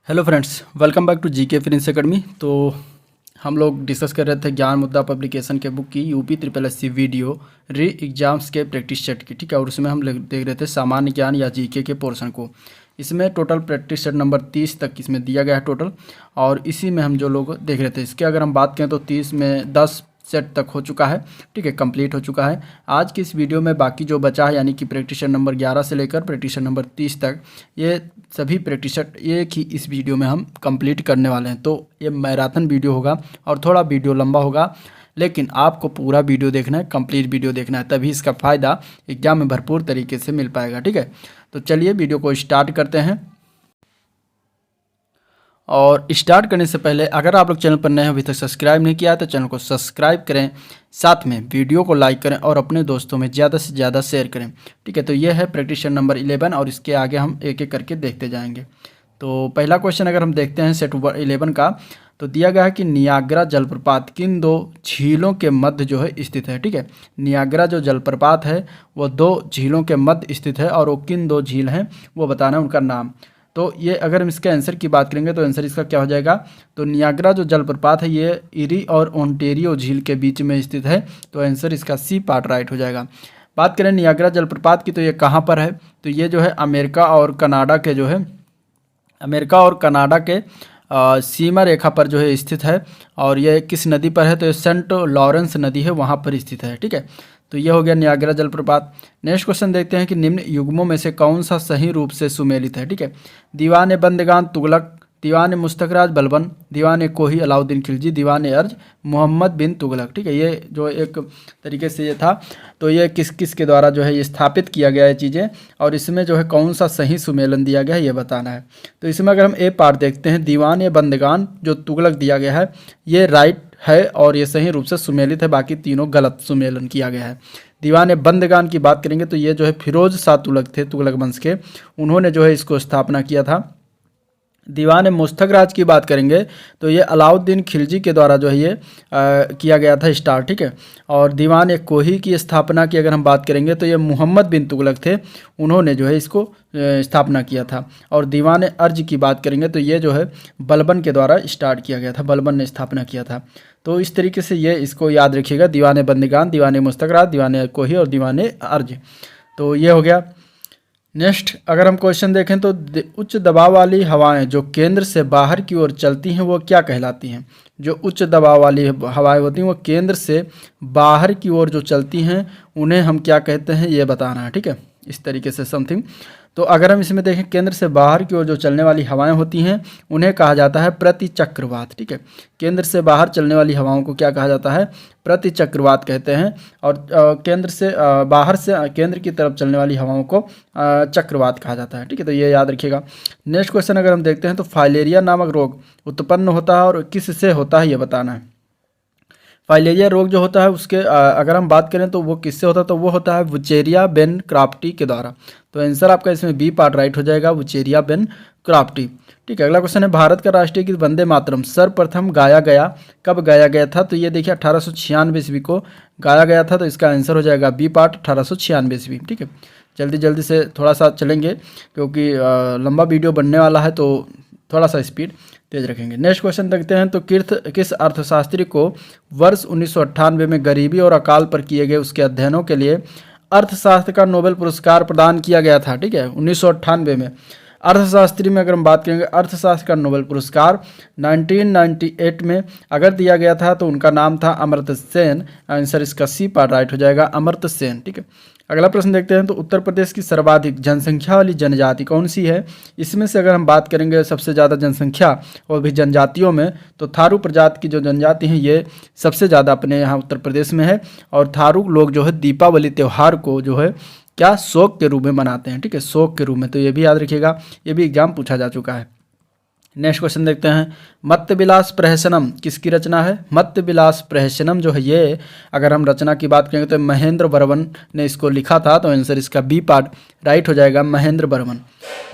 Hello friends, welcome back to GK Phoenix academy. तो हम लोग डिस्कस कर रहे थे ज्ञान मुद्दा पब्लिकेशन के बुक की UP triple S C VDO re exams के प्रैक्टिस सेट की, ठीक है। और उसमें हम देख रहे थे सामान्य ज्ञान या जीके के पोर्शन को। इसमें टोटल प्रैक्टिस सेट नंबर 30 तक इसमें दिया गया है टोटल, और इसी में हम जो लोग देख रहे थे इसके अगर हम बात करें तो 30 में 10 सेट तक हो चुका है, ठीक है, कंप्लीट हो चुका है। आज की इस वीडियो में बाकी जो बचा है यानी कि प्रैक्टिस नंबर 11 से लेकर प्रैक्टिस नंबर 30 तक, ये सभी प्रैक्टिस एक ही इस वीडियो में हम कंप्लीट करने वाले हैं। तो ये मैराथन वीडियो होगा और थोड़ा वीडियो लंबा होगा, लेकिन आपको पूरा वीडियो देखना है, कंप्लीट वीडियो देखना है, तभी इसका फ़ायदा एग्जाम में भरपूर तरीके से मिल पाएगा, ठीक है। तो चलिए वीडियो को स्टार्ट करते हैं। और स्टार्ट करने से पहले अगर आप लोग चैनल पर नए हैं, अभी तक सब्सक्राइब नहीं किया है तो चैनल को सब्सक्राइब करें, साथ में वीडियो को लाइक करें और अपने दोस्तों में ज़्यादा से ज़्यादा शेयर करें, ठीक है। तो ये है प्रैक्टिस नंबर 11 और इसके आगे हम एक एक करके देखते जाएंगे। तो पहला क्वेश्चन अगर हम देखते हैं सेट 11 का, तो दिया गया है कि नियाग्रा जलप्रपात किन दो झीलों के मध्य जो है स्थित है, ठीक है। नियाग्रा जो जलप्रपात है वो दो झीलों के मध्य स्थित है, और वो किन दो झील हैं वो बताना है उनका नाम। तो ये अगर हम इसके आंसर की बात करेंगे तो आंसर इसका क्या हो जाएगा, तो नियाग्रा जो जलप्रपात है ये इरी और ओंटेरियो झील के बीच में स्थित है, तो आंसर इसका सी पार्ट राइट हो जाएगा। बात करें नियाग्रा जलप्रपात की, तो ये कहाँ पर है, तो ये जो है अमेरिका और कनाडा के जो है अमेरिका और कनाडा के सीमा रेखा पर जो है स्थित है। और ये किस नदी पर है, तो ये सेंट लॉरेंस नदी है, वहाँ पर स्थित है, ठीक है। तो ये हो गया नियाग्रा जलप्रपात। नेक्स्ट क्वेश्चन देखते हैं कि निम्न युग्मों में से कौन सा सही रूप से सुमेलित है, ठीक है। दीवान बंदगान तुगलक, दीवान मुस्तखराज बलबन, दीवान कोही अलाउद्दीन खिलजी, दीवान अर्ज मोहम्मद बिन तुगलक, ठीक है। ये जो एक तरीके से ये था, तो ये किस किस के द्वारा जो है ये स्थापित किया गया है चीज़ें, और इसमें जो है कौन सा सही सुमेलन दिया गया है ये बताना है। तो इसमें अगर हम ए पार्ट देखते हैं, दीवान बंदगान जो तुगलक दिया गया है ये राइट है और ये सही रूप से सुमेलित है, बाकी तीनों गलत सुमेलन किया गया है। दीवान बंदगान की बात करेंगे तो ये जो है फिरोज शाह तुगलक थे, तुगलक वंश के, उन्होंने जो है इसको स्थापना किया था। दीवान मुस्तखराज की बात करेंगे तो ये अलाउद्दीन खिलजी के द्वारा जो है ये किया गया था स्टार्ट, ठीक है। और दीवान कोही की स्थापना की अगर हम बात करेंगे तो ये मोहम्मद बिन तुगलक थे, उन्होंने जो है इसको स्थापना किया था। और दीवान अर्ज की बात करेंगे तो ये जो है बलबन के द्वारा स्टार्ट किया गया था, बलबन ने स्थापना किया था। तो इस तरीके से ये इसको याद रखिएगा, दीवान बंदगान, दीवान मुस्तखराज, दीवान कोही और दीवान अर्ज। तो ये हो गया। नेक्स्ट अगर हम क्वेश्चन देखें तो उच्च दबाव वाली हवाएं जो केंद्र से बाहर की ओर चलती हैं वो क्या कहलाती हैं। जो उच्च दबाव वाली हवाएं होती हैं वो केंद्र से बाहर की ओर जो चलती हैं उन्हें हम क्या कहते हैं ये बताना है, ठीक है, इस तरीके से समथिंग। तो अगर हम इसमें देखें केंद्र से बाहर की ओर जो चलने वाली हवाएं होती हैं उन्हें कहा जाता है प्रतिचक्रवात, ठीक है। केंद्र से बाहर चलने वाली हवाओं को क्या कहा जाता है, प्रतिचक्रवात कहते हैं। और केंद्र से बाहर से केंद्र की तरफ चलने वाली हवाओं को चक्रवात कहा जाता है, ठीक है। तो ये याद रखिएगा। नेक्स्ट क्वेश्चन अगर हम देखते हैं तो फाइलेरिया नामक रोग उत्पन्न होता है और किससे होता है ये बताना है। फाइलेरिया रोग जो होता है उसके अगर हम बात करें तो वो किससे होता है, तो वो होता है वुचेरिया बेन क्राफ्टी के द्वारा। तो आंसर आपका इसमें बी पार्ट राइट हो जाएगा, वुचेरिया बेन क्राफ्टी, ठीक है। अगला क्वेश्चन है भारत का राष्ट्रीय गीत वंदे मातरम सर्वप्रथम गाया गया कब गाया गया था, तो ये देखिए 1896 ईस्वी को गाया गया था, तो इसका आंसर हो जाएगा बी पार्ट 1896 ईस्वी, ठीक है। जल्दी जल्दी से थोड़ा सा चलेंगे क्योंकि लंबा वीडियो बनने वाला है, तो थोड़ा सा स्पीड तेज रखेंगे। नेक्स्ट क्वेश्चन देखते हैं तो किस अर्थशास्त्री को वर्ष 1998 में गरीबी और अकाल पर किए गए उसके अध्ययनों के लिए अर्थशास्त्र का नोबेल पुरस्कार प्रदान किया गया था, ठीक है। 1998 में अर्थशास्त्री में अगर हम बात करेंगे अर्थशास्त्र का नोबेल पुरस्कार 1998 में अगर दिया गया था तो उनका नाम था अमर्त्य सेन। आंसर इसका सी पार्ट राइट हो जाएगा, अमर्त्य सेन, ठीक है। अगला प्रश्न देखते हैं तो उत्तर प्रदेश की सर्वाधिक जनसंख्या वाली जनजाति कौन सी है। इसमें से अगर हम बात करेंगे सबसे ज़्यादा जनसंख्या और भी जनजातियों में, तो थारू प्रजाति की जो जनजाति हैं ये सबसे ज़्यादा अपने यहाँ उत्तर प्रदेश में है। और थारू लोग जो है दीपावली त्यौहार को जो है क्या शोक के रूप में मनाते हैं, ठीक है, शोक के रूप में। तो ये भी याद रखिएगा, ये भी एग्जाम पूछा जा चुका है। नेक्स्ट क्वेश्चन देखते हैं मत्स्य विलास प्रहसनम किसकी रचना है। मत्स्य विलास प्रहसनम जो है ये अगर हम रचना की बात करेंगे तो महेंद्र बर्मन ने इसको लिखा था, तो आंसर इसका बी पार्ट राइट हो जाएगा, महेंद्र बर्मन।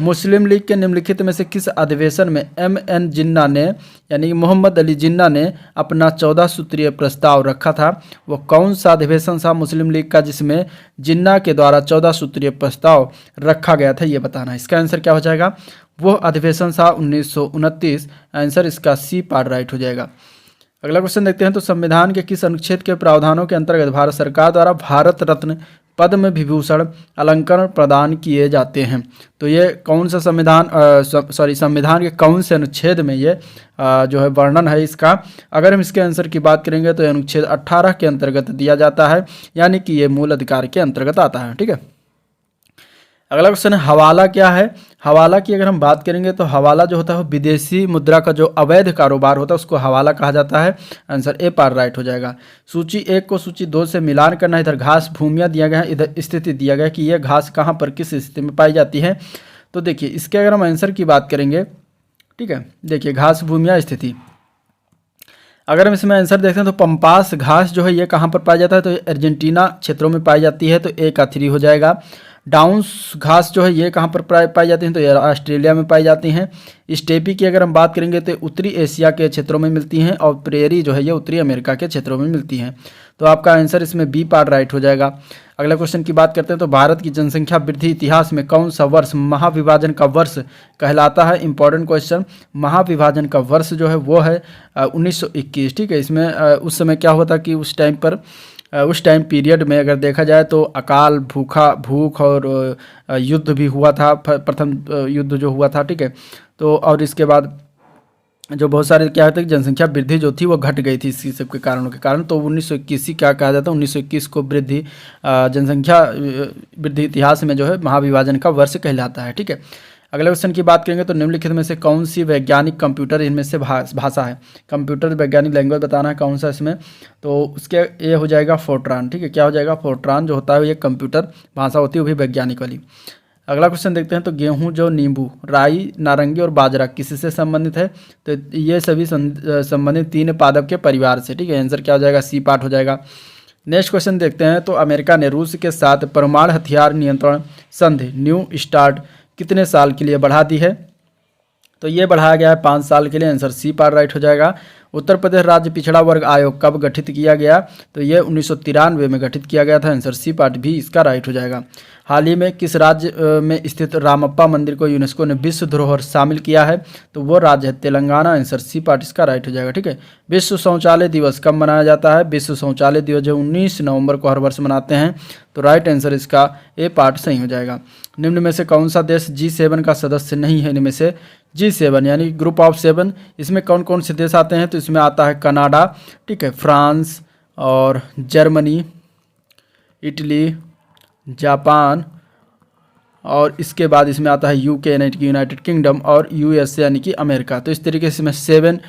मुस्लिम लीग के निम्नलिखित में से किस अधिवेशन में एम.एन. जिन्ना ने यानी कि मोहम्मद अली जिन्ना ने अपना 14 सूत्रीय प्रस्ताव रखा था। वो कौन सा अधिवेशन था मुस्लिम लीग का जिसमें जिन्ना के द्वारा 14 सूत्रीय प्रस्ताव रखा गया था ये बताना है। इसका आंसर क्या हो जाएगा, वो अधिवेशन था 1929। आंसर इसका सी पार्ट राइट हो जाएगा। अगला क्वेश्चन देखते हैं, तो संविधान के किस अनुच्छेद के प्रावधानों के अंतर्गत भारत सरकार द्वारा भारत रत्न, पद्म विभूषण, अलंकरण प्रदान किए जाते हैं? तो ये कौन सा संविधान के कौन से अनुच्छेद में ये जो है वर्णन है इसका? अगर हम इसके आंसर की बात करेंगे तो अनुच्छेद 18 के अंतर्गत दिया जाता है, यानी कि ये मूल अधिकार के अंतर्गत आता है। ठीक है, अगला क्वेश्चन है हवाला क्या है? हवाला की अगर हम बात करेंगे तो हवाला जो होता है विदेशी मुद्रा का जो अवैध कारोबार होता है उसको हवाला कहा जाता है। आंसर ए पार राइट हो जाएगा। सूची 1 को सूची 2 से मिलान करना है। इधर घास भूमियाँ दिया गया है, इधर स्थिति दिया गया है कि यह घास कहाँ पर किस स्थिति में पाई जाती है। तो देखिए इसके अगर हम आंसर की बात करेंगे, ठीक है, देखिए घास भूमियाँ स्थिति, अगर हम इसमें आंसर देखते हैं तो पंपास घास जो है ये कहाँ पर पाया जाता है? तो ये अर्जेंटीना क्षेत्रों में पाई जाती है, तो ए का 3 हो जाएगा। डाउन्स घास जो है ये कहाँ पर पाई जाती हैं? तो ये ऑस्ट्रेलिया में पाई जाती हैं। स्टेपी की अगर हम बात करेंगे तो उत्तरी एशिया के क्षेत्रों में मिलती हैं, और प्रेरी जो है ये उत्तरी अमेरिका के क्षेत्रों में मिलती हैं। तो आपका आंसर इसमें बी पार्ट राइट हो जाएगा। अगला क्वेश्चन की बात करते हैं, तो भारत की जनसंख्या वृद्धि इतिहास में कौन सा वर्ष महाविभाजन का वर्ष कहलाता है? Important question. महाविभाजन का वर्ष जो है वो है 1921। ठीक है, इसमें उस समय क्या हुआ था कि उस टाइम पीरियड में अगर देखा जाए तो अकाल, भूख और युद्ध भी हुआ था, प्रथम युद्ध जो हुआ था। ठीक है, तो और इसके बाद जो बहुत सारे क्या होता है कि जनसंख्या वृद्धि जो थी वो घट गई थी इसी सब के कारणों के कारण। तो 1921 ही क्या कहा जाता है? 1921 को जनसंख्या वृद्धि इतिहास में जो है महाविभाजन का वर्ष कहलाता है। ठीक है, अगले क्वेश्चन की बात करेंगे, तो निम्नलिखित में से कौन सी वैज्ञानिक कंप्यूटर इनमें से भाषा है? कंप्यूटर वैज्ञानिक लैंग्वेज बताना है कौन सा इसमें, तो उसके ये हो जाएगा फोर्ट्रान। ठीक है, क्या हो जाएगा? फोर्ट्रान जो होता है ये कंप्यूटर भाषा होती है, वो भी वैज्ञानिक वाली। अगला क्वेश्चन देखते हैं, तो गेहूं, जो नींबू, राई, नारंगी और बाजरा किससे संबंधित है? तो ये सभी संबंधित 3 पादप के परिवार से। ठीक है, आंसर क्या हो जाएगा? सी पार्ट हो जाएगा। नेक्स्ट क्वेश्चन देखते हैं, तो अमेरिका ने रूस के साथ परमाणु हथियार नियंत्रण संधि न्यू स्टार्ट कितने साल के लिए बढ़ा दी है? तो ये बढ़ाया गया है 5 साल के लिए। आंसर सी पार्ट राइट हो जाएगा। उत्तर प्रदेश राज्य पिछड़ा वर्ग आयोग कब गठित किया गया? तो ये 1993 में गठित किया गया था। आंसर सी पार्ट भी इसका राइट हो जाएगा। हाल ही में किस राज्य में स्थित रामप्पा मंदिर को यूनेस्को ने विश्व धरोहर शामिल किया है? तो वो राज्य है तेलंगाना। आंसर सी पार्ट इसका राइट हो जाएगा। ठीक है, विश्व शौचालय दिवस कब मनाया जाता है? विश्व शौचालय दिवस जो 19 नवंबर को हर वर्ष मनाते हैं। तो राइट आंसर इसका ए पार्ट सही हो जाएगा। निम्न में से कौन सा देश G7 का सदस्य नहीं है? इनमें में से G7 यानी ग्रुप ऑफ 7, इसमें कौन कौन से देश आते हैं? तो इसमें आता है कनाडा, ठीक है, फ्रांस और जर्मनी, इटली, जापान, और इसके बाद इसमें आता है यूके यानी कि यूनाइटेड किंगडम और यूएसए यानी कि अमेरिका। तो इस तरीके से इसमें 7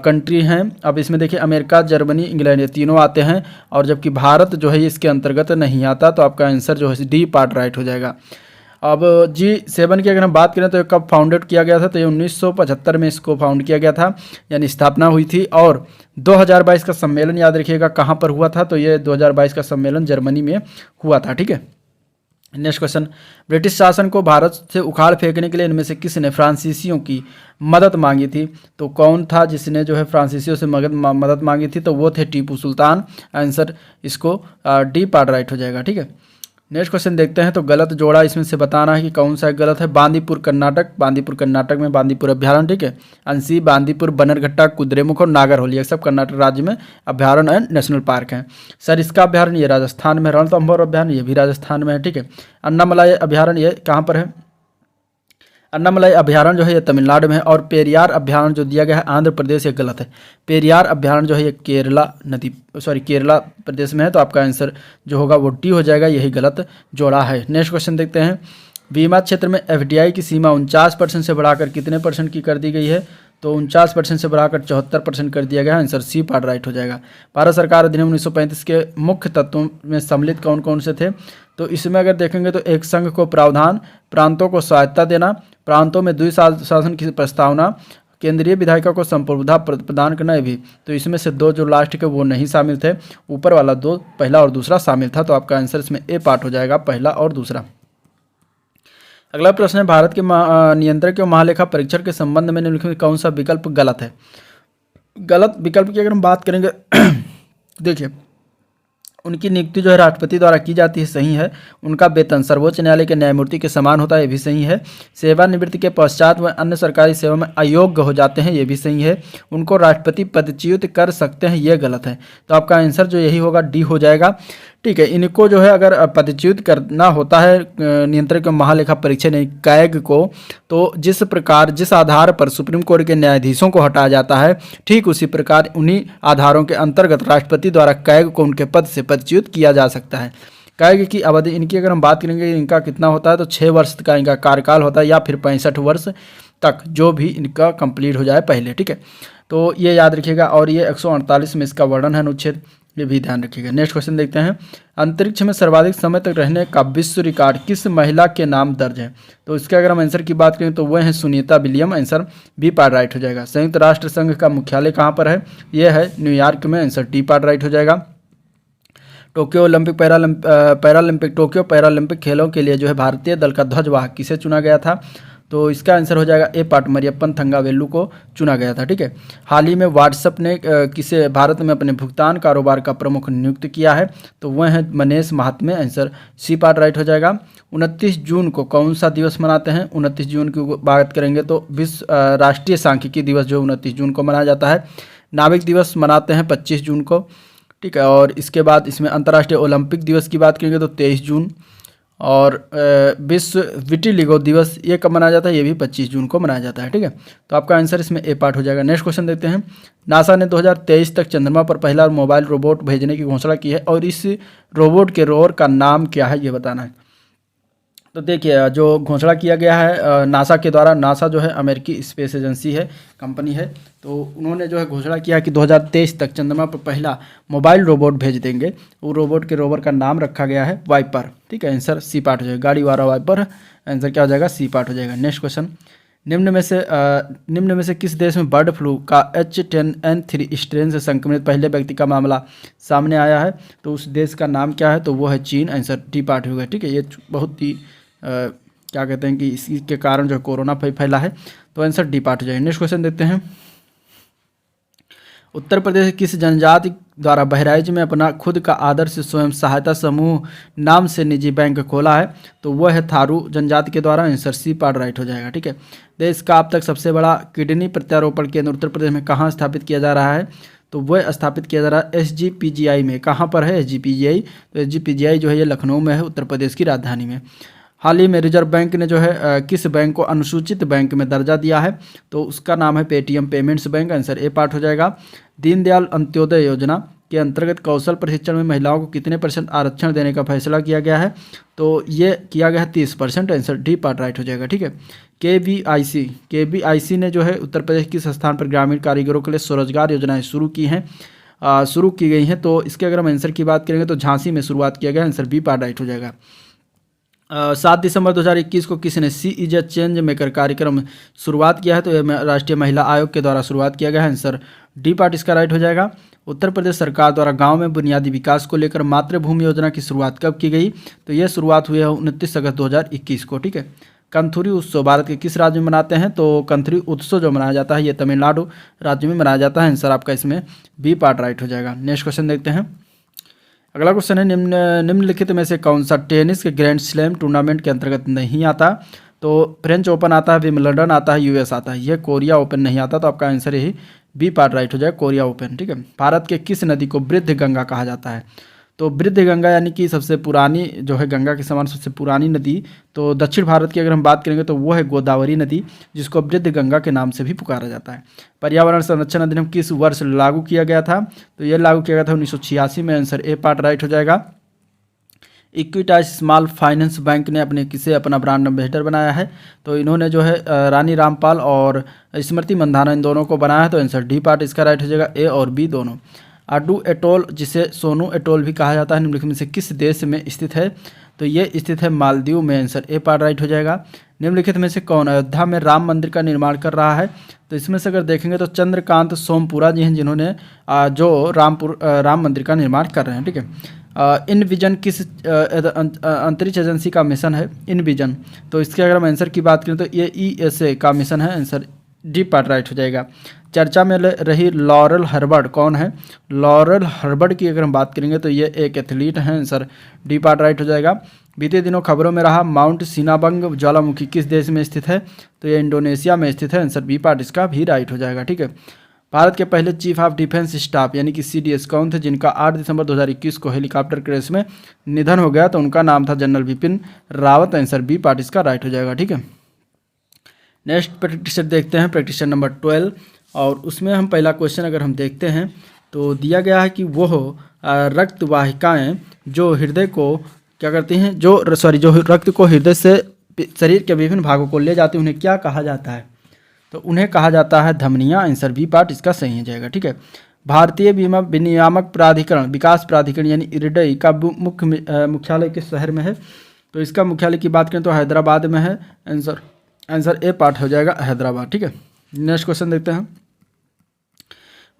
कंट्री हैं। अब इसमें देखिए अमेरिका, जर्मनी, इंग्लैंड ये तीनों आते हैं, और जबकि भारत जो है इसके अंतर्गत नहीं आता। तो आपका आंसर जो है डी पार्ट राइट हो जाएगा। अब G7 की अगर हम बात करें तो ये कब फाउंडेड किया गया था? तो ये 1975 में इसको फाउंड किया गया था, यानी स्थापना हुई थी। और 2022 का सम्मेलन याद रखिएगा कहाँ पर हुआ था? तो ये 2022 का सम्मेलन जर्मनी में हुआ था। ठीक है, नेक्स्ट क्वेश्चन, ब्रिटिश शासन को भारत से उखाड़ फेंकने के लिए इनमें से किसने फ्रांसीसियों की मदद मांगी थी? तो कौन था जिसने जो है फ्रांसीसियों से मदद मांगी थी? तो वो थे टीपू सुल्तान। आंसर इसको डी पार्ट राइट हो जाएगा। ठीक है, नेक्स्ट क्वेश्चन देखते हैं, तो गलत जोड़ा इसमें से बताना है कि कौन सा गलत है। बांदीपुर कर्नाटक, बांदीपुर कर्नाटक में बांदीपुर अभ्यारण्य, ठीक है, अंसी, बांदीपुर, बनरघट्टा, कुद्रेमुख और नागरहोली ये सब कर्नाटक राज्य में अभ्यारण्य एंड नेशनल पार्क हैं। सरिस्का अभ्यारण्य ये राजस्थान में, रणथंभौर अभ्यारण्य ये भी राजस्थान में है। ठीक है, अन्नामलाई अभ्यारण्य ये कहाँ पर है? अन्नामलाई अभ्यारण्य जो है ये तमिलनाडु में है। और पेरियार अभ्यारण्य जो दिया गया है आंध्र प्रदेश, ये गलत है। पेरियार अभ्यारण्य जो है ये केरला प्रदेश में है। तो आपका आंसर जो होगा वो डी हो जाएगा, यही गलत जोड़ा है। नेक्स्ट क्वेश्चन देखते हैं, बीमा क्षेत्र में FDI की सीमा 49% से बढ़ाकर कितने % की कर दी गई है? तो 49% से बढ़ाकर 74% कर दिया गया है। आंसर सी पार्ट राइट हो जाएगा। भारत सरकार अधिनियम 1935 के मुख्य तत्वों में सम्मिलित कौन कौन से थे? तो इसमें अगर देखेंगे तो एक संघ को प्रावधान, प्रांतों को सहायता देना, प्रांतों में द्विशासन की प्रस्तावना, केंद्रीय विधायिका को संप्रभुता प्रदान करना, भी। तो इसमें से 2 जो लास्ट के वो नहीं शामिल थे, ऊपर वाला 2 पहला और दूसरा शामिल था। तो आपका आंसर इसमें ए पार्ट हो जाएगा, पहला और दूसरा। अगला प्रश्न है, भारत के नियंत्रक एवं महालेखा परीक्षण के संबंध में निम्नलिखित में कौन सा विकल्प गलत है? गलत विकल्प की अगर हम बात करेंगे देखिए उनकी नियुक्ति जो है राष्ट्रपति द्वारा की जाती है, सही है। उनका वेतन सर्वोच्च न्यायालय के न्यायमूर्ति के समान होता है, ये भी सही है। सेवानिवृत्ति के पश्चात वह अन्य सरकारी सेवा में अयोग्य हो जाते हैं, ये भी सही है। उनको राष्ट्रपति पदच्युत कर सकते हैं, ये गलत है। तो आपका आंसर जो यही होगा, डी हो जाएगा। ठीक है, इनको जो है अगर पदच्युत करना होता है नियंत्रक एवं महालेखा परीक्षक ने कैग को, तो जिस आधार पर सुप्रीम कोर्ट के न्यायाधीशों को हटाया जाता है, ठीक उसी प्रकार उन्हीं आधारों के अंतर्गत राष्ट्रपति द्वारा कैग को उनके पद से पदच्युत किया जा सकता है। कैग की अवधि इनकी अगर हम बात करेंगे, इनका कितना होता है, तो 6 वर्ष का इनका कार्यकाल होता है, या फिर 65 वर्ष तक, जो भी इनका कंप्लीट हो जाए पहले। ठीक है, तो ये याद रखिएगा। और ये 148 में इसका वर्णन है अनुच्छेद, ये भी ध्यान रखिएगा। नेक्स्ट क्वेश्चन देखते हैं। अंतरिक्ष में सर्वाधिक समय तक रहने का विश्व रिकॉर्ड किस महिला के नाम दर्ज है? तो इसके अगर हम आंसर की बात करें तो वह है Sunita William. Answer B part right हो जाएगा। संयुक्त राष्ट्र संघ का मुख्यालय कहाँ पर है? यह है न्यूयॉर्क में। आंसर डी पार्ट राइट हो जाएगा। टोक्यो पैरालंपिक खेलों के लिए जो है भारतीय दल का ध्वजवाहक किसे चुना गया था? तो इसका आंसर हो जाएगा ए पार्ट मरियप्पन थंगावेलु को चुना गया था। ठीक है, हाल ही में व्हाट्सएप ने किसे भारत में अपने भुगतान कारोबार का प्रमुख नियुक्त किया है? तो वह है Manish Mahatme. Answer C part right हो जाएगा। 29 जून को कौन सा दिवस मनाते हैं? 29 जून की बात करेंगे तो विश्व राष्ट्रीय सांख्यिकी दिवस जो 29 जून को मनाया जाता है। नाविक दिवस मनाते हैं 25 जून को। ठीक है, और इसके बाद इसमें अंतर्राष्ट्रीय ओलंपिक दिवस की बात करेंगे तो 23 जून। और विश्व विटिलिगो दिवस ये कब मनाया जाता है? ये भी 25 जून को मनाया जाता है। ठीक है, तो आपका आंसर इसमें ए पार्ट हो जाएगा। नेक्स्ट क्वेश्चन देखते हैं। नासा ने 2023 तक चंद्रमा पर पहला मोबाइल रोबोट भेजने की घोषणा की है, और इस रोबोट के रोवर का नाम क्या है, ये बताना है। तो देखिए, जो घोषणा किया गया है नासा के द्वारा, नासा जो है अमेरिकी स्पेस एजेंसी है, कंपनी है, तो उन्होंने जो है घोषणा किया कि 2023 तक चंद्रमा पर पहला मोबाइल रोबोट भेज देंगे। वो रोबोट के रोवर का नाम रखा गया है वाइपर। ठीक है, आंसर सी पार्ट हो जाएगा। गाड़ी वाला वाइपर, आंसर क्या हो जाएगा? सी पार्ट हो जाएगा। Next question. निम्न में से किस देश में बर्ड फ्लू का H10N3 स्ट्रेन से संक्रमित पहले व्यक्ति का मामला सामने आया है? तो उस देश का नाम क्या है? तो वो है चीन। आंसर डी पार्ट होगा। ठीक है, ये बहुत ही क्या कहते हैं कि इसके कारण जो कोरोना फैला है, तो आंसर डी पार्ट हो जाएगा। नेक्स्ट क्वेश्चन देखते हैं। उत्तर प्रदेश किस जनजाति द्वारा बहराइच में अपना खुद का आदर्श स्वयं सहायता समूह नाम से निजी बैंक खोला है? तो वह है थारू जनजाति के द्वारा। आंसर सी पार्ट राइट हो जाएगा। ठीक है, देश का अब तक सबसे बड़ा किडनी प्रत्यारोपण केंद्र उत्तर प्रदेश में कहाँ स्थापित किया जा रहा है? तो वह स्थापित किया जा रहा है SGPGI में। कहाँ पर है SGPGI? तो SGPGI जो है ये लखनऊ में है, उत्तर प्रदेश की राजधानी में। हाल ही में रिजर्व बैंक ने जो है किस बैंक को अनुसूचित बैंक में दर्जा दिया है? तो उसका नाम है Paytm payments bank. Answer A part हो जाएगा। दीनदयाल अंत्योदय योजना के अंतर्गत कौशल प्रशिक्षण में महिलाओं को कितने % आरक्षण देने का फैसला किया गया है? तो ये किया गया है 30%। आंसर डी पार्ट राइट हो जाएगा। ठीक है, KVIC ने जो है उत्तर प्रदेश किस स्थान पर ग्रामीण कारीगरों के लिए स्वरोजगार योजनाएं शुरू की गई हैं? तो इसके अगर हम आंसर की बात करेंगे तो झांसी में शुरुआत किया गया। आंसर बी पार्ट राइट हो जाएगा। 7 दिसंबर 2021 को किसी ने सी इज ए चेंज मेकर कार्यक्रम शुरुआत किया है? तो यह राष्ट्रीय महिला आयोग के द्वारा शुरुआत किया गया है। आंसर डी पार्ट इसका राइट हो जाएगा। उत्तर प्रदेश सरकार द्वारा गांव में बुनियादी विकास को लेकर मातृभूमि योजना की शुरुआत कब की गई? तो यह शुरुआत हुई है 29 अगस्त 2021 को। ठीक है, कंथुरी उत्सव भारत के किस राज्य में मनाते हैं? तो कंथुरी उत्सव जो मनाया जाता है ये तमिलनाडु राज्य में मनाया जाता है। आंसर आपका इसमें बी पार्ट राइट हो जाएगा। नेक्स्ट क्वेश्चन देखते हैं। अगला क्वेश्चन है, निम्नलिखित में से कौन सा टेनिस के ग्रैंड स्लैम टूर्नामेंट के अंतर्गत नहीं आता? तो फ्रेंच ओपन आता है, विंबलडन आता है, US आता है। यह कोरिया ओपन नहीं आता। तो आपका आंसर यही बी पार्ट राइट हो जाएगा, कोरिया ओपन। ठीक है, भारत के किस नदी को वृद्ध गंगा कहा जाता है? तो वृद्ध गंगा यानी कि सबसे पुरानी जो है गंगा के समान सबसे पुरानी नदी, तो दक्षिण भारत की अगर हम बात करेंगे तो वो है गोदावरी नदी, जिसको वृद्ध गंगा के नाम से भी पुकारा जाता है। पर्यावरण संरक्षण अधिनियम किस वर्ष लागू किया गया था? तो यह लागू किया गया था 1986 में। आंसर ए पार्ट राइट हो जाएगा। इक्विटास स्मॉल फाइनेंस बैंक ने अपना ब्रांड एम्बेसडर बनाया है? तो इन्होंने जो है रानी रामपाल और स्मृति मंधाना इन दोनों को बनाया है। तो आंसर डी पार्ट इसका राइट हो जाएगा, ए और बी दोनों। आडू एटोल, जिसे सोनू एटोल भी कहा जाता है, निम्नलिखित में से किस देश में स्थित है? तो ये स्थित है मालदीव में। आंसर ए पार्ट राइट हो जाएगा। निम्नलिखित में से कौन अयोध्या में राम मंदिर का निर्माण कर रहा है? तो इसमें से अगर देखेंगे तो चंद्रकांत सोमपुरा जी हैं, जिन्होंने जो राम मंदिर का निर्माण कर रहे हैं। ठीक है, इन विजन किस अंतरिक्ष एजेंसी का मिशन है? इन विजन, तो इसके अगर हम आंसर की बात करें तो ये ESA का मिशन है। आंसर डी पार्ट राइट हो जाएगा। चर्चा में रही लॉरेल हर्बर्ट कौन है? लॉरेल हर्बर्ट की अगर हम बात करेंगे तो ये एक एथलीट हैं। आंसर डी पार्ट राइट हो जाएगा। बीते दिनों खबरों में रहा माउंट सिनाबंग ज्वालामुखी किस देश में स्थित है? तो ये इंडोनेशिया में स्थित है। आंसर बी पार्ट इसका भी राइट हो जाएगा। ठीक है। भारत के पहले चीफ ऑफ डिफेंस स्टाफ यानी कि CDS कौन थे जिनका 8 दिसंबर 2021 को हेलीकॉप्टर क्रैश में निधन हो गया? तो उनका नाम था general Bipin Rawat. Answer B part इसका राइट हो जाएगा। ठीक है। नेक्स्ट प्रैक्टिस देखते हैं, प्रैक्टिस नंबर 12, और उसमें हम पहला क्वेश्चन अगर हम देखते हैं तो दिया गया है कि वो रक्त वाहिकाएँ जो हृदय को क्या करती हैं, जो रक्त को हृदय से शरीर के विभिन्न भागों को ले जाती हैं, उन्हें क्या कहा जाता है? तो उन्हें कहा जाता है धमनियाँ। आंसर बी पार्ट इसका सही हो जाएगा। ठीक है। भारतीय बीमा विनियामक प्राधिकरण विकास प्राधिकरण यानी इरडई का मुख्यालय किस शहर में है? तो इसका मुख्यालय की बात करें तो हैदराबाद में है। आंसर ए पार्ट हो जाएगा हैदराबाद। ठीक है। नेक्स्ट क्वेश्चन देखते हैं।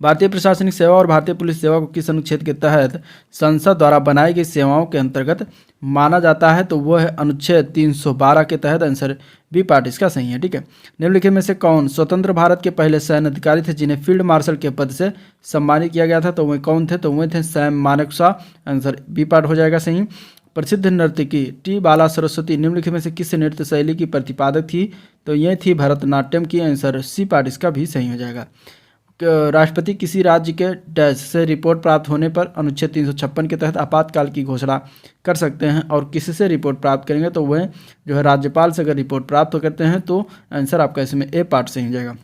भारतीय प्रशासनिक सेवा और भारतीय पुलिस सेवा को किस अनुच्छेद के तहत संसद द्वारा बनाई गई सेवाओं के अंतर्गत माना जाता है? तो वो है अनुच्छेद 312 के तहत। आंसर बी पार्ट इसका सही है। ठीक है। निम्नलिखित में से कौन स्वतंत्र भारत के पहले सैन्य अधिकारी थे जिन्हें फील्ड मार्शल के पद से सम्मानित किया गया था? तो वे कौन थे? तो वे थे Sam Manekshaw. Answer B part हो जाएगा सही। प्रसिद्ध नर्तकी टी बाला सरस्वती निम्नलिखित में से किस नृत्य शैली की प्रतिपादक थी? तो ये थी भरतनाट्यम की। आंसर सी पार्ट इसका भी सही हो जाएगा। राष्ट्रपति किसी राज्य के डैश से रिपोर्ट प्राप्त होने पर अनुच्छेद 356 के तहत आपातकाल की घोषणा कर सकते हैं, और किससे रिपोर्ट प्राप्त करेंगे? तो वह जो है राज्यपाल से अगर रिपोर्ट प्राप्त करते हैं तो आंसर आपका इसमें ए पार्ट सही हो जाएगा।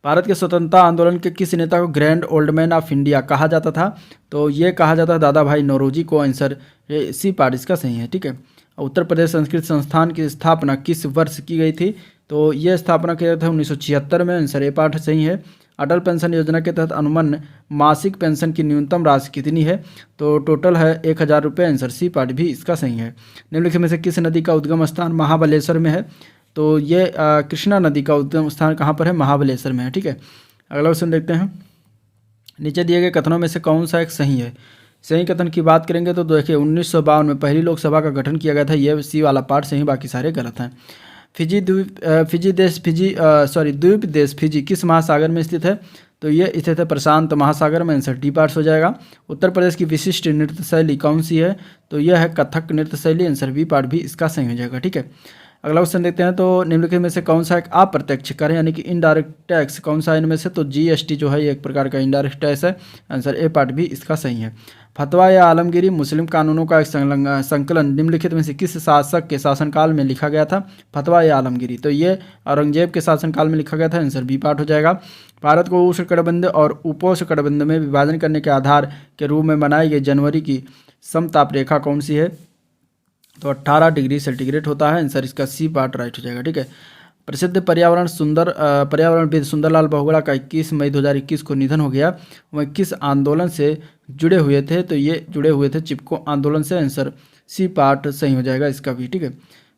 भारत के स्वतंत्रता आंदोलन के किस नेता को grand old man of India कहा जाता था? तो ये कहा जाता है दादा भाई नौरोजी को। आंसर सी पार्ट इसका सही है। ठीक है। उत्तर प्रदेश संस्कृत संस्थान की स्थापना किस वर्ष की गई थी? तो ये स्थापना किया था 1976 में। आंसर ए पार्ट सही है। अटल पेंशन योजना के तहत अनुमान मासिक पेंशन की न्यूनतम राशि कितनी है? तो टोटल है 1000 रुपये। आंसर सी पार्ट भी इसका सही है। निम्नलिखित में से किस नदी का उद्गम स्थान महाबलेश्वर में है? तो ये कृष्णा नदी का उद्गम स्थान कहाँ पर है? महाबलेश्वर में है। ठीक है। अगला क्वेश्चन देखते हैं। नीचे दिए गए कथनों में से कौन सा एक सही है? सही कथन की बात करेंगे तो देखिए 1952 में पहली लोकसभा का गठन किया गया था। ये सी वाला पार्ट सही, बाकी सारे गलत हैं। द्वीप देश फिजी किस महासागर में स्थित है? तो ये स्थित है प्रशांत महासागर में। आंसर डी पार्ट हो जाएगा। उत्तर प्रदेश की विशिष्ट नृत्य शैली कौन सी है? तो यह है कथक नृत्य शैली। आंसर बी पार्ट भी इसका सही हो जाएगा। ठीक है। अगला क्वेश्चन देखते हैं। तो निम्नलिखित में से कौन सा एक अप्रत्यक्ष कर है यानी कि इनडायरेक्ट टैक्स कौन सा इनमें से? तो GST जो है ये एक प्रकार का इनडायरेक्ट टैक्स है। आंसर ए पार्ट भी इसका सही है। फतवा या आलमगिरी मुस्लिम कानूनों का एक संकलन निम्नलिखित में से किस शासक के शासनकाल में लिखा गया था? फतवा या आलमगिरी तो ये औरंगजेब के शासनकाल में लिखा गया था। आंसर बी पार्ट हो जाएगा। भारत को उष्णकटिबंधीय और उपोष्णकटिबंधीय में विभाजन करने के आधार के रूप में बनाई गई जनवरी की समताप रेखा कौन सी है? तो 18 डिग्री सेंटीग्रेड होता है। आंसर इसका सी पार्ट राइट हो जाएगा। ठीक है। प्रसिद्ध पर्यावरणविद सुंदरलाल बहुगुणा का 21 मई 2021 को निधन हो गया। वह किस आंदोलन से जुड़े हुए थे? तो ये जुड़े हुए थे चिपको आंदोलन से। आंसर सी पार्ट सही हो जाएगा इसका भी। ठीक है।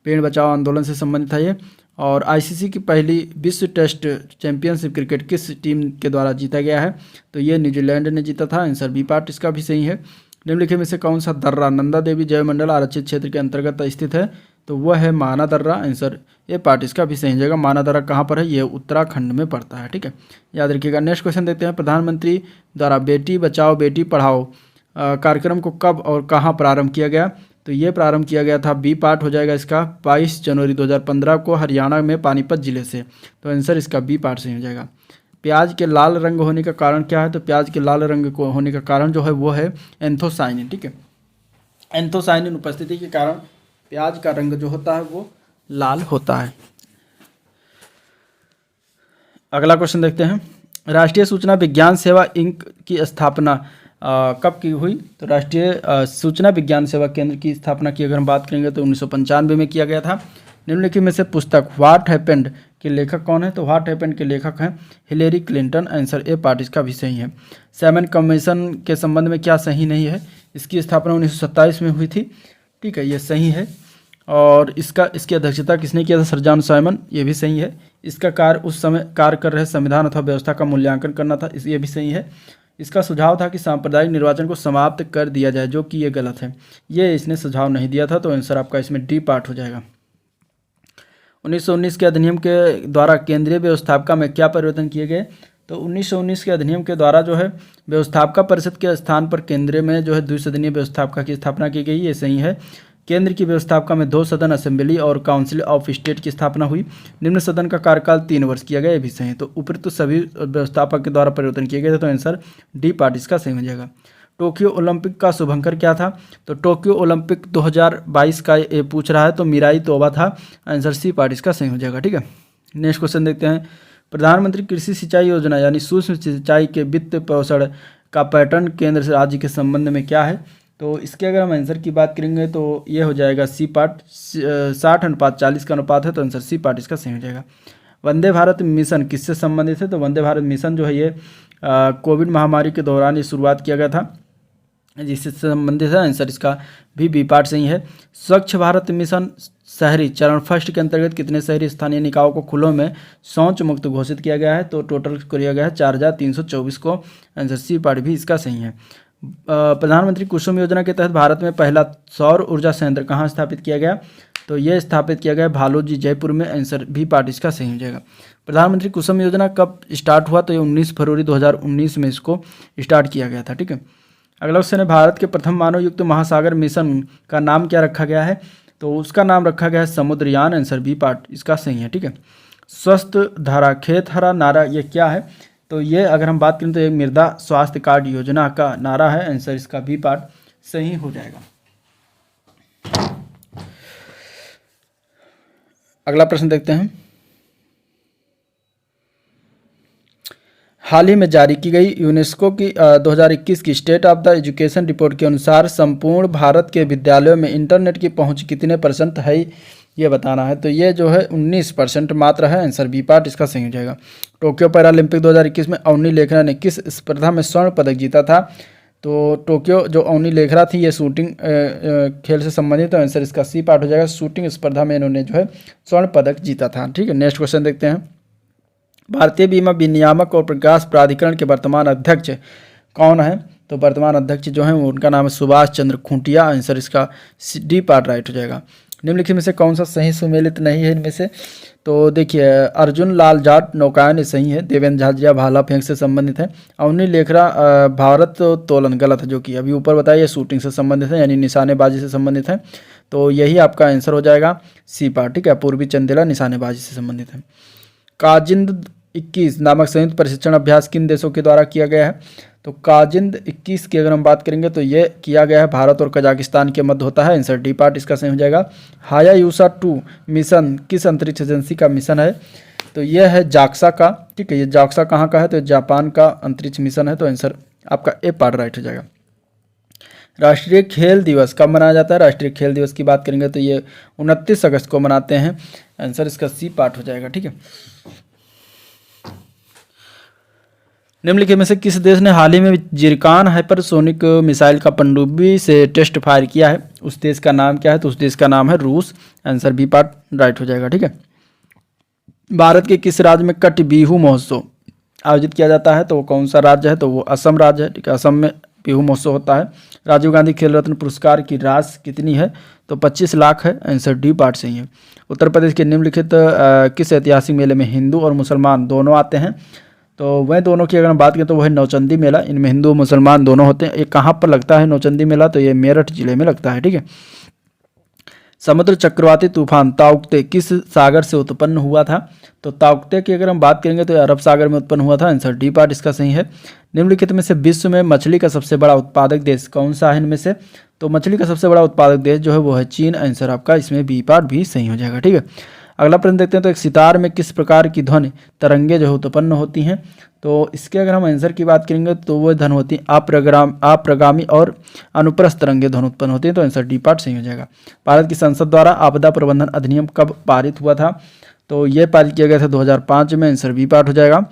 पेड़ बचाओ आंदोलन से संबंधित था ये। और ICC की पहली विश्व टेस्ट चैंपियनशिप क्रिकेट किस टीम के द्वारा जीता गया है? तो ये न्यूजीलैंड ने जीता था। आंसर बी पार्ट इसका भी सही है। निम्नलिखित में से कौन सा दर्रा नंदा देवी जयमंडल आरक्षित क्षेत्र के अंतर्गत स्थित है? तो वह है माना दर्रा। आंसर ए पार्ट इसका भी सही जाएगा। माना दर्रा कहाँ पर है? ये उत्तराखंड में पड़ता है। ठीक है। याद रखिएगा। नेक्स्ट क्वेश्चन देखते हैं। प्रधानमंत्री द्वारा बेटी बचाओ बेटी पढ़ाओ कार्यक्रम को कब और कहाँ प्रारंभ किया गया? तो ये प्रारंभ किया गया था। बी पार्ट हो जाएगा इसका 22 जनवरी 2015 को हरियाणा में पानीपत जिले से। तो आंसर इसका बी पार्ट सही हो जाएगा। प्याज के लाल रंग होने का कारण क्या है? तो प्याज के लाल रंग को होने का कारण जो है वो है एंथोसाइनिन। ठीक है। एंथोसाइनिन उपस्थिति के कारण प्याज का रंग जो होता है वो लाल होता है। अगला क्वेश्चन देखते हैं। राष्ट्रीय सूचना विज्ञान सेवा इंक की स्थापना कब की हुई? तो राष्ट्रीय सूचना विज्ञान सेवा केंद्र की स्थापना की अगर हम बात करेंगे तो 1995 में किया गया था। निम्नलिखित में से पुस्तक व्हाट हैपेंड के लेखक कौन है? तो व्हाट हैपेंड के लेखक हैं Hillary Clinton. Answer A part इसका भी सही है। सैमन कमीशन के संबंध में क्या सही नहीं है? इसकी स्थापना 1927 में हुई थी। ठीक है, ये सही है। और इसकी अध्यक्षता किसने किया था? Sir John Simon. ये भी सही है। इसका कार्य उस समय कार्य कर रहे संविधान अथवा व्यवस्था का मूल्यांकन करना था। ये भी सही है। इसका सुझाव था कि सांप्रदायिक निर्वाचन को समाप्त कर दिया जाए, जो कि ये गलत है। ये इसने सुझाव नहीं दिया था। तो आंसर आपका इसमें डी पार्ट हो जाएगा। 1919 के अधिनियम के द्वारा केंद्रीय व्यवस्थापिका में क्या परिवर्तन किए गए? तो 1919 के अधिनियम के द्वारा जो है व्यवस्थापिका परिषद के स्थान पर केंद्र में जो है द्विसदनीय व्यवस्थापिका की स्थापना की गई, ये सही है। केंद्र की व्यवस्थापिका में 2 सदन असेंबली और काउंसिल ऑफ स्टेट की स्थापना हुई। निम्न सदन का कार्यकाल 3 वर्ष किया गया, ये भी सही है। तो ऊपर तो सभी व्यवस्थापक के द्वारा परिवर्तन किए गए थे, तो आंसर डी पार्ट इसका सही हो जाएगा। टोक्यो ओलंपिक का शुभंकर क्या था? तो टोक्यो ओलंपिक 2022 का ये पूछ रहा है, तो मिराई तोबा था, आंसर सी पार्ट इसका सही हो जाएगा। ठीक है, नेक्स्ट क्वेश्चन देखते हैं। प्रधानमंत्री कृषि सिंचाई योजना यानी सूक्ष्म सिंचाई के वित्त पोषण का पैटर्न केंद्र से राज्य के संबंध में क्या है? तो इसके अगर हम आंसर की बात करेंगे तो ये हो जाएगा सी पार्ट। 60:40 का अनुपात है, तो आंसर सी पार्ट इसका सही हो जाएगा। वंदे भारत मिशन किससे संबंधित है? तो वंदे भारत मिशन जो है ये कोविड महामारी के दौरान ये शुरुआत किया गया था, जिससे संबंधित है, आंसर इसका भी बी पार्ट सही है। स्वच्छ भारत मिशन शहरी चरण फर्स्ट के अंतर्गत कितने शहरी स्थानीय निकायों को खुलों में शौच मुक्त घोषित किया गया है? तो टोटल किया गया है 4324 को, आंसर सी पार्ट भी इसका सही है। प्रधानमंत्री कुसुम योजना के तहत भारत में पहला सौर ऊर्जा संयंत्र कहाँ स्थापित किया गया? तो ये स्थापित किया गया भालोजी जयपुर में, आंसर भी पार्ट इसका सही हो जाएगा। प्रधानमंत्री कुसुम योजना कब स्टार्ट हुआ? तो ये 19 फरवरी 2019 में इसको स्टार्ट किया गया था। ठीक है, अगला क्वेश्चन है, भारत के प्रथम मानव युक्त महासागर मिशन का नाम क्या रखा गया है? तो उसका नाम रखा गया है समुद्रयान, आंसर बी पार्ट इसका सही है। ठीक है, स्वस्थ धारा खेत हरा नारा ये क्या है? तो ये अगर हम बात करें तो ये मृदा स्वास्थ्य कार्ड योजना का नारा है, आंसर इसका बी पार्ट सही हो जाएगा। अगला प्रश्न देखते हैं। हाल ही में जारी की गई यूनेस्को की 2021 की state of the education report के अनुसार संपूर्ण भारत के विद्यालयों में इंटरनेट की पहुंच कितने % है, ये बताना है। तो ये जो है 19% मात्र है, आंसर बी पार्ट इसका सही हो जाएगा। टोक्यो पैरालंपिक 2021 में अवनी लेखरा ने किस स्पर्धा में स्वर्ण पदक जीता था? तो टोक्यो जो अवनी लेखरा थी ये शूटिंग खेल से संबंधित है, आंसर इसका सी पार्ट हो जाएगा। शूटिंग स्पर्धा में इन्होंने जो है स्वर्ण पदक जीता था। ठीक है, नेक्स्ट क्वेश्चन देखते हैं। भारतीय बीमा विनियामक और प्रकाश प्राधिकरण के वर्तमान अध्यक्ष कौन है? तो वर्तमान अध्यक्ष जो है उनका नाम है सुभाष चंद्र खूंटिया, आंसर इसका डी पार्ट राइट हो जाएगा। निम्नलिखित में से कौन सा सही सुमेलित नहीं है इनमें से? तो देखिए, अर्जुन लाल जाट नौकायन ये सही है, देवेंद्र झाझिया भाला फेंक से संबंधित है, अवनी लेखरा भारत तोलन गलत है, जो कि अभी ऊपर बताइए शूटिंग से संबंधित है यानी निशानेबाजी से संबंधित है, तो यही आपका आंसर हो जाएगा सी पार्ट। ठीक है, पूर्वी चंदेला निशानेबाजी से संबंधित है। काजिंद 21 नामक संयुक्त प्रशिक्षण अभ्यास किन देशों के द्वारा किया गया है? तो काजिंद 21 की अगर हम बात करेंगे तो ये किया गया है भारत और कजाकिस्तान के मध्य होता है, आंसर डी पार्ट इसका सही हो जाएगा। हायाबुसा 2 मिशन किस अंतरिक्ष एजेंसी का मिशन है? तो यह है जाक्सा का। ठीक है, ये जाक्सा कहाँ का है? तो जापान का अंतरिक्ष मिशन है, तो आंसर आपका ए पार्ट राइट हो जाएगा। राष्ट्रीय खेल दिवस कब मनाया जाता है? राष्ट्रीय खेल दिवस की बात करेंगे तो ये 29 अगस्त को मनाते हैं, आंसर इसका सी पार्ट हो जाएगा। ठीक है, निम्नलिखित में से किस देश ने हाल ही में जिरकान हाइपरसोनिक मिसाइल का पनडुब्बी से टेस्ट फायर किया है? उस देश का नाम क्या है? तो उस देश का नाम है रूस, आंसर बी पार्ट राइट हो जाएगा। ठीक है, भारत के किस राज्य में कट बिहू महोत्सव आयोजित किया जाता है? तो वो कौन सा राज्य है? तो वो असम राज्य है। ठीक है, असम में बिहू महोत्सव होता है। राजीव गांधी खेल रत्न पुरस्कार की राशि कितनी है? तो 25 लाख है, आंसर डी पार्ट सही है। उत्तर प्रदेश के निम्नलिखित किस ऐतिहासिक मेले में हिंदू और मुसलमान दोनों आते हैं? तो वह दोनों की अगर हम बात करें तो वह है नौचंदी मेला, इनमें हिंदू मुसलमान दोनों होते हैं। ये कहाँ पर लगता है नौचंदी मेला? तो ये मेरठ जिले में लगता है। ठीक है, समुद्र चक्रवाती तूफान ताउक्ते किस सागर से उत्पन्न हुआ था? तो ताउक्ते की अगर हम बात करेंगे तो अरब सागर में उत्पन्न हुआ था, आंसर डी पार्ट इसका सही है। निम्नलिखित में से विश्व में मछली का सबसे बड़ा उत्पादक देश कौन सा है इनमें से? तो मछली का सबसे बड़ा उत्पादक देश जो है वो है चीन, आंसर आपका इसमें बी पार्ट भी सही हो जाएगा। ठीक है, अगला प्रश्न देखते हैं। तो एक सितार में किस प्रकार की ध्वनि तरंगे जो है उत्पन्न होती हैं? तो इसके अगर हम आंसर की बात करेंगे तो वो ध्वनि होती है अप्रगामी और अनुप्रस्थ तरंगे ध्वनि उत्पन्न होती हैं, तो आंसर डी पार्ट सही हो जाएगा। भारत की संसद द्वारा आपदा प्रबंधन अधिनियम कब पारित हुआ था? तो ये पारित किया गया था 2005 में, आंसर बी पार्ट हो जाएगा।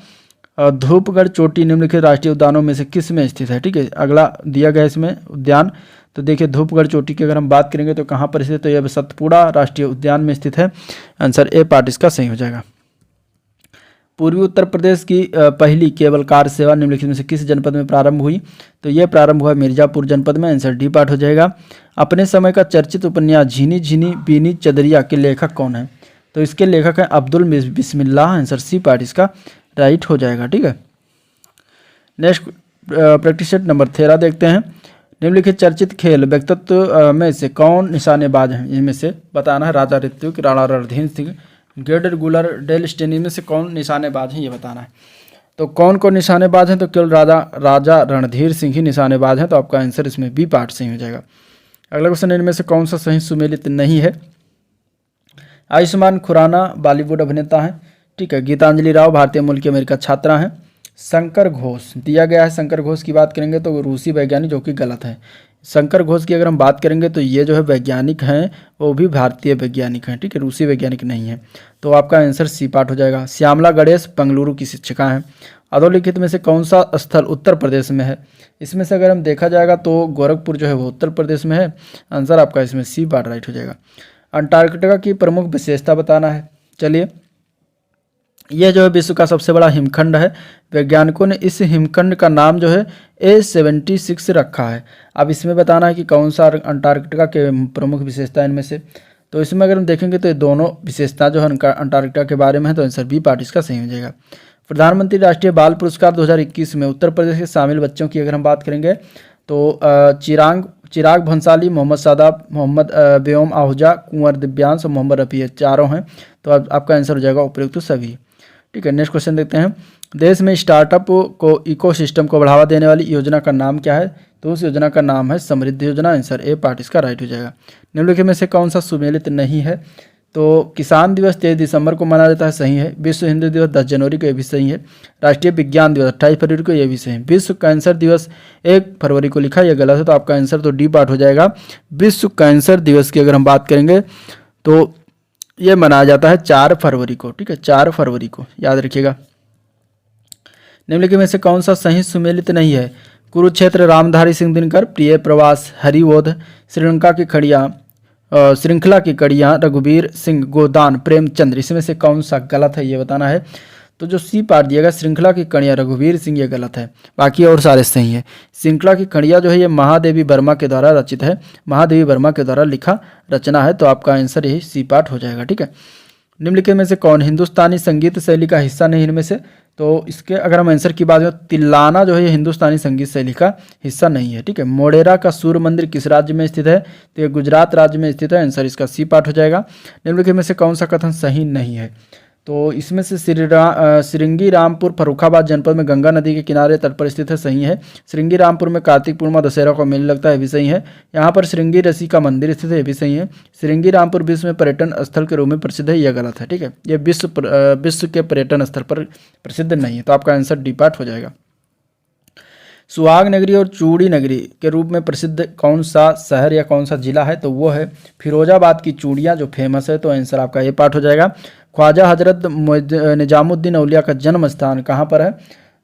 धूपगढ़ चोटी निम्नलिखित राष्ट्रीय उद्यानों में से किस में स्थित है? ठीक है, अगला दिया गया इसमें उद्यान, तो देखिए धूपगढ़ चोटी की अगर हम बात करेंगे तो कहाँ पर स्थित है? तो यह सतपुड़ा राष्ट्रीय उद्यान में स्थित है, आंसर ए पार्ट इसका सही हो जाएगा। पूर्वी उत्तर प्रदेश की पहली केबल कार सेवा निम्नलिखित में से किस जनपद में प्रारंभ हुई? तो यह प्रारंभ हुआ मिर्जापुर जनपद में, आंसर डी पार्ट हो जाएगा। अपने समय का चर्चित उपन्यास झीनी झीनी बीनी चदरिया के लेखक कौन है? तो इसके लेखक हैं अब्दुल बिस्मिल्लाह। आंसर सी पार्ट इसका राइट हो जाएगा। ठीक है, नेक्स्ट प्रैक्टिस सेट नंबर 13 देखते हैं। निम्नलिखित चर्चित खेल व्यक्तित्व में से कौन निशानेबाज हैं? इनमें से बताना है। राजा ऋत्विक, राणा रणधीर सिंह, गेडर गुलर, डेल स्टेन, इनमें से कौन निशानेबाज हैं ये बताना है। तो कौन कौन निशानेबाज हैं? तो केवल राजा रणधीर सिंह ही निशानेबाज हैं। तो आपका आंसर इसमें बी पार्ट सही हो जाएगा। अगला क्वेश्चन, इनमें से कौन सा सही सुमेलित नहीं है? आयुष्मान खुराना बॉलीवुड अभिनेता हैं। ठीक है, गीतांजलि राव भारतीय मूल की अमेरिका छात्रा हैं। शंकर घोष दिया गया है। शंकर घोष की बात करेंगे तो रूसी वैज्ञानिक, जो कि गलत है। शंकर घोष की अगर हम बात करेंगे तो ये जो है वैज्ञानिक हैं वो भी भारतीय वैज्ञानिक हैं। ठीक है, रूसी वैज्ञानिक नहीं है। तो आपका आंसर सी पार्ट हो जाएगा। श्यामला गणेश बेंगलुरु की शिक्षिका हैं। अधोलिखित में से कौन सा स्थल उत्तर प्रदेश में है? इसमें से अगर हम देखा जाएगा तो गोरखपुर जो है वो उत्तर प्रदेश में है। आंसर आपका इसमें सी पार्ट राइट हो जाएगा। अंटार्कटिका की प्रमुख विशेषता बताना है। चलिए, यह जो है विश्व का सबसे बड़ा हिमखंड है। वैज्ञानिकों ने इस हिमखंड का नाम जो है A76 रखा है। अब इसमें बताना है कि कौन सा अंटार्कटिका के प्रमुख विशेषता इनमें से। तो इसमें अगर हम देखेंगे तो ये दोनों विशेषता जो है अंटार्कटिका के बारे में है। तो आंसर बी पार्ट इसका सही हो जाएगा। प्रधानमंत्री राष्ट्रीय बाल पुरस्कार 2021 में उत्तर प्रदेश के शामिल बच्चों की अगर हम बात करेंगे तो चिराग भंसाली, मोहम्मद सादाब, मोहम्मद व्योम आहूजा, कुंवर दिव्यांश और मोहम्मद रफ़ी, ये चारों हैं। तो आपका आंसर हो जाएगा उपयुक्त सभी। ठीक है, नेक्स्ट क्वेश्चन देखते हैं। देश में स्टार्टअप को इकोसिस्टम को बढ़ावा देने वाली योजना का नाम क्या है? तो उस योजना का नाम है समृद्धि योजना। आंसर ए पार्ट इसका राइट हो जाएगा। निम्नलिखित में से कौन सा सुमेलित नहीं है? तो किसान दिवस 23 दिसंबर को मनाया जाता है, सही है। विश्व हिंदी दिवस 10 जनवरी को, ये भी सही है। राष्ट्रीय विज्ञान दिवस 28 फरवरी को, ये भी सही है। विश्व कैंसर दिवस 1 फरवरी को लिखा, यह गलत है। तो आपका आंसर तो डी पार्ट हो जाएगा। विश्व कैंसर दिवस की अगर हम बात करेंगे तो ये मनाया जाता है 4 फरवरी को। ठीक है, 4 फरवरी को याद रखिएगा। निम्नलिखित में से कौन सा सही सुमेलित नहीं है? कुरुक्षेत्र रामधारी सिंह दिनकर, प्रिय प्रवास हरिवोध, श्रृंखला की कड़ियाँ रघुवीर सिंह गोदान, प्रेमचंद्र, इसमें से कौन सा गलत है ये बताना है। तो जो सी पार्ट दिएगा श्रृंखला की कड़ियाँ रघुवीर सिंह, ये गलत है। बाकी और सारे सही है। श्रृंखला की कड़ियाँ जो है ये महादेवी वर्मा के द्वारा रचित है, महादेवी वर्मा के द्वारा लिखा रचना है। तो आपका आंसर यही सी पार्ट हो जाएगा। ठीक है, निम्नलिखित में से कौन हिंदुस्तानी संगीत शैली का हिस्सा नहीं? इनमें से तो इसके अगर हम आंसर की बात करें, तिल्लाना जो है ये हिंदुस्तानी संगीत शैली का हिस्सा नहीं है। ठीक है, मोढेरा का सूर्य मंदिर किस राज्य में स्थित है? तो ये गुजरात राज्य में स्थित है। आंसर इसका सी पार्ट हो जाएगा। निम्नलिखित में से कौन सा कथन सही नहीं है? तो इसमें से श्रृंगी रामपुर फर्रुखाबाद जनपद में गंगा नदी के किनारे तट पर स्थित है, सही है। श्रृंगी रामपुर में कार्तिक पूर्णिमा दशहरा को मेला लगता है, भी सही है। यहाँ पर श्रृंगी ऋषि का मंदिर स्थित है, भी सही है। श्रृंगी रामपुर विश्व में पर्यटन स्थल के रूप में प्रसिद्ध है, यह गलत है। ठीक है, यह विश्व के पर्यटन स्थल पर प्रसिद्ध नहीं है। तो आपका आंसर डी पार्ट हो जाएगा। सुहाग नगरी और चूड़ी नगरी के रूप में प्रसिद्ध कौन सा शहर या कौन सा जिला है? तो वो है फिरोजाबाद की चूड़ियाँ जो फेमस है। तो आंसर आपका ये पार्ट हो जाएगा। ख्वाजा हजरत निजामुद्दीन औलिया का जन्म स्थान कहाँ पर है?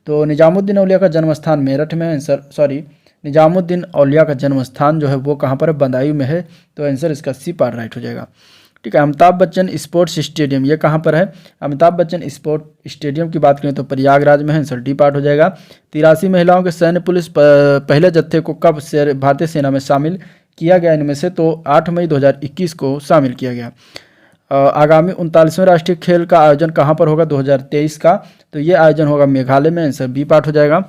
तो निजामुद्दीन औलिया का जन्म स्थान मेरठ में है। निजामुद्दीन औलिया का जन्म स्थान जो है वो कहाँ पर है? बदायूं में है। तो आंसर इसका सी पार्ट राइट हो जाएगा। ठीक है, अमिताभ बच्चन स्पोर्ट्स स्टेडियम ये कहाँ पर है? अमिताभ बच्चन स्पोर्ट्स स्टेडियम की बात करें तो प्रयागराज में है। आंसर डी पार्ट हो जाएगा। 83 महिलाओं के सैन्य पुलिस पहले जत्थे को कब भारतीय सेना में शामिल किया गया? इनमें से तो 8 मई 2021 को शामिल किया गया। आगामी 39वें राष्ट्रीय खेल का आयोजन कहाँ पर होगा 2023 का? तो ये आयोजन होगा मेघालय में। आंसर बी पार्ट हो जाएगा।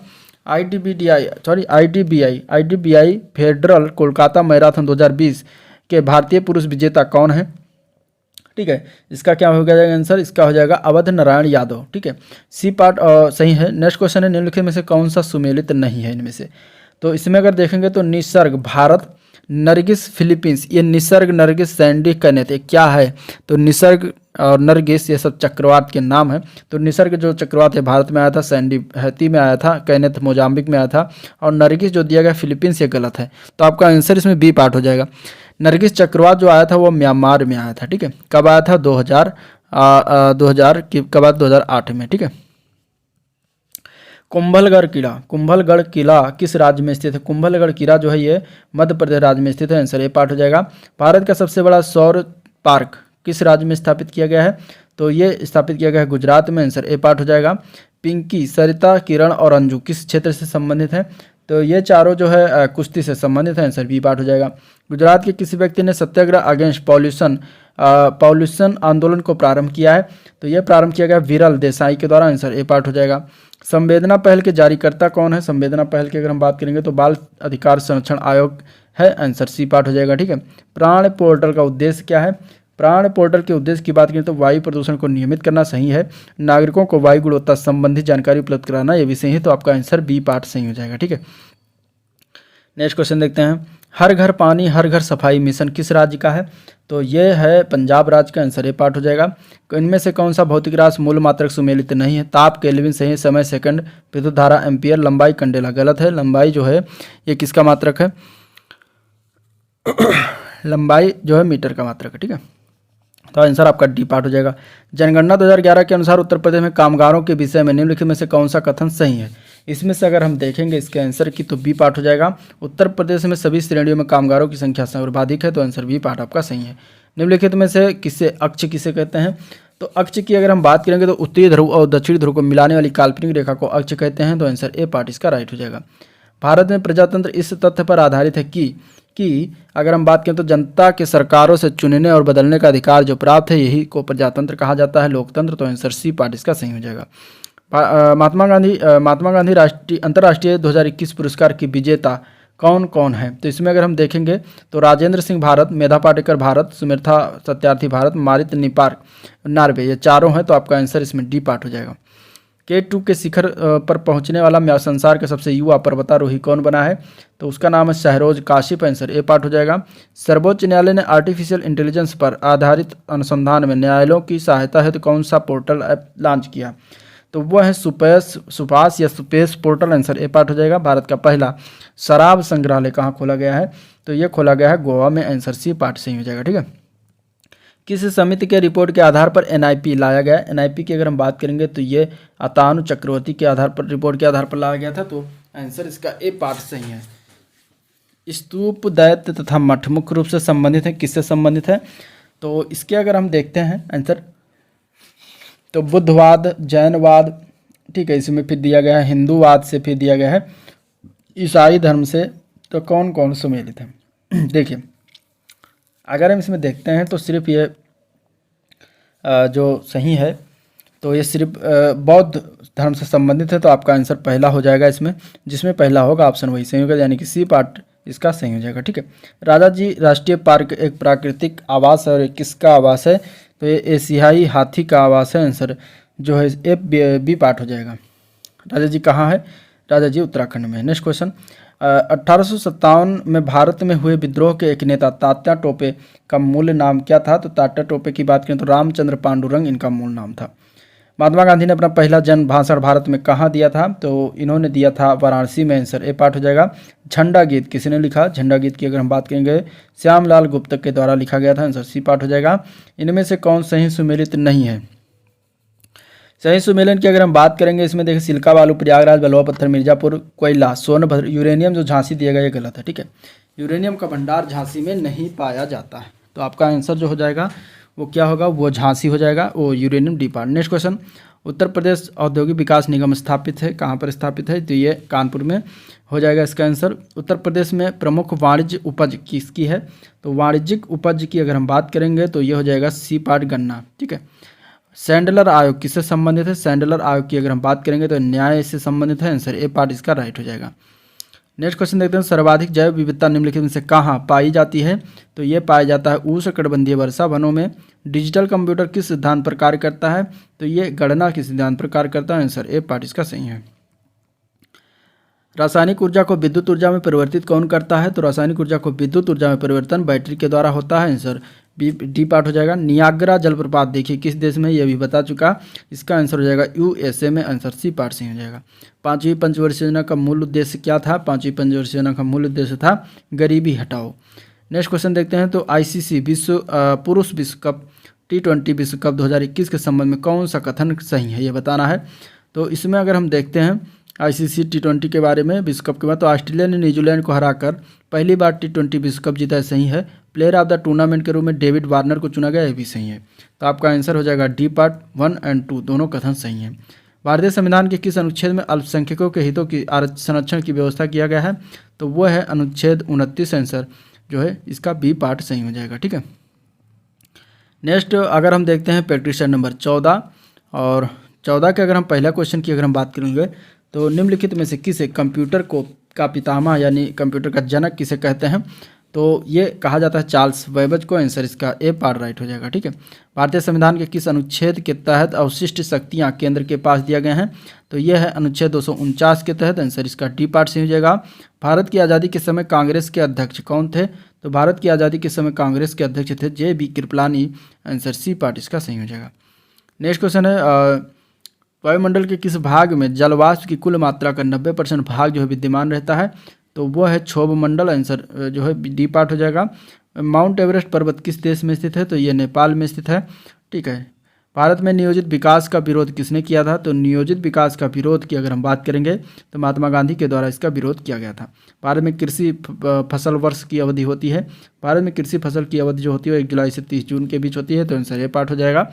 आईडीबीआई फेडरल कोलकाता मैराथन 2020 के भारतीय पुरुष विजेता कौन है? ठीक है, इसका क्या हो जाएगा आंसर? इसका हो जाएगा अवध नारायण यादव। ठीक है, सी पार्ट सही है। नेक्स्ट क्वेश्चन है, निम्नलिखित में से कौन सा सुमेलित नहीं है इनमें से? तो इसमें अगर देखेंगे तो निसर्ग भारत, नरगिस फिलीपींस, ये निसर्ग नरगिस सैंडी कैनेथ ये क्या है? तो निसर्ग और नरगिस ये सब चक्रवात के नाम है। तो निसर्ग जो चक्रवात है भारत में आया था, सैंडी हैती में आया था, कैनेथ मोजाम्बिक में आया था, और नरगिस जो दिया गया फिलीपींस ये गलत है। तो आपका आंसर इसमें बी पार्ट हो जाएगा। नरगिस चक्रवात जो आया था वो म्यांमार में आया था। ठीक है, कब आया था? 2000 कब आया? 2008 में। ठीक है, कुंभलगढ़ किला किस राज्य में स्थित है? कुंभलगढ़ किला जो है ये मध्य प्रदेश राज्य में स्थित है। आंसर ए पार्ट हो जाएगा। भारत का सबसे बड़ा सौर पार्क किस राज्य में स्थापित किया गया है? तो ये स्थापित किया गया है गुजरात में। आंसर ए पार्ट हो जाएगा। पिंकी, सरिता, किरण और अंजू किस क्षेत्र से संबंधित हैं? तो ये चारों जो है कुश्ती से संबंधित है। आंसर बी पार्ट हो जाएगा। गुजरात के किसी व्यक्ति ने सत्याग्रह अगेंस्ट पॉल्यूशन पॉल्यूशन आंदोलन को प्रारंभ किया है? तो यह प्रारंभ किया गया विरल देसाई के द्वारा। आंसर ए पार्ट हो जाएगा। संवेदना पहल के जारीकर्ता कौन है? संवेदना पहल की अगर हम बात करेंगे तो बाल अधिकार संरक्षण आयोग है। आंसर सी पार्ट हो जाएगा। ठीक है। प्राण पोर्टल का उद्देश्य क्या है? प्राण पोर्टल के उद्देश्य की बात करें तो वायु प्रदूषण को नियमित करना सही है। नागरिकों को वायु गुणवत्ता संबंधी जानकारी उपलब्ध कराना, यह भी सही है। तो आपका आंसर बी पार्ट सही हो जाएगा। ठीक है। नेक्स्ट क्वेश्चन देखते हैं। हर घर पानी हर घर सफाई मिशन किस राज्य का है? तो ये है पंजाब राज्य का। आंसर ए पार्ट हो जाएगा। इनमें से कौन सा भौतिक राशि मूल मात्रक सुमेलित नहीं है? ताप केल्विन सही है, समय सेकंड, विद्युत धारा एम्पियर, लंबाई कंडेला गलत है। लंबाई जो है ये किसका मात्रक है? लंबाई जो है मीटर का मात्रक है। ठीक है। तो आंसर आपका डी पार्ट हो जाएगा। जनगणना 2011 के अनुसार उत्तर प्रदेश में कामगारों के विषय में निम्नलिखित में से कौन सा कथन सही है? इसमें से अगर हम देखेंगे इसके आंसर की तो बी पार्ट हो जाएगा। उत्तर प्रदेश में सभी श्रेणियों में कामगारों की संख्या सर्वाधिक है। तो आंसर बी पार्ट आपका सही है। निम्नलिखित में से किसे अक्ष किसे कहते हैं? तो अक्ष की अगर हम बात करेंगे तो उत्तरी ध्रुव और दक्षिणी ध्रुव को मिलाने वाली काल्पनिक रेखा को अक्ष कहते हैं। तो आंसर ए पार्ट इसका राइट हो जाएगा। भारत में प्रजातंत्र इस तथ्य पर आधारित है कि अगर हम बात करें तो जनता के सरकारों से चुनने और बदलने का अधिकार जो प्राप्त है यही को प्रजातंत्र कहा जाता है, लोकतंत्र। तो आंसर सी पार्ट इसका सही हो जाएगा। महात्मा गांधी राष्ट्रीय अंतर्राष्ट्रीय 2021 पुरस्कार की विजेता कौन कौन है? तो इसमें अगर हम देखेंगे तो राजेंद्र सिंह भारत, मेधा पाटेकर भारत, सुमित्रा सत्यार्थी भारत, मारित निपार नॉर्वे, ये चारों हैं। तो आपका आंसर इसमें डी पार्ट हो जाएगा। K2 के शिखर पर पहुंचने वाला संसार के सबसे युवा पर्वतारोही कौन बना है? तो उसका नाम है शहरोज काशिप। आंसर ए पार्ट हो जाएगा। सर्वोच्च न्यायालय ने आर्टिफिशियल इंटेलिजेंस पर आधारित अनुसंधान में न्यायालयों की सहायता हेतु कौन सा पोर्टल ऐप लॉन्च किया? तो वह है सुपास या SUPACE portal. Answer A part हो जाएगा। भारत का पहला शराब संग्रहालय कहाँ खोला गया है? तो यह खोला गया है गोवा में। आंसर सी पार्ट सही हो जाएगा। ठीक है। किस समिति के रिपोर्ट के आधार पर एनआईपी लाया गया? एनआईपी की अगर हम बात करेंगे तो ये अतानु चक्रवर्ती के आधार पर रिपोर्ट के आधार पर लाया गया था। तो आंसर इसका ए पार्ट सही है। स्तूप, दैत्य तथा मठ मुख्य रूप से संबंधित है। किससे संबंधित है? तो इसके अगर हम देखते हैं आंसर तो बुद्धवाद, जैनवाद, ठीक है, इसमें फिर दिया गया है हिंदूवाद से, फिर दिया गया है ईसाई धर्म से। तो कौन कौन सम्मिलित है? देखिए अगर हम इसमें देखते हैं तो सिर्फ ये जो सही है तो ये सिर्फ बौद्ध धर्म से संबंधित है। तो आपका आंसर पहला हो जाएगा इसमें, जिसमें पहला होगा ऑप्शन वही सही होगा, यानी कि सी पार्ट इसका सही हो जाएगा। ठीक है। राजा जी राष्ट्रीय पार्क एक प्राकृतिक आवास है और किसका आवास है? तो ये एशियाई हाथी का आवास है। आंसर जो है ए बी पार्ट हो जाएगा। राजा जी कहाँ है? राजा जी उत्तराखंड में है। Next question. 1857 में भारत में हुए विद्रोह के एक नेता तात्या टोपे का मूल नाम क्या था? तो तात्या टोपे की बात करें तो रामचंद्र पांडुरंग इनका मूल नाम था। महात्मा गांधी ने अपना पहला जन भाषण भारत में कहाँ दिया था? तो इन्होंने दिया था वाराणसी में। आंसर ए पार्ट हो जाएगा। झंडा गीत किसने लिखा? झंडा गीत की अगर हम बात करेंगे श्यामलाल गुप्ता के द्वारा लिखा गया था। आंसर सी पार्ट हो जाएगा। इनमें से कौन सही सुमेलित नहीं है? सही सुमेलन की अगर हम बात करेंगे इसमें देखिए सिल्का बालू प्रयागराज, बलुआ पत्थर मिर्जापुर, कोयला सोनभद्र, यूरेनियम जो झांसी दिया गया ये गलत है। ठीक है। यूरेनियम का भंडार झांसी में नहीं पाया जाता है। तो आपका आंसर जो हो जाएगा वो क्या होगा? वो झांसी हो जाएगा, वो uranium D part. Next question. Uttar Pradesh औद्योगिक विकास निगम स्थापित है, कहाँ पर स्थापित है? तो ये कानपुर में हो जाएगा इसका आंसर। उत्तर प्रदेश में प्रमुख वाणिज्य उपज किसकी है? तो वाणिज्यिक उपज की अगर हम बात करेंगे तो ये हो जाएगा सी पार्ट गन्ना। ठीक है। सैंडलर आयोग किससे संबंधित है? सैंडलर आयोग की अगर हम बात करेंगे तो न्याय से संबंधित है। आंसर ए पार्ट इसका राइट हो जाएगा। नेक्स्ट क्वेश्चन देखते हैं। सर्वाधिक जैव विविधता निम्नलिखित में से कहाँ पाई जाती है? तो ये पाया जाता है उष्णकटिबंधीय वर्षा वनों में। डिजिटल कंप्यूटर किस सिद्धांत पर कार्य करता है? तो ये गणना के सिद्धांत पर कार्य करता है। आंसर ए पार्ट इसका सही है। रासायनिक ऊर्जा को विद्युत ऊर्जा में परिवर्तित कौन करता है? तो रासायनिक ऊर्जा को विद्युत ऊर्जा में परिवर्तन बैटरी के द्वारा होता है। आंसर डी पार्ट हो जाएगा। नियाग्रा जलप्रपात देखिए किस देश में, ये भी बता चुका। इसका आंसर हो जाएगा यूएसए में। आंसर सी पार्ट सही हो जाएगा। पांचवी पंचवर्षीय योजना का मूल उद्देश्य क्या था? पांचवी पंचवर्षीय योजना का मूल उद्देश्य था गरीबी हटाओ। नेक्स्ट क्वेश्चन देखते हैं। तो आईसीसी पुरुष विश्व कप T20 विश्व कप 2021 के संबंध में कौन सा कथन सही है ये बताना है। तो इसमें अगर हम देखते हैं आईसीसी T20 के बारे में विश्व कप के बाद, तो ऑस्ट्रेलिया ने न्यूजीलैंड को हराकर पहली बार T20 विश्व कप जीता है, सही है। प्लेयर ऑफ द टूर्नामेंट के रूप में डेविड वार्नर को चुना गया, ये भी सही है। तो आपका आंसर हो जाएगा डी पार्ट 1 और 2 दोनों कथन सही हैं। भारतीय संविधान के किस अनुच्छेद में अल्पसंख्यकों के हितों की संरक्षण की व्यवस्था किया गया है? तो वह है अनुच्छेद 29। आंसर जो है इसका बी पार्ट सही हो जाएगा। ठीक है। नेक्स्ट अगर हम देखते हैं प्रैक्टिशन नंबर 14 और 14 के अगर हम पहला क्वेश्चन की अगर हम बात करेंगे तो निम्नलिखित में से किसे कंप्यूटर को का पितामह यानी कंप्यूटर का जनक किसे कहते हैं, तो ये कहा जाता है चार्ल्स बेबेज को। आंसर इसका ए पार्ट राइट हो जाएगा। ठीक है, भारतीय संविधान के किस अनुच्छेद के तहत अवशिष्ट शक्तियां केंद्र के पास दिया गए हैं, तो यह है अनुच्छेद 249 के तहत। आंसर इसका डी पार्ट सही हो जाएगा। भारत की आज़ादी के समय कांग्रेस के अध्यक्ष कौन थे, तो भारत की आज़ादी के समय कांग्रेस के अध्यक्ष थे JB Kripalani. Answer C part इसका सही हो जाएगा। नेक्स्ट क्वेश्चन है वायुमंडल के किस भाग में जलवाष्प की कुल मात्रा का 90% भाग जो है विद्यमान रहता है, तो वो है क्षोभ मंडल। आंसर जो है डी पार्ट हो जाएगा। माउंट एवरेस्ट पर्वत किस देश में स्थित है, तो ये नेपाल में स्थित है। ठीक है, भारत में नियोजित विकास का विरोध किसने किया था, तो नियोजित विकास का विरोध की अगर हम बात करेंगे तो महात्मा गांधी के द्वारा इसका विरोध किया गया था। भारत में कृषि फसल वर्ष की अवधि होती है। भारत में कृषि फसल की अवधि जो होती है 1 जुलाई से 30 जून के बीच होती है, तो आंसर ये पार्ट हो जाएगा।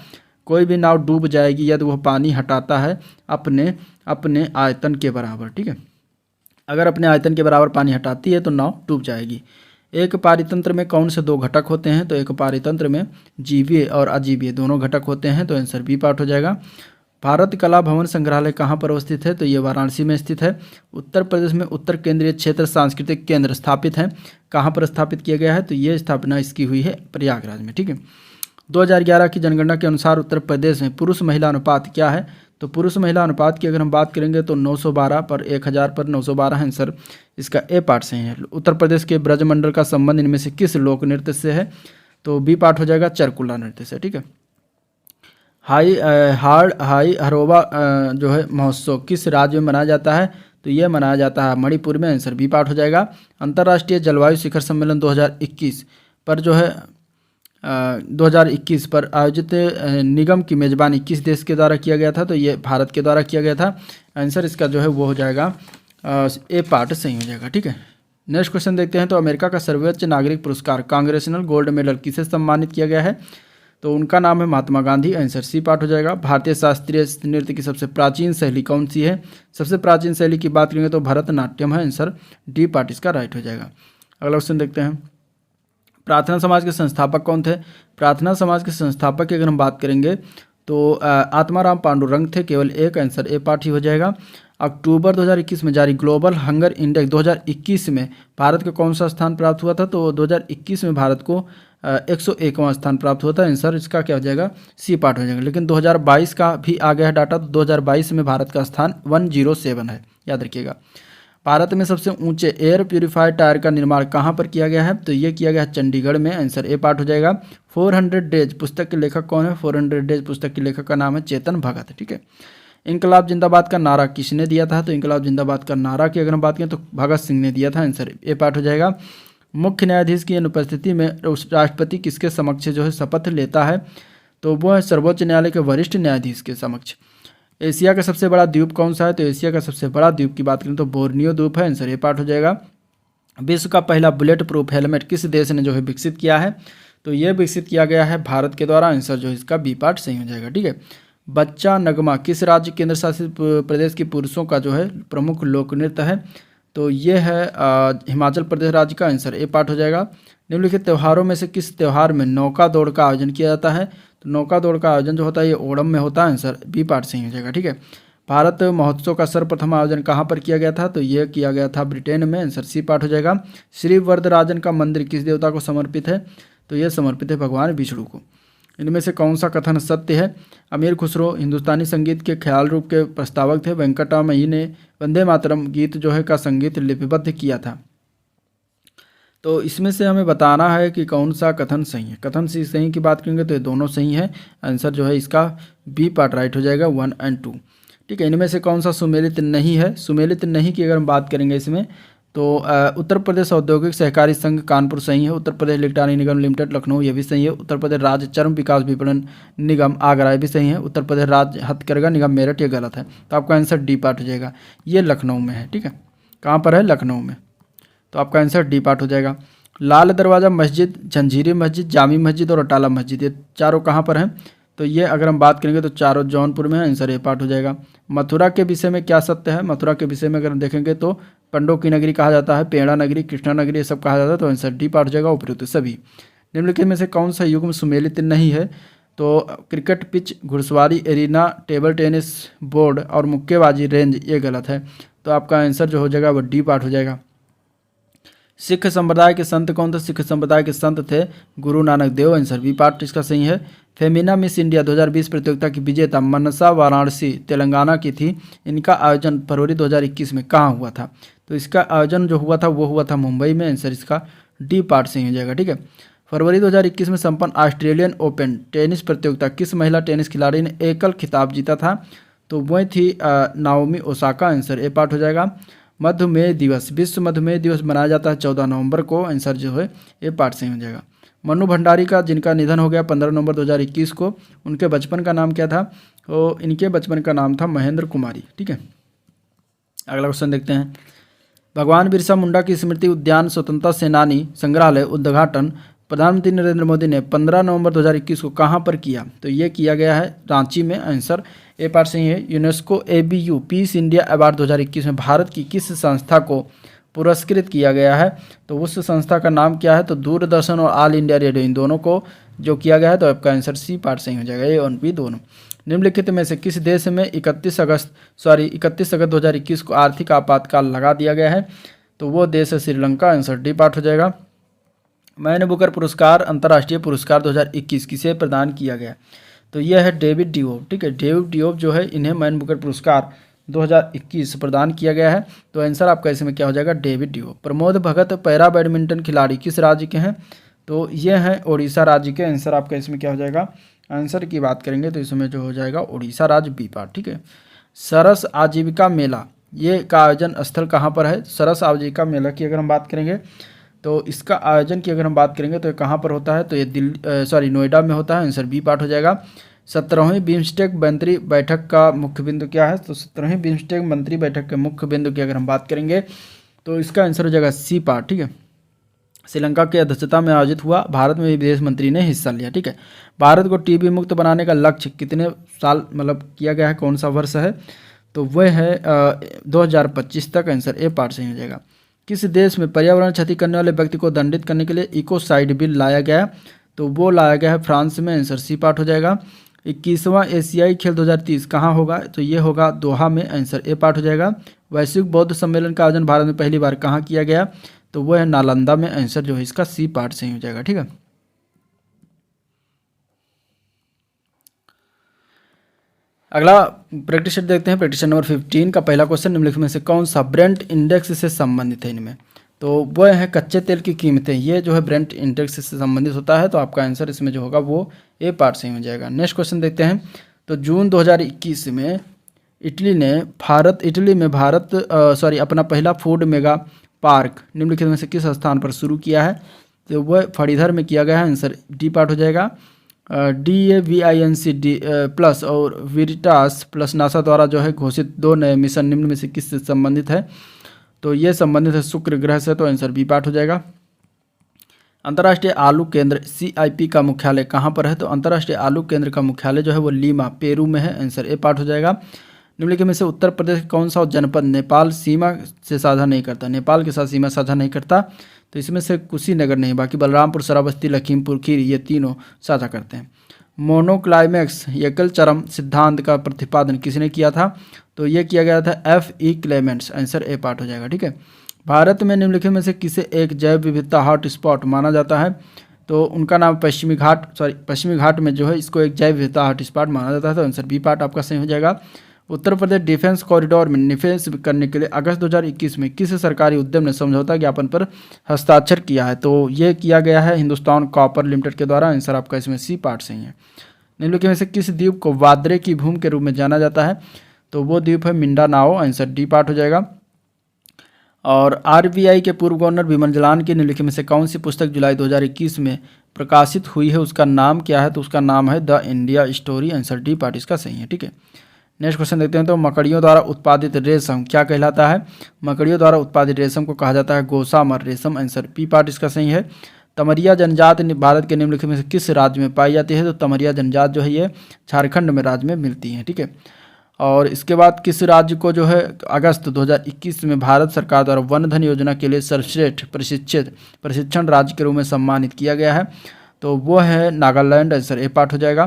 कोई भी नाव डूब जाएगी यदि वह पानी हटाता है अपने आयतन के बराबर। ठीक है, अगर अपने आयतन के बराबर पानी हटाती है तो नाव डूब जाएगी। एक पारितंत्र में कौन से 2 घटक होते हैं, तो एक पारितंत्र में जीवीय और अजीवीय दोनों घटक होते हैं, तो आंसर बी पार्ट हो जाएगा। भारत कला भवन संग्रहालय कहाँ पर अवस्थित है, तो ये वाराणसी में स्थित है। उत्तर प्रदेश में उत्तर केंद्रीय क्षेत्र सांस्कृतिक केंद्र स्थापित है, कहाँ पर स्थापित किया गया है, तो ये स्थापना इसकी हुई है प्रयागराज में। ठीक है, 2011 की जनगणना के अनुसार उत्तर प्रदेश में पुरुष महिला अनुपात क्या है, तो पुरुष महिला अनुपात की अगर हम बात करेंगे तो 912 पर 1000 पर 912 है। आंसर इसका ए पार्ट सही है। उत्तर प्रदेश के ब्रजमंडल का संबंध इनमें से किस लोक नृत्य से है, तो बी पार्ट हो जाएगा चरकुला नृत्य से। ठीक है, हाई हरोबा जो है महोत्सव किस राज्य में मनाया जाता है, तो यह मनाया जाता है मणिपुर में। आंसर बी पार्ट हो जाएगा। अंतर्राष्ट्रीय जलवायु शिखर सम्मेलन 2021 पर जो है 2021 पर आयोजित निगम की मेज़बानी किस देश के द्वारा किया गया था, तो ये भारत के द्वारा किया गया था। आंसर इसका जो है वो हो जाएगा ए पार्ट सही हो जाएगा। ठीक है, नेक्स्ट क्वेश्चन देखते हैं। तो अमेरिका का सर्वोच्च नागरिक पुरस्कार कांग्रेसनल गोल्ड मेडल किसे सम्मानित किया गया है, तो उनका नाम है Mahatma Gandhi. Answer C part हो जाएगा। भारतीय शास्त्रीय नृत्य की सबसे प्राचीन शैली कौन सी है, सबसे प्राचीन शैली की बात करेंगे तो भरतनाट्यम है। आंसर डी पार्ट इसका राइट हो जाएगा। अगला क्वेश्चन देखते हैं। प्रार्थना समाज के संस्थापक कौन थे, प्रार्थना समाज के संस्थापक की अगर हम बात करेंगे तो आत्माराम पांडुरंग थे, केवल एक। आंसर ए पार्ट ही हो जाएगा। अक्टूबर 2021 में जारी ग्लोबल हंगर इंडेक्स 2021 में भारत को कौन सा स्थान प्राप्त हुआ था, तो 2021 में भारत को 101वां स्थान प्राप्त हुआ था। आंसर इसका क्या हो जाएगा, सी पार्ट हो जाएगा। लेकिन 2022 का भी आ गया है डाटा, तो 2022 में भारत का स्थान 107 है, याद रखिएगा। भारत में सबसे ऊंचे एयर प्यूरिफायर टायर का निर्माण कहाँ पर किया गया है, तो ये किया गया है चंडीगढ़ में। आंसर ए पार्ट हो जाएगा। 400 डेज पुस्तक के लेखक कौन है, 400 डेज पुस्तक के लेखक का नाम है चेतन भगत। ठीक है, इंकलाब जिंदाबाद का नारा किसने दिया था, तो इंकलाब जिंदाबाद का नारा की अगर हम बात करें तो भगत सिंह ने दिया था। आंसर ए पार्ट हो जाएगा। मुख्य न्यायाधीश की अनुपस्थिति में राष्ट्रपति किसके समक्ष जो है शपथ लेता है, तो वो है सर्वोच्च न्यायालय के वरिष्ठ न्यायाधीश के समक्ष। एशिया का सबसे बड़ा द्वीप कौन सा है, तो एशिया का सबसे बड़ा द्वीप की बात करें तो बोर्नियो द्वीप है। आंसर ये पार्ट हो जाएगा। विश्व का पहला बुलेट प्रूफ हेलमेट किस देश ने जो है विकसित किया है, तो ये विकसित किया गया है भारत के द्वारा। आंसर जो है इसका बी पार्ट सही हो जाएगा। ठीक है, बच्चा नगमा किस राज्य केंद्र शासित प्रदेश के पुरुषों का जो है प्रमुख लोक नृत्य है, तो ये है हिमाचल प्रदेश राज्य का। आंसर ए पार्ट हो जाएगा। निम्नलिखित त्योहारों में से किस त्योहार में नौका दौड़ का आयोजन किया जाता है, तो नौका दौड़ का आयोजन जो होता है ये ओणम में होता है। आंसर बी पार्ट सही हो जाएगा। ठीक है, भारत महोत्सव का सर्वप्रथम आयोजन कहाँ पर किया गया था, तो ये किया गया था ब्रिटेन में। आंसर सी पार्ट हो जाएगा। श्री वरदराजन का मंदिर किस देवता को समर्पित है, तो ये समर्पित है भगवान विष्णु को। इनमें से कौन सा कथन सत्य है, अमीर खुसरो हिंदुस्तानी संगीत के ख्याल रूप के प्रस्तावक थे। वेंकटरामय्या ने वंदे मातरम गीत जो है का संगीत लिपिबद्ध किया था। तो इसमें से हमें बताना है कि कौन सा कथन सही है। कथन सही की बात करेंगे तो ये दोनों सही है। आंसर जो है इसका बी पार्ट राइट हो जाएगा 1 और 2। ठीक है, इनमें से कौन सा सुमेलित नहीं है, सुमेलित नहीं की अगर हम बात करेंगे इसमें तो उत्तर प्रदेश औद्योगिक सहकारी संघ कानपुर सही है। उत्तर प्रदेश इलेक्ट्रॉनिक निगम लिमिटेड लखनऊ ये भी सही है। उत्तर प्रदेश राज्य चर्म विकास विपणन निगम आगरा ये भी सही है। उत्तर प्रदेश राज्य हथकरघा निगम मेरठ ये गलत है, तो आपका आंसर डी पार्ट हो जाएगा। ये लखनऊ में है। ठीक है, कहाँ पर है, लखनऊ में, तो आपका आंसर डी पार्ट हो जाएगा। लाल दरवाज़ा मस्जिद, जंजीरी मस्जिद, जामी मस्जिद और अटाला मस्जिद ये चारों कहाँ पर हैं, तो ये अगर हम बात करेंगे तो चारों जौनपुर में है। आंसर ए पार्ट हो जाएगा। मथुरा के विषय में क्या सत्य है, मथुरा के विषय में अगर हम देखेंगे तो पंडों की नगरी कहा जाता है, पेड़ा नगरी, कृष्णा नगरी ये सब कहा जाता है, तो आंसर डी पार्ट हो जाएगा उपयुक्त सभी। निम्नलिखित में से कौन सा युग्म सुमेलित नहीं है? तो क्रिकेट पिच, घुड़सवारी एरिना, टेबल टेनिस बोर्ड और मुक्केबाजी रेंज, ये गलत है। तो आपका आंसर जो हो जाएगा वो डी पार्ट हो जाएगा। सिख संप्रदाय के संत कौन थे? सिख संप्रदाय के संत थे Guru Nanak Dev, answer B part इसका सही है। फेमिना मिस इंडिया 2020 प्रतियोगिता की विजेता मनसा वाराणसी तेलंगाना की थी। इनका आयोजन फरवरी 2021 में कहाँ हुआ था? तो इसका आयोजन जो हुआ था वो हुआ था मुंबई में, आंसर इसका डी पार्ट सही हो जाएगा। ठीक है। फरवरी 2021 में संपन्न ऑस्ट्रेलियन ओपन टेनिस प्रतियोगिता किस महिला टेनिस खिलाड़ी ने एकल खिताब जीता था? तो वह थी Naomi Osaka, answer A part हो जाएगा। मधुमेह दिवस, विश्व मधुमेह दिवस मनाया जाता है 14 नवंबर को, आंसर जो है ए पार्ट सही हो जाएगा। मनु भंडारी का जिनका निधन हो गया 15 नवंबर 2021 को, उनके बचपन का नाम क्या था? तो इनके बचपन का नाम था महेंद्र कुमारी। ठीक है। अगला क्वेश्चन देखते हैं। भगवान बिरसा मुंडा की स्मृति उद्यान स्वतंत्रता सेनानी संग्रहालय उद्घाटन प्रधानमंत्री नरेंद्र मोदी ने 15 नवंबर 2021 को कहाँ पर किया? तो ये किया गया है रांची में, आंसर ए पार्ट सही है। UNESCO ABU peace India award 2021 में भारत की किस संस्था को पुरस्कृत किया गया है? तो उस संस्था का नाम क्या है? तो दूरदर्शन और ऑल इंडिया रेडियो, इन दोनों को जो किया गया है, तो आपका आंसर सी पार्ट सही हो जाएगा, ए और बी दोनों। निम्नलिखित में से किस देश में 31 अगस्त 2021 को आर्थिक आपातकाल लगा दिया गया है? तो वो देश है श्रीलंका, आंसर डी पार्ट हो जाएगा। मैन बुकर पुरस्कार अंतर्राष्ट्रीय पुरस्कार 2021 किसे प्रदान किया गया? तो यह है डेविड डिओप। ठीक है। डेविड डिओप जो है, इन्हें मैन बुकर पुरस्कार 2021 प्रदान किया गया है। तो आंसर आपका इसमें क्या हो जाएगा? David Diop. Pramod Bhagat para badminton खिलाड़ी किस राज्य के हैं? तो ये हैं ओडिशा राज्य के, आंसर आपका इसमें क्या हो जाएगा? आंसर की बात करेंगे तो इसमें जो हो जाएगा उड़ीसा राज्य, बी पार्ट। ठीक है। सरस आजीविका मेला ये का आयोजन स्थल कहाँ पर है? सरस आजीविका मेला की अगर हम बात करेंगे तो इसका आयोजन की अगर हम बात करेंगे तो ये कहाँ पर होता है? तो ये नोएडा में होता है, आंसर बी पार्ट हो जाएगा। 17वीं बिम्स्टेक मंत्री बैठक का मुख्य बिंदु क्या है? तो 17वीं बिम्स्टेक मंत्री बैठक के मुख्य बिंदु की अगर हम बात करेंगे तो इसका आंसर हो जाएगा सी पार्ट। ठीक है। श्रीलंका की अध्यक्षता में आयोजित हुआ, भारत में विदेश मंत्री ने हिस्सा लिया। ठीक है। भारत को टीबी मुक्त बनाने का लक्ष्य कितने साल मतलब किया गया है, कौन सा वर्ष है? तो वह है 2025 तक, आंसर ए पार्ट सही हो जाएगा। किस देश में पर्यावरण क्षति करने वाले व्यक्ति को दंडित करने के लिए इकोसाइड बिल लाया गया? तो वो लाया गया है फ्रांस में, आंसर सी पार्ट हो जाएगा। 21वां एशियाई खेल 2030 कहाँ होगा? तो ये होगा दोहा में, आंसर ए पार्ट हो जाएगा। वैश्विक बौद्ध सम्मेलन का आयोजन भारत में पहली बार कहाँ किया गया? तो वो है नालंदा में, आंसर जो है इसका सी पार्ट सही हो जाएगा। ठीक है। अगला प्रैक्टिस सेट देखते हैं। प्रैक्टिस नंबर 15 का पहला क्वेश्चन, निम्नलिखित में से कौन सा ब्रेंट इंडेक्स से संबंधित है? इनमें तो वह है कच्चे तेल की कीमतें, ये जो है ब्रेंट इंडेक्स से संबंधित होता है। तो आपका आंसर इसमें जो होगा वो ए पार्ट सही हो जाएगा। नेक्स्ट क्वेश्चन देखते हैं। तो जून 2021 में इटली में अपना पहला फूड मेगा पार्क निम्नलिखित में से किस स्थान पर शुरू किया है? तो वह फणीधर में किया गया है, आंसर डी पार्ट हो जाएगा। DAVINC प्लस और वेरिटास प्लस नासा द्वारा जो है घोषित 2 नए मिशन निम्न में से किससे संबंधित है? तो ये संबंधित है शुक्र ग्रह से, तो आंसर बी पार्ट हो जाएगा। अंतर्राष्ट्रीय आलू केंद्र CIP का मुख्यालय कहाँ पर है? तो अंतर्राष्ट्रीय आलू केंद्र का मुख्यालय जो है वो लीमा पेरू में है, आंसर ए पार्ट हो जाएगा। निम्नलिखित में से उत्तर प्रदेश कौन सा जनपद नेपाल सीमा से साझा नहीं करता? नेपाल के साथ सीमा साझा नहीं करता, तो इसमें से कुशीनगर नहीं, बाकी बलरामपुर, श्रावस्ती, लखीमपुर खीरी ये तीनों साझा करते हैं। मोनोक्लाइमैक्स एकल चरम सिद्धांत का प्रतिपादन किसने किया था? तो ये किया गया था F.E. Clements, answer A part हो जाएगा। ठीक है। भारत में निम्नलिखित में से किसे एक जैव विविधता हॉट स्पॉट माना जाता है? तो उनका नाम पश्चिमी घाट में जो है इसको एक जैव विविधता हॉट स्पॉट माना जाता है, तो आंसर बी पार्ट आपका सही हो जाएगा। उत्तर प्रदेश डिफेंस कॉरिडोर में निवेश करने के लिए अगस्त 2021 में किस सरकारी उद्यम ने समझौता ज्ञापन पर हस्ताक्षर किया है? तो ये किया गया है हिंदुस्तान कॉपर लिमिटेड के द्वारा, आंसर आपका इसमें सी पार्ट सही है। निम्नलिखित में से किस द्वीप को वाद्रे की भूमि के रूप में जाना जाता है? तो वो द्वीप है मिंडानाओ, आंसर डी पार्ट हो जाएगा। और RBI के पूर्व गवर्नर बिमल जलान की निम्नलिखित में से कौन सी पुस्तक जुलाई 2021 में प्रकाशित हुई है, उसका नाम क्या है? तो उसका नाम है the India story, answer D part इसका सही है। ठीक है। नेक्स्ट क्वेश्चन देखते हैं। तो मकड़ियों द्वारा उत्पादित रेशम क्या कहलाता है? मकड़ियों द्वारा उत्पादित रेशम को कहा जाता है गोसामर रेशम, आंसर पी पार्ट इसका सही है। तमरिया जनजात भारत के निम्नलिखित में से किस राज्य में पाई जाती है? तो तमरिया जनजात जो है ये झारखंड में राज्य में मिलती है। ठीक है। और इसके बाद किस राज्य को जो है अगस्त 2021 में भारत सरकार द्वारा वन धन योजना के लिए सर्वश्रेष्ठ प्रशिक्षण राज्य के रूप में सम्मानित किया गया है? तो वो है नागालैंड, आंसर ए पार्ट हो जाएगा।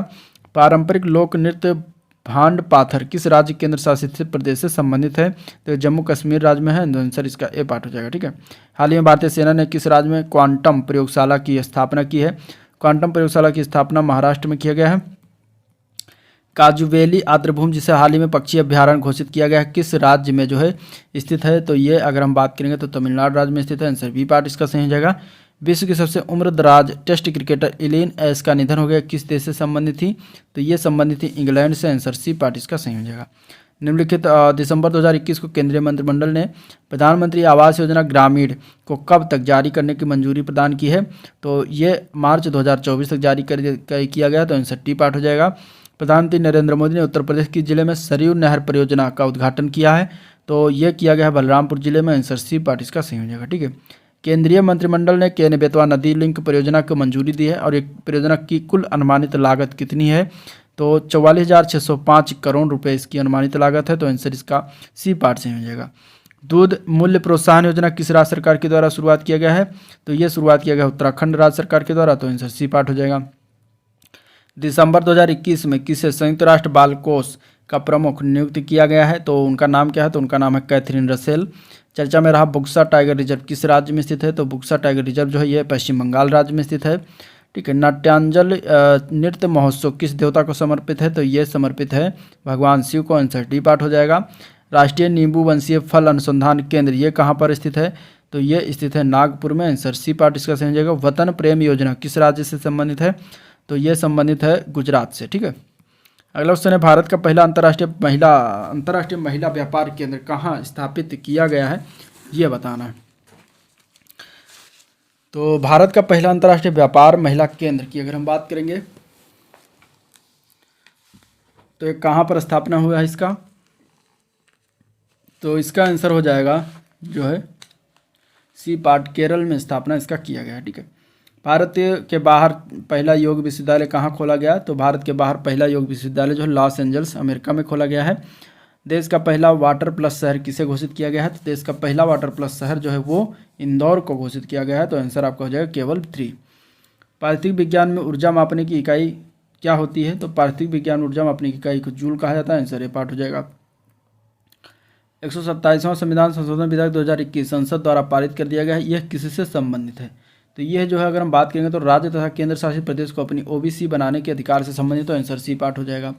पारंपरिक लोक नृत्य भांड पाथर किस राज्य केंद्र शासित प्रदेश से संबंधित है? तो जम्मू कश्मीर राज्य में है, तो आंसर इसका ए पार्ट हो जाएगा। ठीक है। हाल ही में भारतीय सेना ने किस राज्य में क्वांटम प्रयोगशाला की स्थापना की है? क्वांटम प्रयोगशाला की स्थापना महाराष्ट्र में किया गया है। काजुवेली आर्द्रभूमि जिसे हाल ही में पक्षी अभ्यारण्य घोषित किया गया है, किस राज्य में जो है स्थित है? तो ये अगर हम बात करेंगे तो तमिलनाडु राज्य में स्थित है, आंसर बी पार्ट इसका सही हो जाएगा। विश्व की सबसे उम्रदराज टेस्ट क्रिकेटर एलेन एस का निधन हो गया, किस देश से संबंधित थी? तो ये संबंधित थी इंग्लैंड से, आंसर सी पार्ट इसका सही हो जाएगा। निम्नलिखित दिसंबर 2021 को केंद्रीय मंत्रिमंडल ने प्रधानमंत्री आवास योजना ग्रामीण को कब तक जारी करने की मंजूरी प्रदान की है? तो ये मार्च 2024 तक जारी किया गया, तो आंसर टी पार्ट हो जाएगा। प्रधानमंत्री नरेंद्र मोदी ने उत्तर प्रदेश के जिले में सरयू नहर परियोजना का उद्घाटन किया है, तो यह किया गया है बलरामपुर जिले में, आंसर सी पार्ट इसका सही हो जाएगा। ठीक है। केंद्रीय मंत्रिमंडल ने केन बेतवा नदी लिंक परियोजना को मंजूरी दी है और एक परियोजना की कुल अनुमानित लागत कितनी है? तो 44,605 करोड़ रुपए इसकी अनुमानित लागत है, तो आंसर इसका सी पार्ट सही हो जाएगा। दूध मूल्य प्रोत्साहन योजना किस राज्य सरकार के द्वारा शुरुआत किया गया है? तो ये शुरुआत किया गया उत्तराखंड राज्य सरकार के द्वारा, तो आंसर सी पार्ट हो जाएगा। दिसंबर 2021 में किसे संयुक्त राष्ट्र बाल कोष का प्रमुख नियुक्त किया गया है? तो उनका नाम क्या है? तो उनका नाम है कैथरीन रसेल। चर्चा में रहा बुक्सा टाइगर रिजर्व किस राज्य में स्थित है? तो बुक्सा टाइगर रिजर्व जो है ये पश्चिम बंगाल राज्य में स्थित है। ठीक है। नाट्यांजलि नृत्य महोत्सव किस देवता को समर्पित है? तो ये समर्पित है भगवान शिव को, आंसर डी पार्ट हो जाएगा। राष्ट्रीय नींबू वंशीय फल अनुसंधान केंद्र ये कहाँ पर स्थित है? तो ये स्थित है नागपुर में, आंसर सी पार्ट इसका सही हो जाएगा। वतन प्रेम योजना किस राज्य से संबंधित है? तो ये संबंधित है गुजरात से। ठीक है। अगला क्वेश्चन है भारत का पहला अंतर्राष्ट्रीय महिला व्यापार केंद्र कहाँ स्थापित किया गया है? ये बताना है। तो भारत का पहला अंतर्राष्ट्रीय व्यापार महिला केंद्र की अगर हम बात करेंगे तो ये कहाँ पर स्थापना हुआ है इसका? तो इसका आंसर हो जाएगा जो है सी पार्ट, केरल में स्थापना इसका किया गया है। ठीक है। भारत के बाहर पहला योग विश्वविद्यालय कहाँ खोला गया? तो भारत के बाहर पहला योग विश्वविद्यालय जो है लॉस एंजल्स अमेरिका में खोला गया है। देश का पहला वाटर प्लस शहर किसे घोषित किया गया है? तो देश का पहला वाटर प्लस शहर जो है वो इंदौर को घोषित किया गया है, तो आंसर आपका हो जाएगा केवल 3। पारिस्थितिक विज्ञान में ऊर्जा मापने की इकाई क्या होती है? तो पारिस्थितिक विज्ञान में ऊर्जा मापने की इकाई को जूल कहा जाता है, आंसर ए पार्ट हो जाएगा। 127वां संविधान संशोधन विधेयक 2021 संसद द्वारा पारित कर दिया गया है, यह किससे संबंधित है? तो यह जो है अगर हम बात करेंगे तो राज्य तथा केंद्र शासित प्रदेश को अपनी ओबीसी बनाने के अधिकार से संबंधित, तो आंसर सी पार्ट हो जाएगा।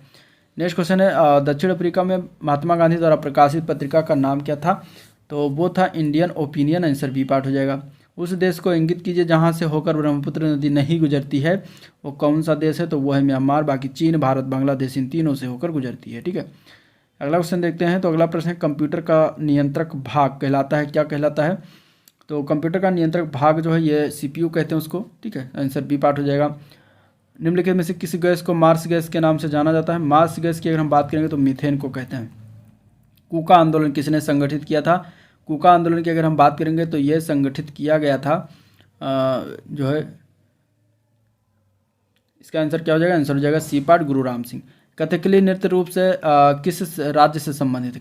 नेक्स्ट क्वेश्चन है दक्षिण अफ्रीका में महात्मा गांधी द्वारा प्रकाशित पत्रिका का नाम क्या था? तो वो था Indian opinion, answer B part हो जाएगा। उस देश को इंगित कीजिए जहां से होकर ब्रह्मपुत्र नदी नहीं गुजरती है, वो कौन सा देश है? तो वो है म्यांमार। बाकी चीन, भारत, बांग्लादेश इन तीनों से होकर गुजरती है। ठीक है। अगला क्वेश्चन देखते हैं। तो अगला प्रश्न है कंप्यूटर का नियंत्रक भाग कहलाता है, क्या कहलाता है? तो कंप्यूटर का नियंत्रक भाग जो है ये सीपीयू कहते हैं उसको। ठीक है। आंसर बी पार्ट हो जाएगा। निम्नलिखित में से किस गैस को मार्स गैस के नाम से जाना जाता है? मार्स गैस की अगर हम बात करेंगे तो मीथेन को कहते हैं। कूका आंदोलन किसने संगठित किया था? कूका आंदोलन की अगर हम बात करेंगे तो ये संगठित किया गया था जो है इसका आंसर क्या हो जाएगा? आंसर हो जाएगा सी पार्ट, गुरुराम सिंह। कथकली नृत्य रूप से किस राज्य से संबंधित है?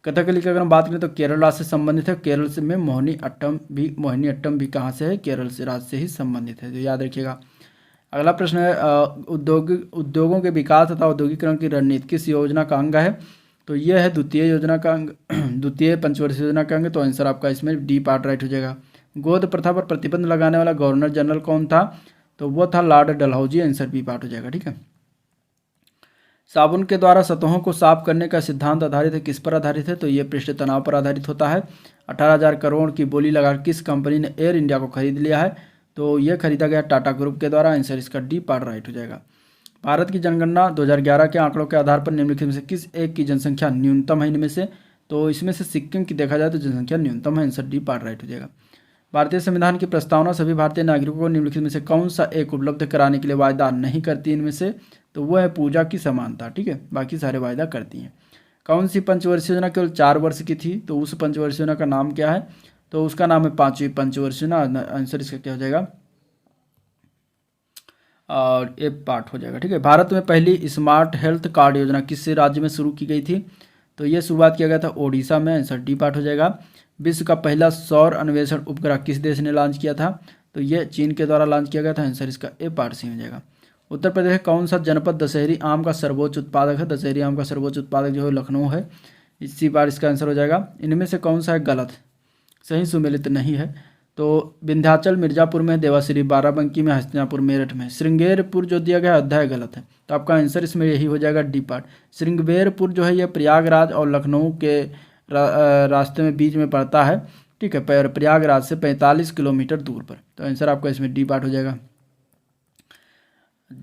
कथकली की अगर हम बात करें तो केरल राज्य से संबंधित है। केरल से में मोहिनी अट्टम भी कहाँ से है? केरल से राज्य से ही संबंधित है, तो याद रखिएगा। अगला प्रश्न है उद्योगों के विकास तथा औद्योगिकरण की रणनीति किस योजना का अंग है? तो यह है द्वितीय योजना का अंग, द्वितीय पंचवर्षीय योजना का अंग, तो आंसर आपका इसमें डी पार्ट राइट हो जाएगा। गोद प्रथा पर प्रतिबंध लगाने वाला गवर्नर जनरल कौन था? तो वो था lord Dalhousie, answer B part हो जाएगा। ठीक है। साबुन के द्वारा सतहों को साफ करने का सिद्धांत आधारित है, किस पर आधारित है? तो ये पृष्ठ तनाव पर आधारित होता है। 18,000 करोड़ की बोली लगाकर किस कंपनी ने एयर इंडिया को खरीद लिया है? तो ये खरीदा गया टाटा ग्रुप के द्वारा, आंसर इसका डी पार्ट राइट हो जाएगा। भारत की जनगणना 2011 के आंकड़ों के आधार पर निम्नलिखित में से किस एक की जनसंख्या न्यूनतम है इनमें से? तो इसमें से सिक्किम की देखा जाए तो जनसंख्या न्यूनतम है, आंसर डी पार्ट राइट हो जाएगा। भारतीय संविधान की प्रस्तावना सभी भारतीय नागरिकों को निम्नलिखित में से कौन सा एक उपलब्ध कराने के लिए वायदा नहीं करती इनमें से? तो वह है पूजा की समानता। ठीक है। बाकी सारे वायदा करती हैं। कौन सी पंचवर्षीय योजना केवल 4 वर्ष की थी? तो उस पंचवर्षीय योजना का नाम क्या है? तो उसका नाम है 5वीं पंचवर्षीय योजना, आंसर इसका क्या हो जाएगा? और ए पार्ट हो जाएगा। ठीक है। भारत में पहली स्मार्ट हेल्थ कार्ड योजना किस राज्य में शुरू की गई थी? तो ये शुरुआत किया गया था ओडिशा में, आंसर डी पार्ट हो जाएगा। विश्व का पहला सौर अन्वेषण उपग्रह किस देश ने लॉन्च किया था? तो ये चीन के द्वारा लॉन्च किया गया था। आंसर इसका ए पार्ट सी हो जाएगा। उत्तर प्रदेश में कौन सा जनपद दशहरी आम का सर्वोच्च उत्पादक है? दशहरी आम का सर्वोच्च उत्पादक जो है लखनऊ है। इसी बार इसका आंसर हो जाएगा। इनमें से कौन सा है गलत, सही सुमेलित नहीं है? तो विंध्याचल मिर्जापुर में, देवाश्री बाराबंकी में, हस्तिनापुर मेरठ में। श्रृंगेरपुर जो दिया गया है अध्याय गलत है, तो आपका आंसर इसमें यही हो जाएगा डी पार्ट। श्रृंगेरपुर जो है ये प्रयागराज और लखनऊ के रास्ते में बीच में पड़ता है, ठीक है, प्रयागराज से 45 किलोमीटर दूर पर। तो आंसर आपका इसमें डी पार्ट हो जाएगा।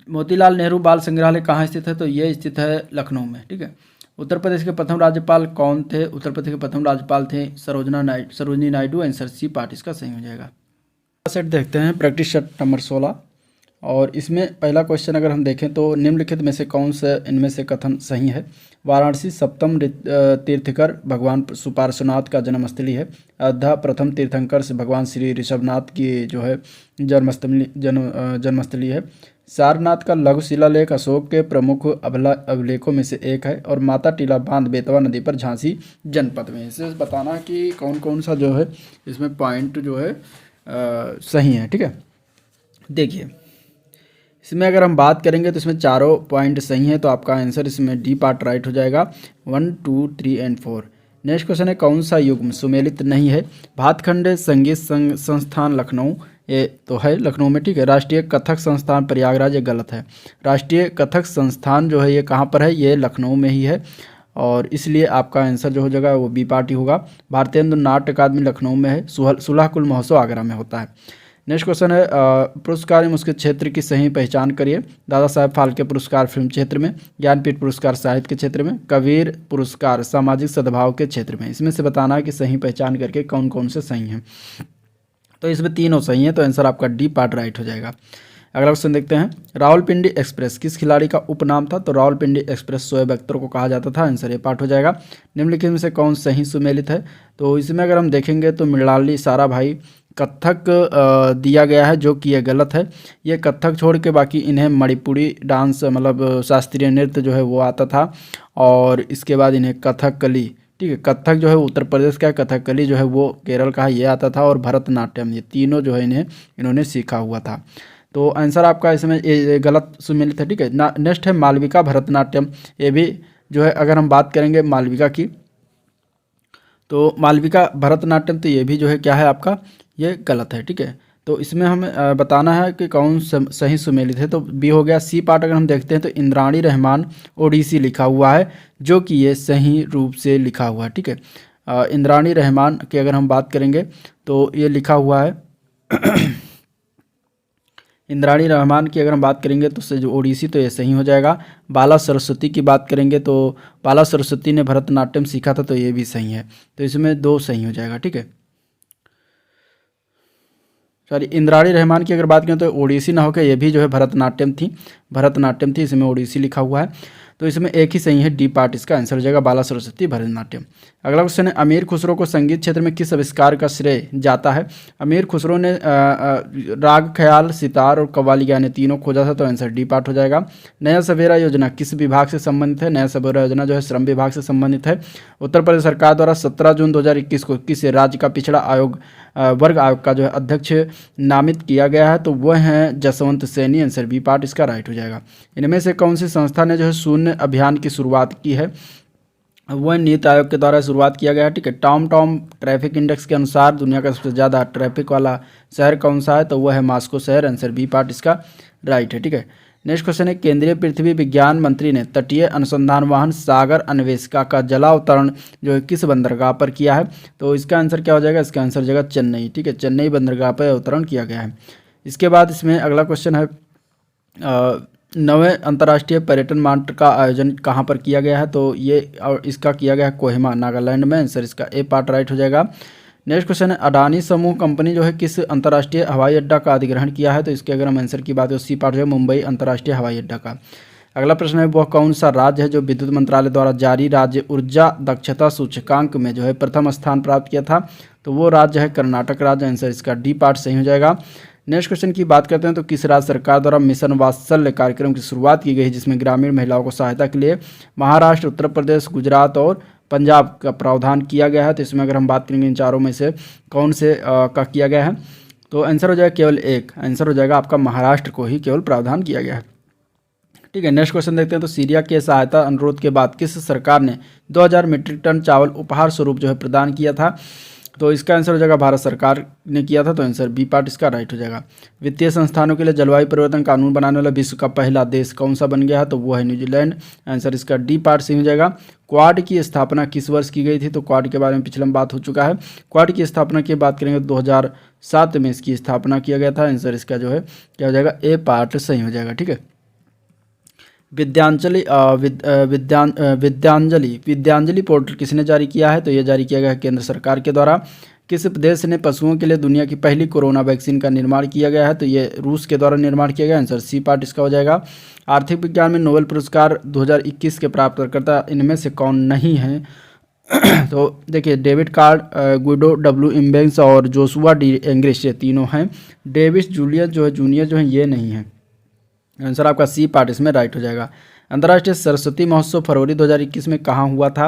मोतीलाल नेहरू बाल संग्रहालय कहाँ स्थित है? तो ये स्थित है लखनऊ में, ठीक है। उत्तर प्रदेश के प्रथम राज्यपाल कौन थे? उत्तर प्रदेश के प्रथम राज्यपाल थे Sarojini Naidu. Answer C part इसका सही हो जाएगा। सेट देखते हैं, प्रैक्टिस सेट नंबर 16, और इसमें पहला क्वेश्चन अगर हम देखें तो निम्नलिखित में से कौन सा इनमें से कथन सही है? वाराणसी सप्तम तीर्थंकर भगवान सुपार्श्वनाथ का जन्मस्थली है। अयोध्या प्रथम तीर्थंकर से भगवान श्री ऋषभनाथ की जो है जन्मस्थली है। सारनाथ का लघु शिलालेख अशोक के प्रमुख अभिलेखों में से एक है। और माता टीला बांध बेतवा नदी पर झांसी जनपद में। इसे बताना कि कौन कौन सा जो है इसमें पॉइंट जो है सही है, ठीक है। देखिए इसमें अगर हम बात करेंगे तो इसमें चारों पॉइंट सही है, तो आपका आंसर इसमें डी पार्ट राइट हो जाएगा। 1, 2, 3 एंड 4। नेक्स्ट क्वेश्चन है, कौन सा युग्म सुमेलित नहीं है? भातखंडे संगीत संस्थान लखनऊ, ये तो है लखनऊ में, ठीक है। राष्ट्रीय कथक संस्थान प्रयागराज, ये गलत है। राष्ट्रीय कथक संस्थान जो है ये कहाँ पर है? ये लखनऊ में ही है, और इसलिए आपका आंसर जो हो जाएगा वो बी पार्ट ही होगा। भारतीय नाट्य अकादमी लखनऊ में है। सुलह कुल महोत्सव आगरा में होता है। नेक्स्ट क्वेश्चन है, पुरस्कार एवं उसके क्षेत्र की सही पहचान करिए। दादा साहेब फाल्के पुरस्कार फिल्म क्षेत्र में, ज्ञानपीठ पुरस्कार साहित्य के क्षेत्र में, कबीर पुरस्कार सामाजिक सद्भाव के क्षेत्र में। इसमें से बताना है कि सही पहचान करके कौन कौन से सही हैं। तो इसमें तीनों सही हैं, तो आंसर आपका डी पार्ट राइट हो जाएगा। अगला क्वेश्चन देखते हैं, रावलपिंडी एक्सप्रेस किस खिलाड़ी का उपनाम था? तो रावलपिंडी एक्सप्रेस शोएब अख्तर को कहा जाता था। आंसर ये पार्ट हो जाएगा। निम्नलिखित में से कौन सही सुमेलित है? तो इसमें अगर हम देखेंगे तो मृणाली साराभाई कथक दिया गया है, जो कि ये गलत है। ये कथक छोड़ के बाकी इन्हें मणिपुरी डांस मतलब शास्त्रीय नृत्य जो है वो आता था, और इसके बाद इन्हें कथकली, ठीक है, कथक जो है उत्तर प्रदेश का है, कथकली जो है वो केरल का है, ये आता था, और भरतनाट्यम, ये तीनों जो है इन्होंने सीखा हुआ था। तो आंसर आपका इसमें ये गलत सुमेलित है, ठीक है। नेक्स्ट है मालविका भरतनाट्यम, ये भी जो है अगर हम बात करेंगे मालविका की, तो मालविका भरतनाट्यम, तो ये भी जो है क्या है आपका, ये गलत है, ठीक है। तो इसमें हमें बताना है कि कौन सही सुमेलित है। तो बी हो गया। सी पार्ट अगर हम देखते हैं तो इंद्राणी रहमान ओडिसी लिखा हुआ है, जो कि ये सही रूप से लिखा हुआ है, ठीक है। इंद्राणी रहमान की अगर हम बात करेंगे तो ये लिखा हुआ है इंद्राणी रहमान की अगर हम बात करेंगे तो जो ओडिसी, तो ये सही हो जाएगा। बाला सरस्वती की बात करेंगे तो बाला सरस्वती ने भरतनाट्यम सीखा था, तो ये भी सही है। तो इसमें 2 सही हो जाएगा, ठीक है। सॉरी, इंद्राणी रहमान की अगर बात करें तो ओडिसी ना होकर ये भी जो है भरतनाट्यम थी, इसमें ओडिसी लिखा हुआ है। तो इसमें एक ही सही है, डी पार्ट इसका आंसर हो जाएगा, बाला सरस्वती भरतनाट्यम। अगला क्वेश्चन है, अमीर खुसरो को संगीत क्षेत्र में किस आविष्कार का श्रेय जाता है? अमीर खुसरो ने राग, ख्याल, सितार और कव्वाली गाने तीनों खोजा था, तो आंसर डी पार्ट हो जाएगा। नया सवेरा योजना किस विभाग से संबंधित है? नया सवेरा योजना जो है श्रम विभाग से संबंधित है। उत्तर प्रदेश सरकार द्वारा 17 जून 2021 को किस राज्य का पिछड़ा आयोग वर्ग आयोग का जो है अध्यक्ष नामित किया गया है? तो वह है Jaswant Saini. Answer B part इसका राइट हो जाएगा। इनमें से कौन सी संस्था ने जो है शून्य अभियान की शुरुआत की है? वह नीति आयोग के द्वारा शुरुआत किया गया है, ठीक है। टॉम ट्रैफिक इंडेक्स के अनुसार दुनिया का सबसे ज़्यादा ट्रैफिक वाला शहर कौन सा है? तो वह है मॉस्को शहर। आंसर बी पार्ट इसका राइट है, ठीक है। नेक्स्ट क्वेश्चन है, केंद्रीय पृथ्वी विज्ञान मंत्री ने तटीय अनुसंधान वाहन सागर अन्वेषिका का जलावतरण जो है किस बंदरगाह पर किया है? तो इसका आंसर क्या हो जाएगा? इसका आंसर हो जाएगा चेन्नई, ठीक है। चेन्नई बंदरगाह पर अवतरण किया गया है। इसके बाद इसमें अगला क्वेश्चन है, 9वें अंतर्राष्ट्रीय पर्यटन मार्ट का आयोजन कहाँ पर किया गया है? तो ये इसका किया गया है कोहिमा, नागालैंड में। आंसर इसका ए पार्ट राइट हो जाएगा। नेक्स्ट क्वेश्चन है, अडानी समूह कंपनी जो है किस अंतर्राष्ट्रीय हवाई अड्डा का अधिग्रहण किया है? तो इसके अगर हम आंसर की बात करें, सी पार्ट जो है मुंबई अंतर्राष्ट्रीय हवाई अड्डा का। अगला प्रश्न है, वह कौन सा राज्य है जो विद्युत मंत्रालय द्वारा जारी राज्य ऊर्जा दक्षता सूचकांक में जो है प्रथम स्थान प्राप्त किया था? तो वो राज्य है कर्नाटक राज्य। आंसर इसका डी पार्ट सही हो जाएगा। नेक्स्ट क्वेश्चन की बात करते हैं, तो किस राज्य सरकार द्वारा मिशन वात्सल्य कार्यक्रम की शुरुआत की गई, जिसमें ग्रामीण महिलाओं को सहायता के लिए महाराष्ट्र, उत्तर प्रदेश, गुजरात और पंजाब का प्रावधान किया गया है? तो इसमें अगर हम बात करेंगे इन चारों में से कौन से का किया गया है, तो आंसर हो जाएगा केवल एक, आंसर हो जाएगा आपका महाराष्ट्र को ही केवल प्रावधान किया गया है। ठीक है, नेक्स्ट क्वेश्चन देखते हैं। तो सीरिया के सहायता अनुरोध के बाद किस सरकार ने 2000 मीट्रिक टन चावल उपहार स्वरूप जो है प्रदान किया था? तो इसका आंसर हो जाएगा भारत सरकार ने किया था, तो आंसर बी पार्ट इसका राइट हो जाएगा। वित्तीय संस्थानों के लिए जलवायु परिवर्तन कानून बनाने वाला विश्व का पहला देश कौन सा बन गया है? तो वो है न्यूजीलैंड, आंसर इसका डी पार्ट सी हो जाएगा। क्वाड की स्थापना किस वर्ष की गई थी? तो क्वाड के बारे में पिछले में बात हो चुका है। क्वाड की स्थापना की बात करेंगे तो 2007 में इसकी स्थापना किया गया था, आंसर इसका जो है क्या हो जाएगा? ए पार्ट सही हो जाएगा। ठीक है, विद्यांजलि पोर्टल किसने जारी किया है? तो यह जारी किया गया है केंद्र सरकार के द्वारा। किस प्रदेश ने पशुओं के लिए दुनिया की पहली कोरोना वैक्सीन का निर्माण किया गया है? तो ये रूस के द्वारा निर्माण किया गया, आंसर सी पार्ट इसका हो जाएगा। आर्थिक विज्ञान में नोबेल पुरस्कार 2021 के प्राप्तकर्ता इनमें से कौन नहीं है? तो देखिए, David card, Guido W immense और जोशुआ डी एंग्रिश, ये तीनों हैं। डेविस जूलियस जो है जूनियर जो है ये नहीं है, आंसर आपका सी पार्ट इसमें राइट हो जाएगा। अंतर्राष्ट्रीय सरस्वती महोत्सव फरवरी 2021 में कहाँ हुआ था?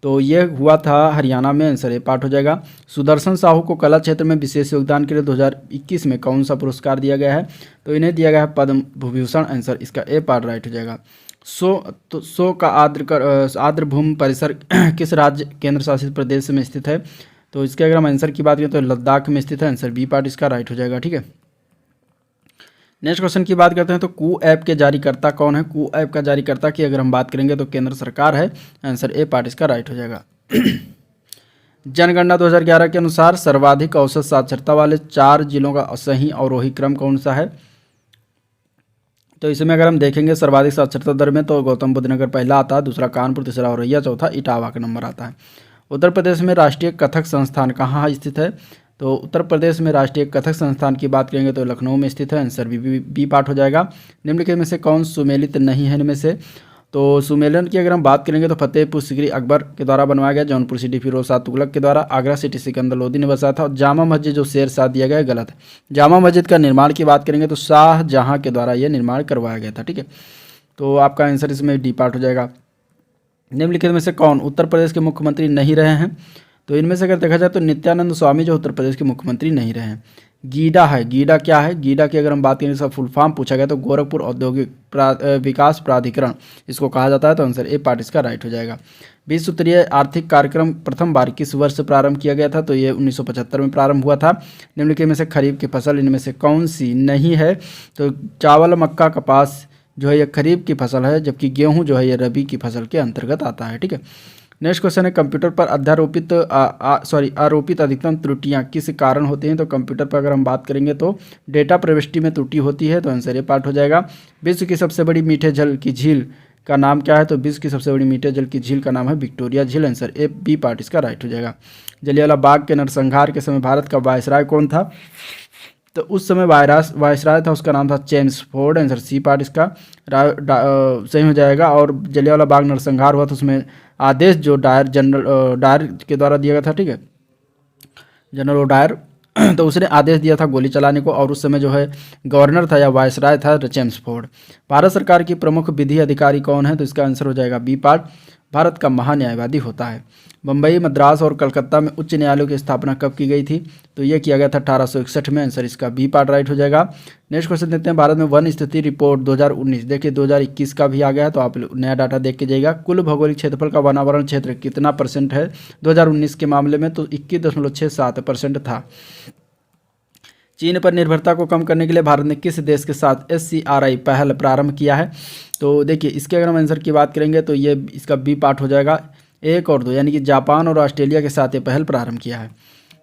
तो ये हुआ था हरियाणा में, आंसर ए पार्ट हो जाएगा। सुदर्शन साहू को कला क्षेत्र में विशेष योगदान के लिए 2021 में कौन सा पुरस्कार दिया गया है? तो इन्हें दिया गया है पद्म विभूषण, आंसर इसका ए पार्ट राइट हो जाएगा। सो का आर्द्रभूमि परिसर किस राज्य केंद्र शासित प्रदेश में स्थित है? तो इसके अगर हम आंसर की बात करें तो लद्दाख में स्थित है, आंसर बी पार्ट इसका राइट हो जाएगा। ठीक है, नेक्स्ट क्वेश्चन की बात करते हैं। तो कू ऐप के जारीकर्ता कौन है? कू ऐप का जारीकर्ता की अगर हम बात करेंगे तो केंद्र सरकार है, आंसर ए पार्ट इसका राइट हो जाएगा। जनगणना 2011 के अनुसार सर्वाधिक औसत साक्षरता वाले 4 जिलों का सही अवरोही क्रम कौन सा है? तो इसमें अगर हम देखेंगे सर्वाधिक साक्षरता दर में तो गौतम बुद्ध नगर पहला आता है, दूसरा कानपुर, तीसरा औरैया, चौथा इटावा का नंबर आता है। उत्तर प्रदेश में राष्ट्रीय कथक संस्थान कहाँ स्थित है? तो उत्तर प्रदेश में राष्ट्रीय कथक संस्थान की बात करेंगे तो लखनऊ में स्थित है, आंसर बी पार्ट हो जाएगा। निम्नलिखित में से कौन सुमेलित नहीं है इनमें से? तो सुमेलन की अगर हम बात करेंगे तो फतेहपुर सिकरी अकबर के द्वारा बनवाया गया, जौनपुर सिटी फिरोज शाह तुगलक के द्वारा, आगरा सिटी सिकंदर लोदी ने बसाया था, और जामा मस्जिद जो शेर शाह दिया गया है गलत है। जामा मस्जिद का निर्माण की बात करेंगे तो शाहजहाँ के द्वारा यह निर्माण करवाया गया था। ठीक है, तो आपका आंसर इसमें डी पार्ट हो जाएगा। निम्नलिखित में से कौन उत्तर प्रदेश के मुख्यमंत्री नहीं रहे हैं? तो इनमें से अगर देखा जाए तो नित्यानंद स्वामी जो उत्तर प्रदेश के मुख्यमंत्री नहीं रहे हैं। गीडा है, गीडा क्या है? गीडा की अगर हम बात करें इसका फुल फॉर्म पूछा गया तो गोरखपुर औद्योगिक विकास प्राधिकरण इसको कहा जाता है, तो आंसर ए पार्ट इसका राइट हो जाएगा। 20 सूत्रीय आर्थिक कार्यक्रम प्रथम बार किस वर्ष प्रारंभ किया गया था? तो ये 1975 में प्रारंभ हुआ था। निम्नलिखित में से खरीफ की फसल इनमें से कौन सी नहीं है? तो चावल, मक्का, कपास जो है ये खरीफ की फसल है, जबकि गेहूँ जो है ये रबी की फसल के अंतर्गत आता है। ठीक है, नेक्स्ट क्वेश्चन है कंप्यूटर पर आरोपित अधिकतम त्रुटियां किस कारण होती हैं? तो कंप्यूटर पर अगर हम बात करेंगे तो डेटा प्रविष्टि में त्रुटि होती है, तो आंसर ये पार्ट हो जाएगा। विश्व की सबसे बड़ी मीठे जल की झील का नाम क्या है? तो विश्व की सबसे बड़ी मीठे जल की झील का नाम है विक्टोरिया झील, आंसर ए बी पार्ट इसका राइट हो जाएगा। जलियांवाला बाग के नरसंहार के समय भारत का वायसराय कौन था? तो उस समय वायसराय था, उसका नाम था चेम्सफोर्ड, आंसर सी पार्ट इसका सही हो जाएगा। और जलियांवाला बाग नरसंहार हुआ तो उसमें आदेश जो जनरल डायर के द्वारा दिया गया था, ठीक है, जनरल डायर तो उसने आदेश दिया था गोली चलाने को, और उस समय जो है गवर्नर था या वायसराय था चेम्सफोर्ड। भारत सरकार की प्रमुख विधि अधिकारी कौन है? तो इसका आंसर हो जाएगा बी पार्ट, भारत का महान्यायवादी होता है। मुंबई, मद्रास और कलकत्ता में उच्च न्यायालयों की स्थापना कब की गई थी? तो ये किया गया था 1861 में, आंसर इसका बी पार्ट राइट हो जाएगा। नेक्स्ट क्वेश्चन देखते हैं, भारत में वन स्थिति रिपोर्ट 2019, देखिए 2021 का भी आ गया है, तो आप नया डाटा देख के जाइएगा। कुल भौगोलिक क्षेत्रफल का वनावरण क्षेत्र कितना % है 2019 के मामले में? तो 21.67% था। चीन पर निर्भरता को कम करने के लिए भारत ने किस देश के साथ SCRI पहल प्रारंभ किया है? तो देखिए इसके अगर हम आंसर की बात करेंगे तो ये इसका बी पार्ट हो जाएगा, 1 और 2, यानी कि जापान और ऑस्ट्रेलिया के साथ ये पहल प्रारंभ किया है।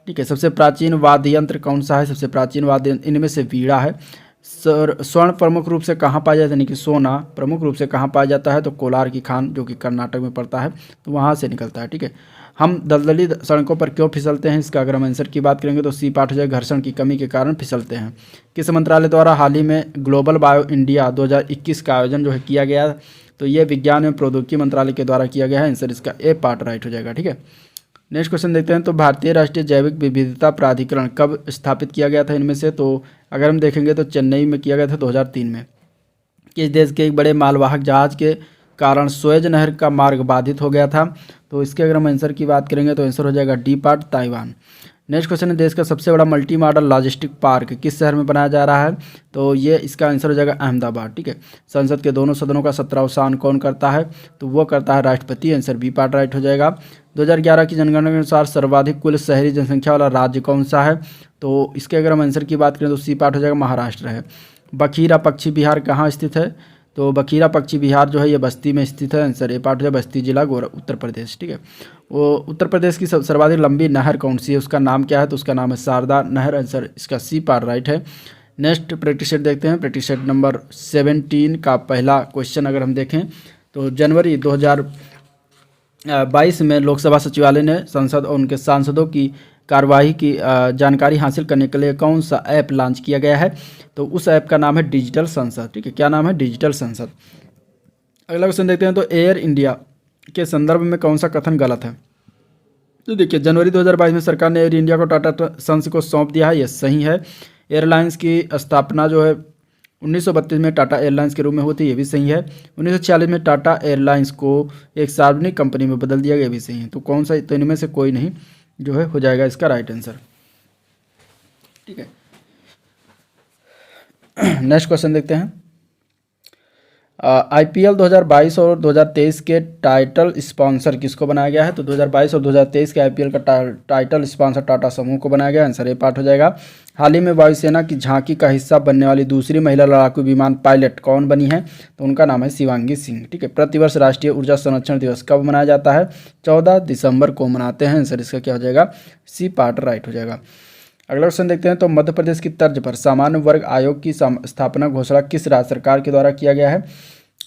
ठीक है, सबसे प्राचीन वाद्य यंत्र कौन सा है? सबसे प्राचीन वाद्य यंत्र इनमें से वीणा है। स्वर्ण प्रमुख रूप से कहाँ पाया जाता है, यानी कि सोना प्रमुख रूप से कहाँ पाया जाता है? तो कोलार की खान जो कि कर्नाटक में पड़ता है, तो वहाँ से निकलता है। ठीक है, हम दलदली सड़कों पर क्यों फिसलते हैं? इसका अगर हम आंसर की बात करेंगे तो सी पार्ट हो जाए, घर्षण की कमी के कारण फिसलते हैं। किस मंत्रालय द्वारा हाल ही में ग्लोबल बायो इंडिया 2021 का आयोजन जो है किया गया? तो ये विज्ञान एवं प्रौद्योगिकी मंत्रालय के द्वारा किया गया है, आंसर इसका ए पार्ट राइट हो जाएगा। ठीक है, नेक्स्ट क्वेश्चन देखते हैं, तो भारतीय राष्ट्रीय जैविक विविधता प्राधिकरण कब स्थापित किया गया था इनमें से? तो अगर हम देखेंगे तो चेन्नई में किया गया था 2003 में। किस देश के एक बड़े मालवाहक जहाज के कारण सुएज नहर का मार्ग बाधित हो गया था? तो इसके अगर हम आंसर की बात करेंगे तो आंसर हो जाएगा D part, Taiwan. Next question है, देश का सबसे बड़ा मल्टी मॉडल लॉजिस्टिक पार्क किस शहर में बनाया जा रहा है? तो ये इसका आंसर हो जाएगा अहमदाबाद। ठीक है। संसद के दोनों सदनों का 17वां सान कौन करता है? तो वो करता है राष्ट्रपति। आंसर बी पार्ट राइट हो जाएगा। 2011 की जनगणना के अनुसार सर्वाधिक कुल शहरी जनसंख्या वाला राज्य कौन सा है? तो इसके अगर हम आंसर की बात करें तो सी पार्ट हो जाएगा महाराष्ट्र है। बखीरा पक्षी विहार कहाँ स्थित है? तो बखीरा पक्षी विहार जो है ये बस्ती में स्थित है। आंसर ए पार्ट हो जाएगा बस्ती जिला उत्तर प्रदेश। ठीक है। वो उत्तर प्रदेश की सर्वाधिक लंबी नहर कौन सी है, उसका नाम क्या है? तो उसका नाम है शारदा नहर। आंसर इसका सी पार्ट राइट है। नेक्स्ट प्रैक्टिस सेट देखते हैं। प्रैक्टिस सेट नंबर 17 का पहला क्वेश्चन अगर हम देखें तो जनवरी 2022 में लोकसभा सचिवालय ने संसद और उनके सांसदों की कार्यवाही की जानकारी हासिल करने के लिए कौन सा ऐप लॉन्च किया गया है? तो उस ऐप का नाम है डिजिटल संसद। ठीक है। क्या नाम है? डिजिटल संसद। अगला क्वेश्चन देखते हैं। तो एयर इंडिया के संदर्भ में कौन सा कथन गलत है? तो देखिए, जनवरी 2022 में सरकार ने एयर इंडिया को टाटा सन्स को सौंप दिया है, यह सही है। एयरलाइंस की स्थापना जो है 1932 में टाटा एयरलाइंस के रूप में होती है, ये भी सही है। 1946 में टाटा एयरलाइंस को एक सार्वजनिक कंपनी में बदल दिया गया, ये भी सही है। तो कौन सा? तो इनमें से कोई नहीं जो है हो जाएगा इसका राइट आंसर। ठीक है। नेक्स्ट क्वेश्चन देखते हैं। आईपीएल 2022 और 2023 के टाइटल स्पॉन्सर किसको बनाया गया है? तो 2022 और 2023 के आईपीएल का टाइटल स्पॉन्सर टाटा समूह को बनाया गया। आंसर ए पार्ट हो जाएगा। हाल ही में वायुसेना की झांकी का हिस्सा बनने वाली दूसरी महिला लड़ाकू विमान पायलट कौन बनी है? तो उनका नाम है शिवांगी सिंह। ठीक है। प्रतिवर्ष राष्ट्रीय ऊर्जा संरक्षण दिवस कब मनाया जाता है? 14 दिसंबर को मनाते हैं। आंसर इसका क्या हो जाएगा? सी पार्ट राइट हो जाएगा। अगला क्वेश्चन देखते हैं। तो मध्य प्रदेश की तर्ज पर सामान्य वर्ग आयोग की स्थापना घोषणा किस राज्य सरकार के द्वारा किया गया है?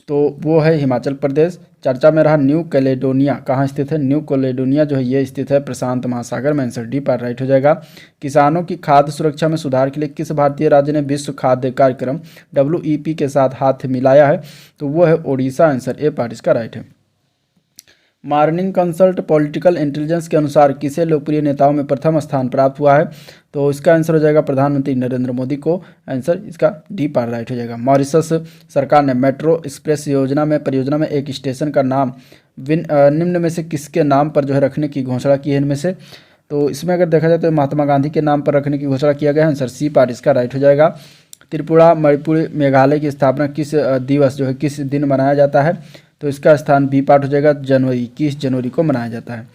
तो वो है हिमाचल प्रदेश। चर्चा में रहा न्यू कैलेडोनिया कहाँ स्थित है? न्यू कैलेडोनिया जो है ये स्थित है प्रशांत महासागर में। आंसर डी पार्ट राइट हो जाएगा। किसानों की खाद्य सुरक्षा में सुधार के लिए किस भारतीय राज्य ने विश्व खाद्य कार्यक्रम WEP के साथ हाथ मिलाया है? तो वो है ओडिशा। आंसर ए पार्ट इसका राइट है। मॉर्निंग कंसल्ट पॉलिटिकल इंटेलिजेंस के अनुसार किसे लोकप्रिय नेताओं में प्रथम स्थान प्राप्त हुआ है? तो इसका आंसर हो जाएगा प्रधानमंत्री नरेंद्र मोदी को। आंसर इसका डी पार्ट राइट हो जाएगा। मॉरिशस सरकार ने मेट्रो एक्सप्रेस परियोजना में एक स्टेशन का नाम निम्न में से किसके नाम पर जो है रखने की घोषणा की है इनमें से? तो इसमें अगर देखा जाए तो महात्मा गांधी के नाम पर रखने की घोषणा किया गया है। आंसर सी पार्ट इसका राइट हो जाएगा। त्रिपुरा मणिपुर मेघालय की स्थापना किस दिवस जो है किस दिन मनाया जाता है? तो इसका स्थान बी पार्ट हो जाएगा। 21 जनवरी को मनाया जाता है।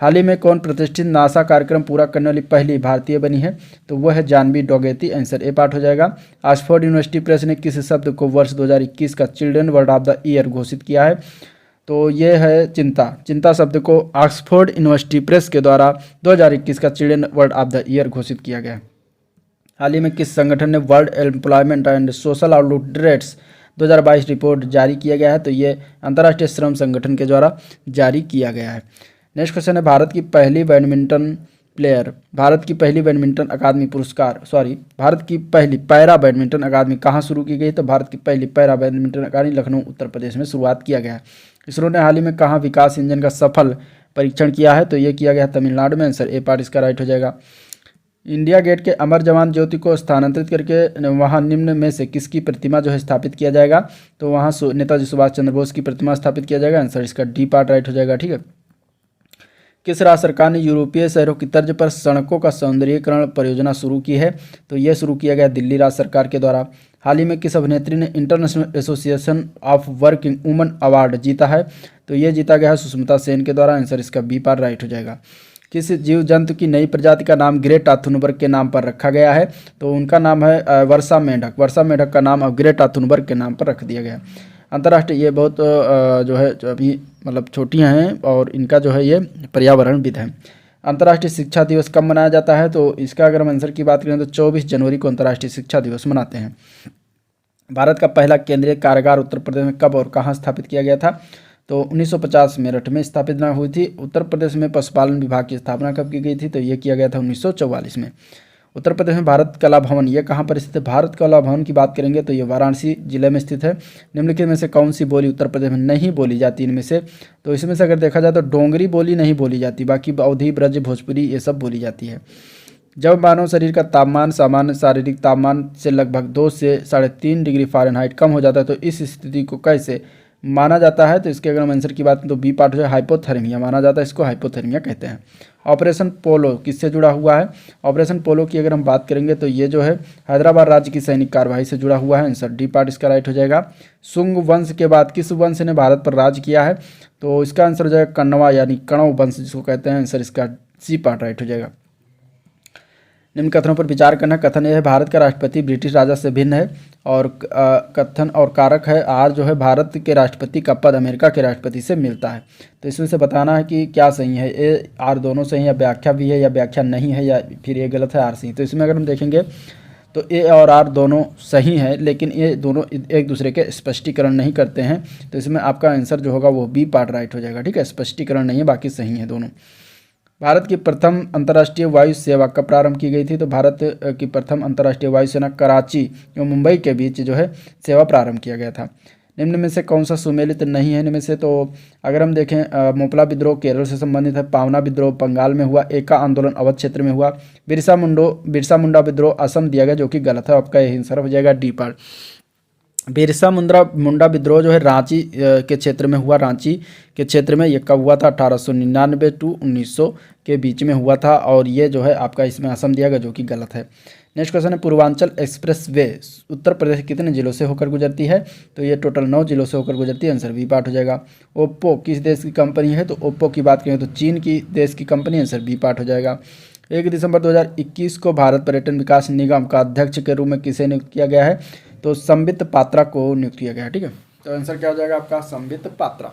हाल ही में कौन प्रतिष्ठित नासा कार्यक्रम पूरा करने वाली पहली भारतीय बनी है? तो वह है जानवी डोगेती। आंसर ए पार्ट हो जाएगा। ऑक्सफोर्ड यूनिवर्सिटी प्रेस ने किस शब्द को वर्ष 2021 का children word of the year घोषित किया है? तो ये है चिंता शब्द को ऑक्सफोर्ड यूनिवर्सिटी प्रेस के द्वारा 2021 का children word of the year घोषित किया गया है। हाल ही में किस संगठन ने world employment and social outlook rates 2022 report जारी किया गया है? तो ये अंतर्राष्ट्रीय श्रम संगठन के द्वारा जारी किया गया है। नेक्स्ट क्वेश्चन है। भारत की पहली पैरा बैडमिंटन अकादमी कहाँ शुरू की गई? तो भारत की पहली पैरा बैडमिंटन अकादमी लखनऊ उत्तर प्रदेश में शुरुआत किया गया है। इसरो ने हाल ही में कहाँ विकास इंजन का सफल परीक्षण किया है? तो ये किया गया तमिलनाडु में। आंसर ए पार्ट इसका राइट हो जाएगा। इंडिया गेट के अमर जवान ज्योति को स्थानांतरित करके वहां निम्न में से किसकी प्रतिमा जो है स्थापित किया जाएगा? तो वहां नेताजी सुभाष चंद्र बोस की प्रतिमा स्थापित किया जाएगा। आंसर इसका डी पार्ट राइट हो जाएगा। ठीक है। किस राज्य सरकार ने यूरोपीय शहरों की तर्ज पर सड़कों का सौंदर्यीकरण परियोजना शुरू की है? तो यह शुरू किया गया दिल्ली राज्य सरकार के द्वारा। हाल ही में किस अभिनेत्री ने international association of working woman award जीता है? तो ये जीता गया है सुष्मिता सेन के द्वारा। आंसर इसका बी पार्ट राइट हो जाएगा। किस जीव जंतु की नई प्रजाति का नाम ग्रेटा थुनबर्ग के नाम पर रखा गया है? तो उनका नाम है वर्षा मेंढक। वर्षा मेंढक का नाम अब ग्रेटा थुनबर्ग के नाम पर रख दिया गया। अंतर्राष्ट्रीय ये बहुत जो है जो अभी मतलब छोटियाँ हैं और इनका जो है ये पर्यावरणविद है। अंतर्राष्ट्रीय शिक्षा दिवस कब मनाया जाता है? तो इसका अगर हम आंसर की बात करें तो 24 जनवरी को अंतर्राष्ट्रीय शिक्षा दिवस मनाते हैं। भारत का पहला केंद्रीय कारागार उत्तर प्रदेश में कब और कहाँ स्थापित किया गया था? तो 1950 मेरठ में स्थापित हुई थी। उत्तर प्रदेश में पशुपालन विभाग की स्थापना कब की गई थी? तो ये किया गया था 1944 में। उत्तर प्रदेश में भारत कला भवन ये कहाँ पर स्थित है? भारत कला भवन की बात करेंगे तो ये वाराणसी जिले में स्थित है। निम्नलिखित में से कौन सी बोली उत्तर प्रदेश में नहीं बोली जाती इनमें से? तो इसमें से अगर देखा जाए तो डोंगरी बोली नहीं बोली जाती, बाकी अवधी, ब्रज, भोजपुरी ये सब बोली जाती है। जब मानव शरीर का तापमान सामान्य शारीरिक तापमान से लगभग 2 से 3.5 डिग्री फ़ारेनहाइट कम हो जाता है तो इस स्थिति को कैसे माना जाता है, तो इसके अगर हम आंसर की बात करें तो बी पार्ट जो है हाइपोथर्मिया माना जाता है, इसको हाइपोथर्मिया कहते हैं। ऑपरेशन पोलो किससे जुड़ा हुआ है? ऑपरेशन पोलो की अगर हम बात करेंगे तो ये जो है हैदराबाद राज्य की सैनिक कार्यवाही से जुड़ा हुआ है। आंसर डी पार्ट इसका राइट हो जाएगा। शुंग वंश के बाद किस वंश ने भारत पर राज किया है? तो इसका आंसर हो जाएगा कण्वा यानी कण्व वंश जिसको कहते हैं। आंसर इसका सी पार्ट राइट हो जाएगा। निम्न कथनों पर विचार करना। कथन यह है भारत का राष्ट्रपति ब्रिटिश राजा से भिन्न है, और कथन और कारक है आर जो है भारत के राष्ट्रपति का पद अमेरिका के राष्ट्रपति से मिलता है। तो इसमें से बताना है कि क्या सही है, ए आर दोनों सही, या व्याख्या भी है या व्याख्या नहीं है, या फिर ये गलत है आर सही। तो इसमें अगर हम देखेंगे तो ए और आर दोनों सही हैं, लेकिन ये दोनों एक दूसरे के स्पष्टीकरण नहीं करते हैं। तो इसमें आपका आंसर जो होगा वो बी पार्ट राइट हो जाएगा। ठीक है, स्पष्टीकरण नहीं है, बाकी सही है दोनों। भारत की प्रथम अंतर्राष्ट्रीय वायु सेवा कब प्रारंभ की गई थी? तो भारत की प्रथम अंतर्राष्ट्रीय वायु सेना कराची एवं मुंबई के बीच जो है सेवा प्रारंभ किया गया था। निम्न में से कौन सा सुमेलित नहीं है? इनमें से तो अगर हम देखें मोपला विद्रोह केरल से संबंधित है, पावना विद्रोह बंगाल में हुआ, एका आंदोलन अवध क्षेत्र में हुआ, बिरसा मुंडा विद्रोह असम दिया गया जो कि गलत है। आपका यही आंसर हो जाएगा डी पार्ट। बिरसा मुंडा विद्रोह जो है रांची के क्षेत्र में हुआ, रांची के क्षेत्र में। ये कब हुआ था? 1899 टू 1900 के बीच में हुआ था, और ये जो है आपका इसमें असम दिया गया जो कि गलत है। नेक्स्ट क्वेश्चन है पूर्वांचल एक्सप्रेस वे उत्तर प्रदेश के कितने जिलों से होकर गुजरती है? तो ये टोटल 9 जिलों से होकर गुजरती है। आंसर बी पार्ट हो जाएगा। ओप्पो किस देश की कंपनी है? तो ओप्पो की बात करें तो चीन की देश की कंपनी। आंसर बी पार्ट हो जाएगा। 1 दिसंबर 2021 को भारत पर्यटन विकास निगम का अध्यक्ष के रूप में किसे नियुक्त किया गया है? तो संबित पात्रा को नियुक्त किया गया है। ठीक है, तो आंसर क्या हो जाएगा आपका? संबित पात्रा।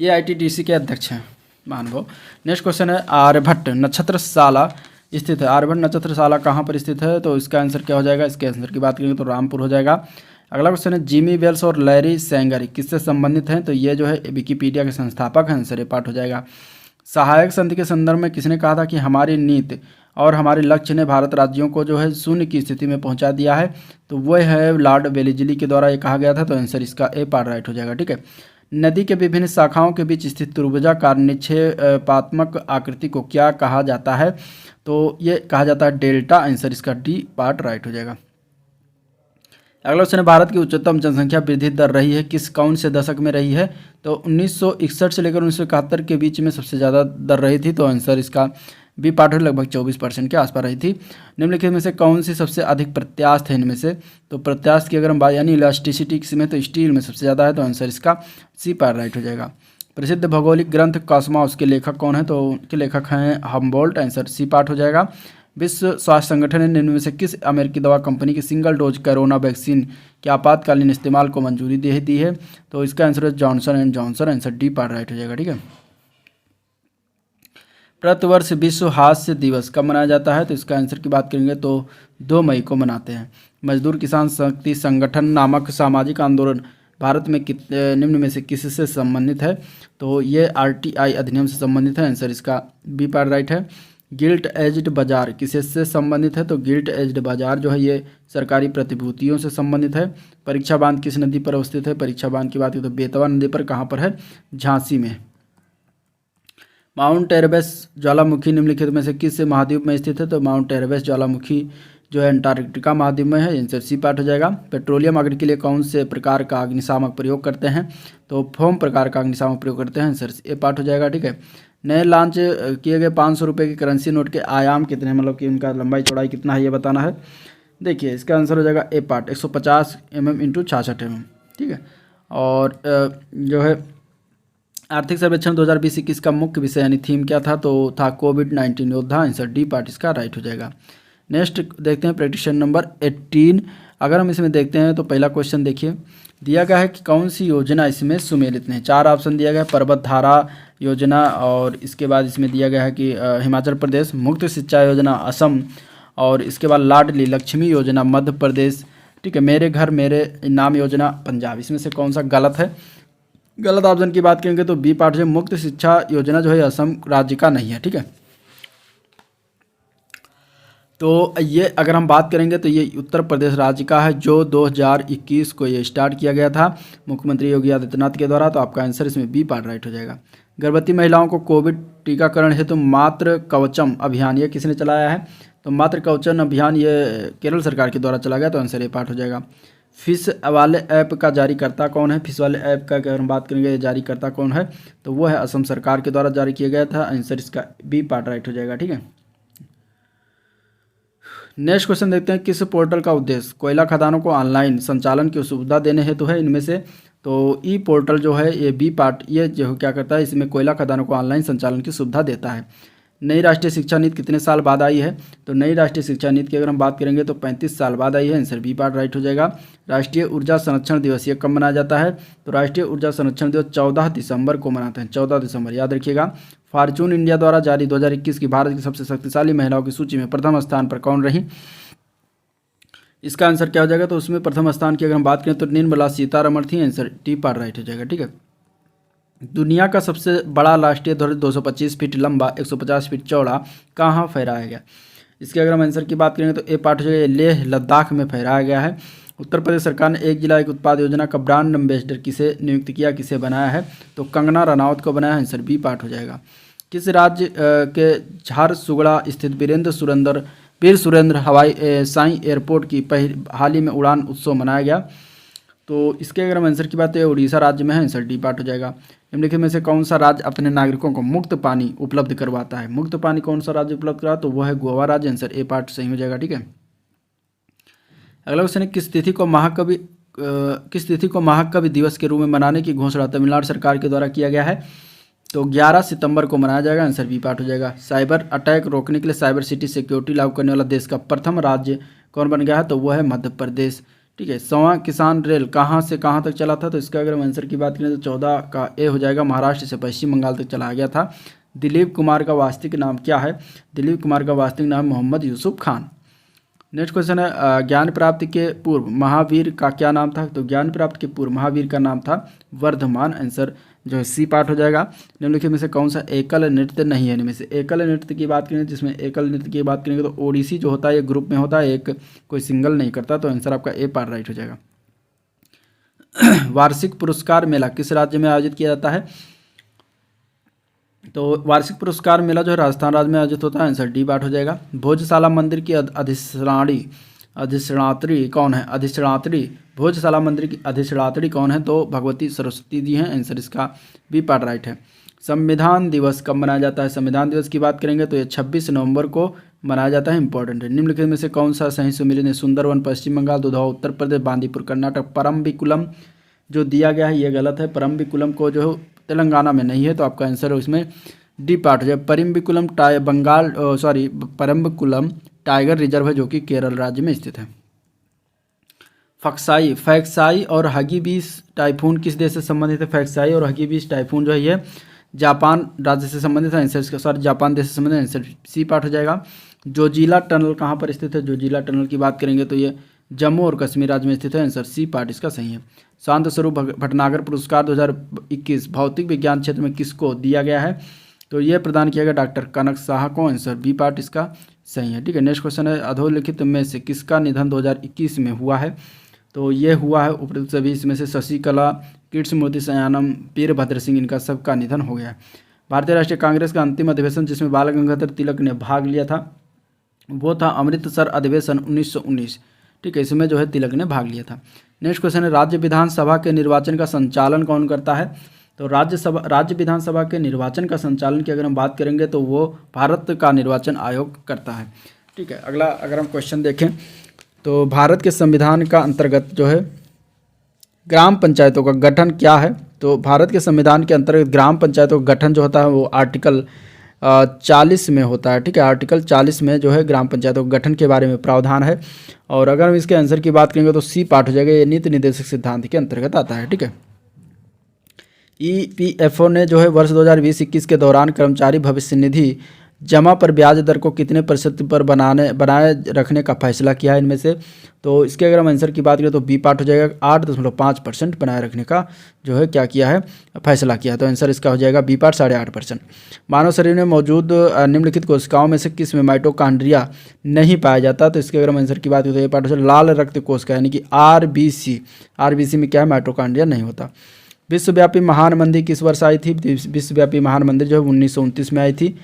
ये आईटीडीसी के अध्यक्ष हैं मानव। नेक्स्ट क्वेश्चन है आर्यभट्ट नक्षत्रशाला स्थित है। आर्यभट्ट नक्षत्रशाला कहाँ पर स्थित है? तो इसका आंसर क्या हो जाएगा? इसके आंसर की बात करेंगे तो रामपुर हो जाएगा। अगला क्वेश्चन है जिमी वेल्स और लैरी सेंगर किससे संबंधित हैं? तो ये जो है विकिपीडिया के संस्थापक हैं। आंसर ये पार्ट हो जाएगा। सहायक संधि के संदर्भ में किसने कहा था कि हमारी नीति और हमारे लक्ष्य ने भारत राज्यों को जो है शून्य की स्थिति में पहुंचा दिया है? तो वह है लॉर्ड वेलेस्ली के द्वारा ये कहा गया था। तो आंसर इसका ए पार्ट राइट हो जाएगा। ठीक है, नदी के विभिन्न शाखाओं के बीच स्थित त्रिभुजाकार निक्षेपात्मक आकृति को क्या कहा जाता है? तो ये कहा जाता है डेल्टा। आंसर इसका डी पार्ट राइट हो जाएगा। अगला क्वेश्चन है भारत की उच्चतम जनसंख्या वृद्धि दर रही है किस कौन से दशक में रही है? तो 1961 से लेकर 1971 के बीच में सबसे ज़्यादा दर रही थी। तो आंसर इसका बी पार्ट है, लगभग 24% के आसपास रही थी। निम्नलिखित में से कौन सी सबसे अधिक प्रत्यास्थ है इनमें से? तो प्रत्यास्थ की अगर हम बात यानी इलास्टिसिटी में तो स्टील में सबसे ज़्यादा है। तो आंसर इसका सी पार्ट राइट हो जाएगा। प्रसिद्ध भौगोलिक ग्रंथ कॉस्मॉस के लेखक कौन है? तो उनके लेखक हैं हम्बोल्ट। आंसर सी पार्ट हो जाएगा। विश्व स्वास्थ्य संगठन ने निम्न में से किस अमेरिकी दवा कंपनी की सिंगल डोज कोरोना वैक्सीन के आपातकालीन इस्तेमाल को मंजूरी दे दी है? तो इसका आंसर है Johnson and Johnson. Answer D part right हो जाएगा। ठीक है, प्रतिवर्ष विश्व हास्य दिवस कब मनाया जाता है? तो इसका आंसर की बात करेंगे तो 2 मई को मनाते हैं। मजदूर किसान शक्ति संगठन नामक सामाजिक आंदोलन भारत में निम्न में से किससे संबंधित है? तो ये आरटीआई अधिनियम से संबंधित है। आंसर इसका बी पार्ट राइट है। गिल्ट एज्ड बाजार किससे संबंधित है? तो गिल्ट एज्ड बाजार जो है ये सरकारी प्रतिभूतियों से संबंधित है। परीक्षा बांध किस नदी पर अवस्थित है? परीक्षा बांध की बात की तो बेतवा नदी पर। कहाँ पर है? झांसी में। माउंट एवरेस्ट ज्वालामुखी निम्नलिखित में से किस महाद्वीप में स्थित है? तो माउंट एवरेस्ट ज्वालामुखी जो है अंटार्कटिका महाद्वीप में है। आंसर सी पार्ट हो जाएगा। पेट्रोलियम अग्नि के लिए कौन से प्रकार का अग्निशामक प्रयोग करते हैं? तो फोम प्रकार का अग्निशामक प्रयोग करते हैं। आंसर ए पार्ट हो जाएगा। ठीक है, नए लॉन्च किए गए 500 रुपये की करेंसी नोट के आयाम कितने हैं, मतलब कि उनका लंबाई चौड़ाई कितना है ये बताना है। देखिए इसका आंसर हो जाएगा ए पार्ट 150 mm इंटू 66 mm। ठीक है, और जो है आर्थिक सर्वेक्षण 2020-21 का मुख्य विषय यानी थीम क्या था? तो था कोविड-19 योद्धा। आंसर डी पार्ट इसका राइट हो जाएगा। नेक्स्ट देखते हैं प्रैक्टिशन नंबर 18। अगर हम इसमें देखते हैं तो पहला क्वेश्चन देखिए दिया गया है कि कौन सी योजना इसमें सुमेलित नहीं। 4 ऑप्शन दिया गया है, पर्वत धारा योजना, और इसके बाद इसमें दिया गया है कि हिमाचल प्रदेश, मुक्त शिक्षा योजना असम, और इसके बाद लाडली लक्ष्मी योजना मध्य प्रदेश। ठीक है, मेरे घर मेरे नाम योजना पंजाब। इसमें से कौन सा गलत है? गलत ऑप्शन की बात करेंगे तो बी पार्ट से मुक्त शिक्षा योजना जो है असम राज्य का नहीं है। ठीक है, तो ये अगर हम बात करेंगे तो ये उत्तर प्रदेश राज्य का है जो 2021 को ये स्टार्ट किया गया था मुख्यमंत्री योगी आदित्यनाथ के द्वारा। तो आपका आंसर इसमें बी पार्ट राइट हो जाएगा। गर्भवती महिलाओं को कोविड टीकाकरण हेतु मातृ कवचम अभियान ये किसने चलाया है? तो मातृ कवचम अभियान ये केरल सरकार के द्वारा चला गया। तो आंसर ए पार्ट हो जाएगा। फिश वाले ऐप का जारीकर्ता कौन है? फिश वाले ऐप का अगर हम बात करेंगे जारीकर्ता कौन है, तो वो है असम सरकार के द्वारा जारी किया गया था। आंसर इसका बी पार्ट राइट हो जाएगा। ठीक है, नेक्स्ट क्वेश्चन देखते हैं, किस पोर्टल का उद्देश्य कोयला खदानों को ऑनलाइन संचालन की सुविधा देने हेतु है? इनमें से तो ई पोर्टल जो है ये बी पार्ट, ये जो क्या करता है, इसमें कोयला खदानों को ऑनलाइन संचालन की सुविधा देता है। नई राष्ट्रीय शिक्षा नीति कितने साल बाद आई है? तो नई राष्ट्रीय शिक्षा नीति की अगर हम बात करेंगे तो 35 साल बाद आई है। आंसर बी पार्ट राइट हो जाएगा। राष्ट्रीय ऊर्जा संरक्षण दिवस ये कब मनाया जाता है? तो राष्ट्रीय ऊर्जा संरक्षण दिवस 14 दिसंबर को मनाते हैं। 14 दिसंबर याद रखिएगा। फॉर्चून इंडिया द्वारा जारी 2021 की भारत की सबसे शक्तिशाली महिलाओं की सूची में प्रथम स्थान पर कौन रही? इसका आंसर क्या हो जाएगा? तो उसमें प्रथम स्थान की अगर हम बात करें तो निर्मला सीतारमण थी। आंसर टी पार्ट राइट हो जाएगा। ठीक है, दुनिया का सबसे बड़ा राष्ट्रीय ध्वज 225 फीट लंबा 150 फीट चौड़ा कहाँ फहराया गया? इसके अगर हम आंसर की बात करेंगे तो ए पार्ट हो जाएगा, लेह लद्दाख में फहराया गया है। उत्तर प्रदेश सरकार ने एक जिला एक उत्पाद योजना का ब्रांड एम्बेसडर किसे नियुक्त किया, किसे बनाया है? तो कंगना रनौत को बनाया। आंसर बी पार्ट हो जाएगा। किस राज्य के झारसुगड़ा स्थित वीर सुरेंद्र हवाई साई एयरपोर्ट की हाल ही में उड़ान उत्सव मनाया गया? तो इसके अगर हम आंसर की बात करें उड़ीसा राज्य में है। आंसर डी पार्ट हो जाएगा। निम्नलिखित में से कौन सा राज्य अपने नागरिकों को मुफ्त पानी उपलब्ध करवाता है? मुफ्त पानी कौन सा राज्य उपलब्ध करवाता है? तो वो है गोवा राज्य। आंसर ए पार्ट सही हो जाएगा। ठीक है, अगला क्वेश्चन है, किस तिथि को महाकवि दिवस के रूप में मनाने की घोषणा तमिलनाडु सरकार के द्वारा किया गया है? तो 11 सितंबर को मनाया जाएगा। आंसर बी पार्ट हो जाएगा। साइबर अटैक रोकने के लिए साइबर सिटी सिक्योरिटी लागू करने वाला देश का प्रथम राज्य कौन बन गया है? तो वो है मध्य प्रदेश। ठीक है, 100वां किसान रेल कहाँ से कहाँ तक चला था? तो इसका अगर हम आंसर की बात करें तो 14 का ए हो जाएगा। महाराष्ट्र से पश्चिम बंगाल तक चलाया गया था। दिलीप कुमार का वास्तविक नाम क्या है? दिलीप कुमार का वास्तविक नाम मोहम्मद यूसुफ खान। नेक्स्ट क्वेश्चन है, ज्ञान प्राप्ति के पूर्व महावीर का क्या नाम था? तो ज्ञान प्राप्ति के पूर्व महावीर का नाम था वर्धमान। आंसर जो है सी पार्ट हो जाएगा। निम्नलिखित में से कौन सा एकल नृत्य नहीं है? इनमें से एकल नृत्य की बात करें, जिसमें एकल नृत्य की बात करेंगे तो ओडिसी जो होता है ये ग्रुप में होता है, एक कोई सिंगल नहीं करता। तो आंसर आपका ए पार्ट राइट हो जाएगा। वार्षिक पुरस्कार मेला किस राज्य में आयोजित किया जाता है? तो वार्षिक पुरस्कार मेला जो है राजस्थान राज्य में आयोजित होता है। आंसर डी पार्ट हो जाएगा। भोजशाला मंदिर की अधिष्ठात्री कौन है? भोजशाला मंदिर की अधिष्ठात्री कौन है? तो भगवती सरस्वती जी हैं। आंसर इसका बी पार्ट राइट है। संविधान दिवस कब मनाया जाता है? संविधान दिवस की बात करेंगे तो ये 26 नवंबर को मनाया जाता है। इंपॉर्टेंट है। निम्नलिखित में से कौन सा सही सुमेलित है? सुंदरवन पश्चिम बंगाल, दुधवा उत्तर प्रदेश, बांदीपुर कर्नाटक। परम्बिकुलम जो दिया गया है ये गलत है। परम्बिकुलम को जो है तेलंगाना में नहीं है, तो आपका आंसर है उसमें डी पार्ट हो जाए। परम्बिकुलम टाइगर रिजर्व है जो कि केरल राज्य में स्थित है। फैक्साई और हगीबीस टाइफून किस देश से संबंधित है? फैक्साई और हगीबीस टाइफून जो है ये जापान राज्य से संबंधित है। आंसर जापान देश से संबंधित है। आंसर सी पार्ट हो जाएगा। जोजिला टनल कहाँ पर स्थित है? जोजिला टनल की बात करेंगे तो ये जम्मू और कश्मीर राज्य में स्थित है। आंसर सी पार्ट इसका सही है। शांत स्वरूप भटनागर पुरस्कार 2021 भौतिक विज्ञान क्षेत्र में किसको दिया गया है? तो ये प्रदान किया गया डॉक्टर कनक साहा को। आंसर बी पार्ट इसका सही है। ठीक है, नेक्स्ट क्वेश्चन है, अधोलिखित में से किसका निधन 2021 में हुआ है? तो ये हुआ है उपरोक्त सभी इसमें से शशिकला, कृष्णमूर्ति सयानम, वीरभद्र सिंह, इनका सबका निधन हो गया। भारतीय राष्ट्रीय कांग्रेस का अंतिम अधिवेशन जिसमें बाल गंगाधर तिलक ने भाग लिया था वो था अमृतसर अधिवेशन 1919। ठीक है, इसमें जो है तिलक ने भाग लिया था। नेक्स्ट क्वेश्चन है, राज्य विधानसभा के निर्वाचन का संचालन कौन करता है? तो राज्य विधानसभा के निर्वाचन का संचालन की अगर हम बात करेंगे तो वो भारत का निर्वाचन आयोग करता है। ठीक है, अगला अगर हम क्वेश्चन देखें तो भारत के संविधान का अंतर्गत जो है ग्राम पंचायतों का गठन क्या है? तो भारत के संविधान के अंतर्गत ग्राम पंचायतों का गठन जो होता है वो आर्टिकल 40 में होता है। ठीक है, आर्टिकल 40 में जो है ग्राम पंचायतों के गठन के बारे में प्रावधान है। और अगर हम इसके आंसर की बात करेंगे तो सी पार्ट हो जाएगा, ये नीति निर्देशक सिद्धांत के अंतर्गत आता है। ठीक है, EPFO ने जो है वर्ष 2020-21 के दौरान कर्मचारी भविष्य निधि जमा पर ब्याज दर को कितने प्रतिशत पर बनाए रखने का फैसला किया है इनमें से? तो इसके अगर हम आंसर की बात करें तो बी पार्ट हो जाएगा, 8.5% बनाए रखने का जो है क्या किया है फैसला किया है। तो आंसर इसका हो जाएगा बी पार्ट 8.5%। मानव शरीर में मौजूद निम्नलिखित कोशिकाओं में से किस में माइटोकॉन्ड्रिया नहीं पाया जाता? तो इसके अगर हम आंसर की बात करें तो ये पार्ट हो जाएगा लाल रक्त कोशिका यानी कि RBC में क्या है माइटोकॉन्ड्रिया नहीं होता। विश्वव्यापी महान मंदिर किस वर्ष आई थी? विश्वव्यापी महान मंदिर जो है 1929 में आई थी।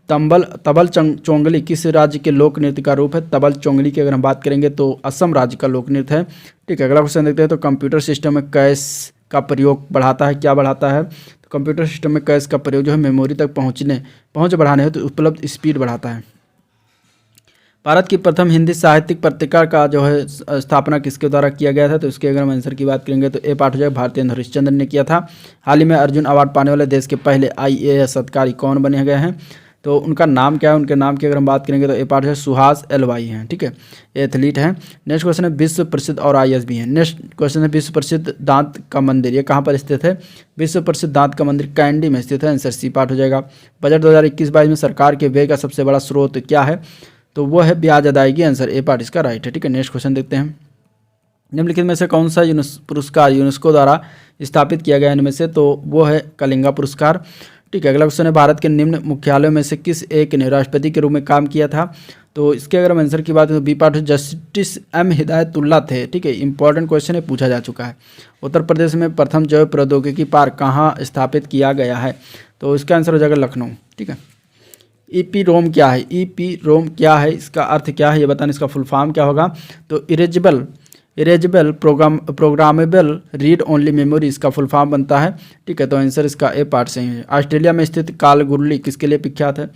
तबल चोंगली किस राज्य के लोक नृत्य का रूप है? तबल चोंगली की अगर हम बात करेंगे तो असम राज्य का लोक नृत्य है। ठीक है, अगला क्वेश्चन देखते हैं। तो कंप्यूटर सिस्टम में कैश का प्रयोग बढ़ाता है, क्या बढ़ाता है? तो कंप्यूटर सिस्टम में कैश का प्रयोग जो है मेमोरी तक पहुँच बढ़ाने हेतु तो उपलब्ध स्पीड बढ़ाता है। भारत की प्रथम हिंदी साहित्यिक पत्रिका का जो है स्थापना किसके द्वारा किया गया था? तो इसके अगर हम आंसर की बात करेंगे तो ए पार्ट हो जाएगा भारतेंद्र हरिश्चंद्र ने किया था। हाल ही में अर्जुन अवार्ड पाने वाले देश के पहले IAS अधिकारी कौन बने गए हैं? तो उनका नाम क्या है? उनके नाम की अगर हम बात करेंगे तो ए पार्ट है सुहास LY हैं। ठीक है, एथलीट हैं। नेक्स्ट क्वेश्चन है विश्व प्रसिद्ध और IS भी हैं। नेक्स्ट क्वेश्चन है विश्व प्रसिद्ध दांत का मंदिर, ये कहाँ पर स्थित है? विश्व प्रसिद्ध दांत का मंदिर कैंडी में स्थित है। आंसर सी पार्ट हो जाएगा। बजट 2021-22 में सरकार के व्यय का सबसे बड़ा स्रोत क्या है? तो वो है ब्याज अदायगी। आंसर ए पार्ट इसका राइट है। ठीक है, नेक्स्ट क्वेश्चन देखते हैं। निम्नलिखित में से कौन सा पुरस्कार यूनेस्को द्वारा स्थापित किया गया इनमें से? तो वो है कलिंगा पुरस्कार। ठीक है, अगला क्वेश्चन है भारत के निम्न मुख्यालयों में से किस एक ने राष्ट्रपति के रूप में काम किया था? तो इसके अगर हम आंसर की बात करें तो B part justice M Hidayatullah थे। ठीक है, इंपॉर्टेंट क्वेश्चन है, पूछा जा चुका है। उत्तर प्रदेश में प्रथम जैव प्रौद्योगिकी पार्क कहाँ स्थापित किया गया है? तो इसका आंसर हो जाएगा लखनऊ। ठीक है, EPROM क्या है? EPROM क्या है, इसका अर्थ क्या है ये बताना, इसका फुल फॉर्म क्या होगा? तो erasable programmable read only memory इसका फुल फॉर्म बनता है। ठीक है, तो आंसर इसका ए पार्ट सही है। ऑस्ट्रेलिया में स्थित कालगुरली किसके लिए विख्यात है?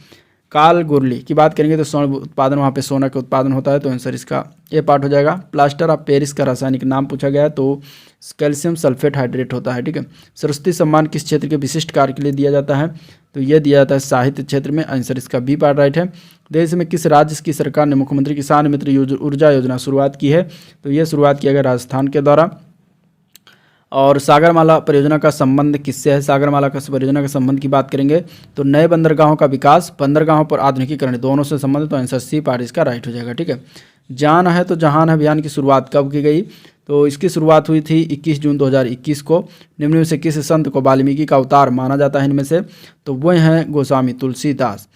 कालगुरली की बात करेंगे तो स्वर्ण उत्पादन, वहाँ पे सोना का उत्पादन होता है। तो आंसर इसका ए पार्ट हो जाएगा। प्लास्टर ऑफ पेरिस का रासायनिक नाम पूछा गया है तो कैल्शियम सल्फेट हाइड्रेट होता है। ठीक है, सरस्वती सम्मान किस क्षेत्र के विशिष्ट कार्य के लिए दिया जाता है? तो ये दिया जाता है साहित्य क्षेत्र में। आंसर इसका बी पार्ट राइट है। देश में किस राज्य की सरकार ने मुख्यमंत्री किसान मित्र ऊर्जा योजना शुरुआत की है? तो ये शुरुआत किया गया राजस्थान के द्वारा। और सागरमाला परियोजना का संबंध किससे है? सागरमाला का परियोजना के संबंध की बात करेंगे तो नए बंदरगाहों का विकास, बंदरगाहों पर आधुनिकीकरण दोनों से संबंधित। तो आंसर सी पार्ट इसका राइट हो जाएगा। ठीक है, जान है तो जहान है अभियान की शुरुआत कब की गई? तो इसकी शुरुआत हुई थी 21 जून 2021 को। निम्न में से किस संत को वाल्मीकि का अवतार माना जाता है इनमें से? तो वो हैं गोस्वामी तुलसीदास।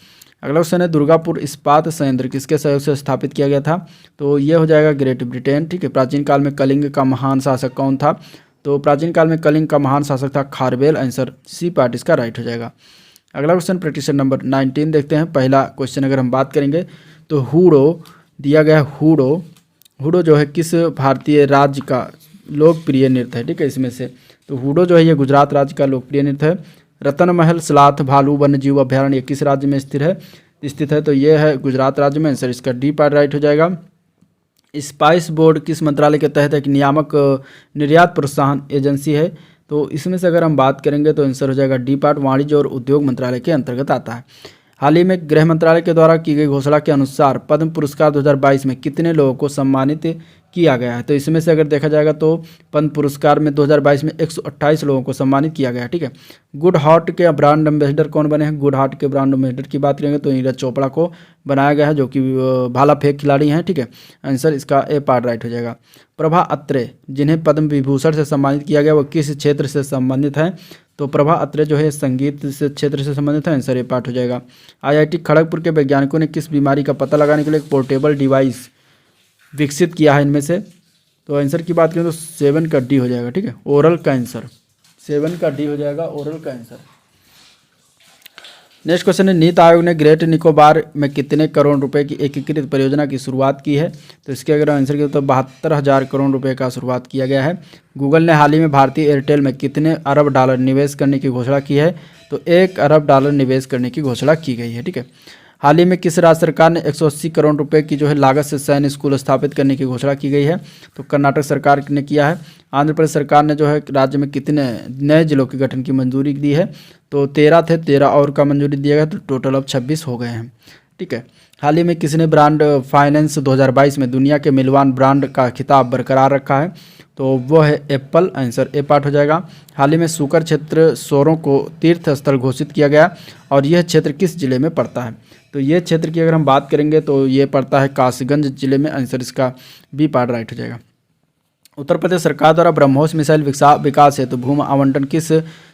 अगला क्वेश्चन है दुर्गापुर इस्पात संयंत्र किसके सहयोग से स्थापित किया गया था? तो ये हो जाएगा ग्रेट ब्रिटेन। ठीक है, प्राचीन काल में कलिंग का महान शासक कौन था? तो प्राचीन काल में कलिंग का महान शासक था खारवेल। आंसर सी पार्ट इसका राइट हो जाएगा। अगला क्वेश्चन प्रैक्टिस नंबर 19 देखते हैं। पहला क्वेश्चन अगर हम बात करेंगे तो हूडो दिया गया है। हूडो जो है किस भारतीय राज्य का लोकप्रिय नृत्य है? ठीक है, इसमें से तो हूडो जो है ये गुजरात राज्य का लोकप्रिय नृत्य है। रतन महल स्लाथ भालू वन्य जीव अभ्यारण्य किस राज्य में स्थित है? तो ये है गुजरात राज्य में। आंसर इसका डी पार्ट राइट हो जाएगा। स्पाइस बोर्ड किस मंत्रालय के तहत एक नियामक निर्यात प्रोत्साहन एजेंसी है? तो इसमें से अगर हम बात करेंगे तो आंसर हो जाएगा डी पार्ट, वाणिज्य और उद्योग मंत्रालय के अंतर्गत आता है। हाल ही में गृह मंत्रालय के द्वारा की गई घोषणा के अनुसार पद्म पुरस्कार 2022 में कितने लोगों को सम्मानित किया गया है? तो इसमें से अगर देखा जाएगा तो पद्म पुरस्कार में 2022 में 128 लोगों को सम्मानित किया गया है। ठीक है, गुड हार्ट के ब्रांड एम्बेसडर कौन बने हैं? गुड हार्ट के ब्रांड एम्बेसडर की बात करेंगे तो नीरज चोपड़ा को बनाया गया है, जो कि भाला फेंक खिलाड़ी हैं। ठीक है, आंसर इसका ए पार्ट राइट हो जाएगा। प्रभा अत्रे जिन्हें पद्म विभूषण से सम्मानित किया गया वो किस क्षेत्र से संबंधित हैं? तो प्रभा अत्रे जो है संगीत से क्षेत्र से संबंधित है। आंसर ए पार्ट हो जाएगा। IIT खड़गपुर के वैज्ञानिकों ने किस बीमारी का पता लगाने के लिए एक पोर्टेबल डिवाइस विकसित किया है इनमें से? तो आंसर की बात करें तो 7 का डी हो जाएगा। ठीक है, ओरल कैंसर। 7 का डी हो जाएगा ओरल कैंसर। नेक्स्ट क्वेश्चन है नीति आयोग ने ग्रेट निकोबार में कितने करोड़ रुपए की एकीकृत परियोजना की शुरुआत की है? तो इसके अगर आंसर किया तो 72,000 करोड़ रुपए का शुरुआत किया गया है। गूगल ने हाल ही में भारतीय एयरटेल में कितने अरब डॉलर निवेश करने की घोषणा की है? तो 1 अरब डॉलर निवेश करने की घोषणा की गई है। ठीक है, हाल ही में किस राज्य सरकार ने 180 करोड़ रुपए की जो है लागत से सैन्य स्कूल स्थापित करने की घोषणा की गई है? तो कर्नाटक सरकार ने किया है। आंध्र प्रदेश सरकार ने जो है राज्य में कितने नए जिलों के गठन की मंजूरी दी है? तो 13 थे, 13 और का मंजूरी दिया गया तो टोटल अब 26 हो गए हैं। ठीक है, हाल ही में किसने ब्रांड फाइनेंस 2022 में दुनिया के मिलवान ब्रांड का खिताब बरकरार रखा है? तो वो है एप्पल। आंसर ए पार्ट हो जाएगा। हाल ही में सूकर क्षेत्र सोरों को तीर्थ स्थल घोषित किया गया और यह क्षेत्र किस जिले में पड़ता है? तो ये क्षेत्र की अगर हम बात करेंगे तो ये पड़ता है कासगंज जिले में। आंसर इसका बी पार्ट राइट हो जाएगा। उत्तर प्रदेश सरकार द्वारा ब्रह्मोस मिसाइल विकास हेतु भूमि आवंटन किस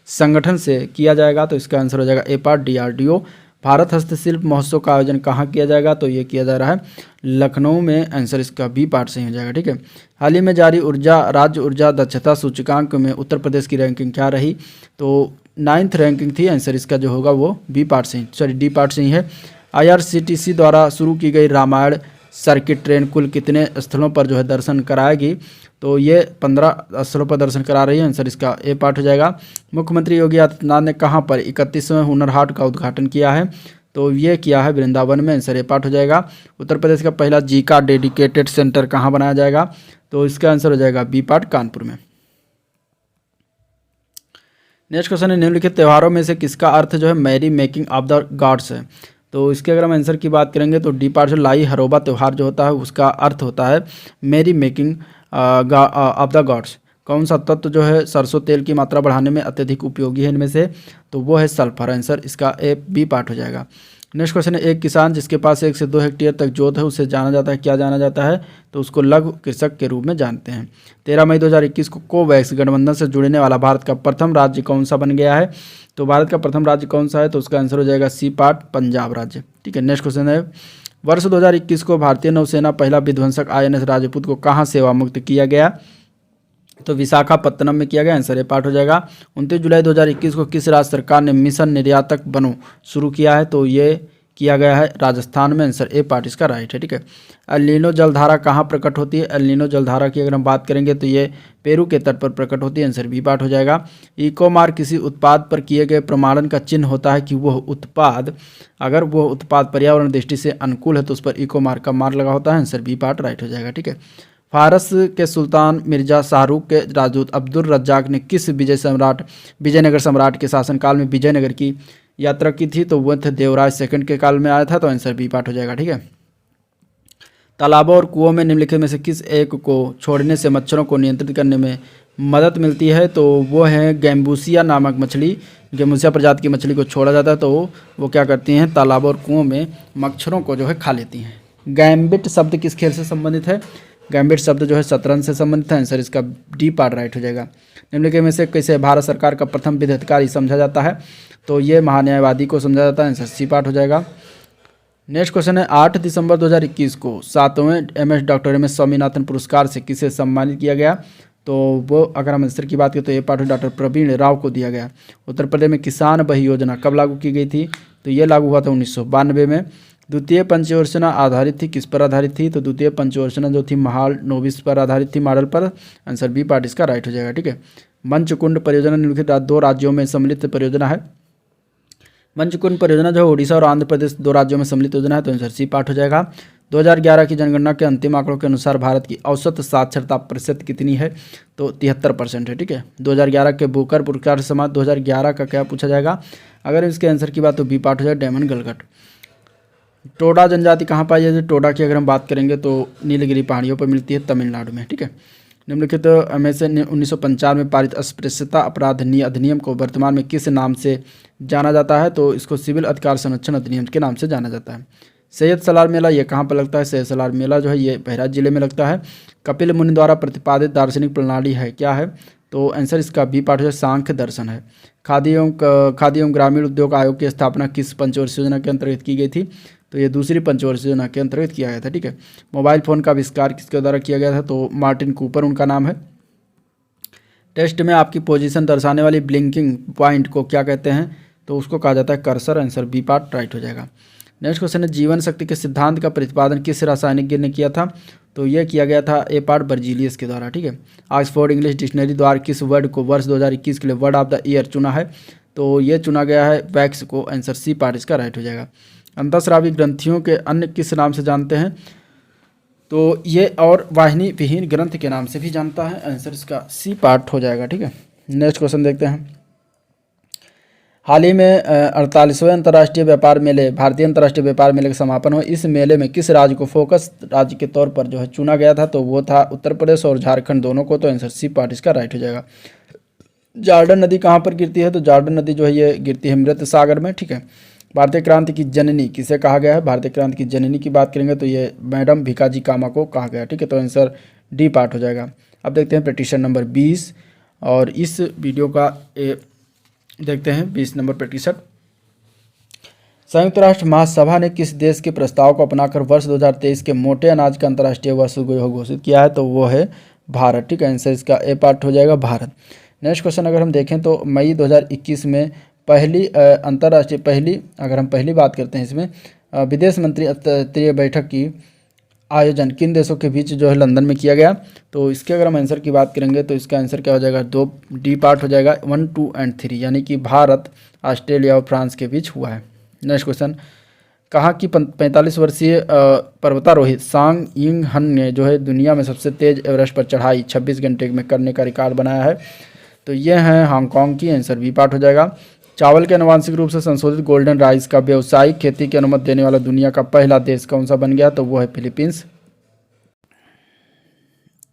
संगठन से किया जाएगा? तो इसका आंसर हो जाएगा ए पार्ट DRDO। भारत हस्तशिल्प महोत्सव का आयोजन कहाँ किया जाएगा? तो ये किया जा रहा है लखनऊ में। आंसर इसका बी पार्ट सही हो जाएगा। ठीक है, हाल ही में जारी राज्य ऊर्जा दक्षता सूचकांक में उत्तर प्रदेश की रैंकिंग क्या रही? तो 9th रैंकिंग थी। आंसर इसका जो होगा वो बी पार्ट से सॉरी डी पार्ट से ही है। IRCTC द्वारा शुरू की गई रामायण सर्किट ट्रेन कुल कितने स्थलों पर जो है दर्शन कराएगी? तो ये 15 स्थलों पर दर्शन करा रही है। आंसर इसका ए पार्ट हो जाएगा। मुख्यमंत्री योगी आदित्यनाथ ने कहाँ पर 31वें हुनर हाट का उद्घाटन किया है? तो ये किया है वृंदावन में। आंसर ए पार्ट हो जाएगा। उत्तर प्रदेश का पहला जीका डेडिकेटेड सेंटर कहाँ बनाया जाएगा? तो इसका आंसर हो जाएगा बी पार्ट कानपुर में। नेक्स्ट क्वेश्चन है, निम्नलिखित त्योहारों में से किसका अर्थ जो है merry making of the gods है? तो इसके अगर हम आंसर की बात करेंगे तो डी पार्ट से लाई हरोबा त्यौहार जो होता है उसका अर्थ होता है merry making of the gods. कौन सा तत्व जो है सरसों तेल की मात्रा बढ़ाने में अत्यधिक उपयोगी है इनमें से? तो वो है सल्फर। आंसर इसका ए बी पार्ट हो जाएगा। नेक्स्ट क्वेश्चन है, एक किसान जिसके पास 1 से 2 हेक्टेयर तक जोत है उसे जाना जाता है, क्या जाना जाता है? तो उसको लघु कृषक के रूप में जानते हैं। 13 मई 2021 को कोवैक्स गठबंधन से जुड़ने वाला भारत का प्रथम राज्य कौन सा बन गया है? तो भारत का प्रथम राज्य कौन सा है? तो उसका आंसर हो जाएगा सी पार्ट पंजाब राज्य। ठीक है। नेक्स्ट क्वेश्चन है, वर्ष 2021 को भारतीय नौसेना पहला विध्वंसक INS राजपूत को कहाँ सेवा मुक्त किया गया? तो विशाखापत्तनम में किया गया। आंसर ए पार्ट हो जाएगा। 29 जुलाई 2021 को किस राज्य सरकार ने मिशन निर्यातक बनो शुरू किया है? तो ये किया गया है राजस्थान में। आंसर ए पार्ट इसका राइट है। ठीक है। एल नीनो जलधारा कहाँ प्रकट होती है? एल नीनो जलधारा की अगर हम बात करेंगे तो ये पेरू के तट पर प्रकट होती है। आंसर बी पार्ट हो जाएगा। इको मार्क किसी उत्पाद पर किए गए प्रमाणन का चिन्ह होता है कि वह उत्पाद अगर वह उत्पाद पर्यावरण दृष्टि से अनुकूल है तो उस पर इको मार्क का मार्क लगा होता है। आंसर बी पार्ट राइट हो जाएगा। ठीक है। फारस के सुल्तान मिर्जा शाहरुख के राजदूत अब्दुल रज्जाक ने किस विजयनगर सम्राट के शासनकाल में विजयनगर की यात्रा की थी? तो वह थे देवराज सेकंड के काल में आया था। तो आंसर बी पार्ट हो जाएगा। ठीक है। तालाबों और कुओं में निम्नलिखित में से किस एक को छोड़ने से मच्छरों को नियंत्रित करने में मदद मिलती है? तो वो है गैम्बूसिया नामक मछली। गैम्बूसिया प्रजाति की मछली को छोड़ा जाता है तो वो क्या करती हैं? तालाबों और कुओं में मच्छरों को जो है खा लेती हैं। गैम्बिट शब्द किस खेल से संबंधित है? गैम्बिट शब्द जो है शतरंज से संबंधित है। आंसर इसका डी पार्ट राइट हो जाएगा। निम्नलिखित में से किसे भारत सरकार का प्रथम विधि अधिकारी समझा जाता है? तो ये महान्यायवादी को समझा जाता है। आंसर सी पार्ट हो जाएगा। नेक्स्ट क्वेश्चन है, 8 दिसंबर 2021 को 7वें MS डॉक्टर MS स्वामीनाथन पुरस्कार से किसे सम्मानित किया गया? तो वो अगर हम आंसर की बात करें तो ये पार्ट डॉक्टर प्रवीण राव को दिया गया। उत्तर प्रदेश में किसान बही योजना कब लागू की गई थी? तो ये लागू हुआ था 1992 में। द्वितीय पंचवर्षना आधारित थी, किस पर आधारित थी? तो द्वितीय पंचवर्षना जो थी महाल नोविस पर आधारित थी, मॉडल पर। आंसर बी पार्ट इसका राइट हो जाएगा। ठीक है। मंचकुंड परियोजना निम्नलिखित 2 राज्यों में सम्मिलित परियोजना है। मंचकुंड परियोजना जो है ओडिशा और आंध्र प्रदेश 2 राज्यों में सम्मिलित योजना है। तो आंसर सी पार्ट हो जाएगा। 2011 की जनगणना के अंतिम आंकड़ों के अनुसार भारत की औसत साक्षरता प्रतिशत कितनी है? तो 73% है। ठीक है। 2011 के बुकर पुरस्कार समाज 2011 का क्या पूछा जाएगा? अगर इसके आंसर की बात तो बी पार्ट हो जाएगा डायमंड गलगट। टोडा जनजाति कहाँ पाई जाती है? टोडा की अगर हम बात करेंगे तो नीलगिरी पहाड़ियों पर मिलती है, तमिलनाडु में। ठीक है। निम्नलिखित में से 1995 में पारित अस्पृश्यता अपराध अधिनियम को वर्तमान में किस नाम से जाना जाता है? तो इसको सिविल अधिकार संरक्षण अधिनियम के नाम से जाना जाता है। सैयद सलार मेला ये कहाँ पर लगता है? सैयद सलार मेला जो है ये बहराइच जिले में लगता है। कपिल मुनि द्वारा प्रतिपादित दार्शनिक प्रणाली है क्या है? तो आंसर इसका बी पार्ट है सांख्य दर्शन है। खादी एवं ग्रामीण उद्योग आयोग की स्थापना किस पंचवर्षीय योजना के अंतर्गत की गई थी? तो ये दूसरी पंचवर्षीय योजना के अंतर्गत किया गया था। ठीक है। मोबाइल फ़ोन का आविष्कार किसके द्वारा किया गया था? तो मार्टिन कूपर उनका नाम है। टेस्ट में आपकी पोजीशन दर्शाने वाली ब्लिंकिंग पॉइंट को क्या कहते हैं? तो उसको कहा जाता है cursor. Answer B part right हो जाएगा। नेक्स्ट क्वेश्चन है, जीवन शक्ति के सिद्धांत का प्रतिपादन किस रासायनिज्ञ ने किया था? तो यह किया गया था ए पार्ट बर्जीलियस के द्वारा। ठीक है। ऑक्सफोर्ड इंग्लिश डिक्शनरी द्वारा किस वर्ड को वर्ष 2021 के लिए वर्ड ऑफ द ईयर चुना है? तो ये चुना गया है वैक्स को। आंसर सी पार्ट इसका राइट हो जाएगा। अंतःस्रावी ग्रंथियों के अन्य किस नाम से जानते हैं? तो ये और वाहिनी विहीन ग्रंथ के नाम से भी जानता है। आंसर इसका सी पार्ट हो जाएगा। ठीक है। नेक्स्ट क्वेश्चन देखते हैं। हाल ही में 48वें अंतर्राष्ट्रीय व्यापार मेले भारतीय अंतर्राष्ट्रीय व्यापार मेले का समापन हुआ। इस मेले में किस राज्य को फोकस राज्य के तौर पर जो है चुना गया था? तो वो था उत्तर प्रदेश और झारखंड दोनों को। तो आंसर सी पार्ट इसका राइट हो जाएगा। जॉर्डन नदी कहाँ पर गिरती है? तो जॉर्डन नदी जो है ये गिरती है मृत सागर में। ठीक है। भारतीय क्रांति की जननी किसे कहा गया है? भारतीय क्रांति की जननी की बात करेंगे तो ये मैडम भिकाजी कामा को कहा गया। ठीक है। तो आंसर डी पार्ट हो जाएगा। अब देखते हैं प्रैक्टिशन नंबर 20 और इस वीडियो का देखते हैं 20 नंबर प्रैक्टिशन। संयुक्त राष्ट्र महासभा ने किस देश के प्रस्ताव को अपनाकर वर्ष 2023 के मोटे अनाज का अंतर्राष्ट्रीय वर्ष घोषित किया है? तो वो है भारत। ठीक है। आंसर इसका ए पार्ट हो जाएगा भारत। नेक्स्ट क्वेश्चन अगर हम देखें तो मई 2021 में पहली अंतर्राष्ट्रीय अगर हम पहली बात करते हैं इसमें विदेश मंत्री स्तरीय बैठक की आयोजन किन देशों के बीच जो है लंदन में किया गया। तो इसके अगर हम आंसर की बात करेंगे तो इसका आंसर क्या हो जाएगा, 2 डी पार्ट हो जाएगा, 1, 2 और 3, यानी कि भारत, ऑस्ट्रेलिया और फ्रांस के बीच हुआ है। नेक्स्ट क्वेश्चन, कहा कि 45 वर्षीय पर्वतारोही सांग यिंग हन ने जो है दुनिया में सबसे तेज एवरेस्ट पर चढ़ाई 26 घंटे में करने का रिकॉर्ड बनाया है। तो ये है हांगकांग की, आंसर बी पार्ट हो जाएगा। चावल के अनुवांशिक रूप से संशोधित गोल्डन राइस का व्यावसायिक खेती की अनुमति देने वाला दुनिया का पहला देश कौन सा बन गया, तो वो है फिलीपींस।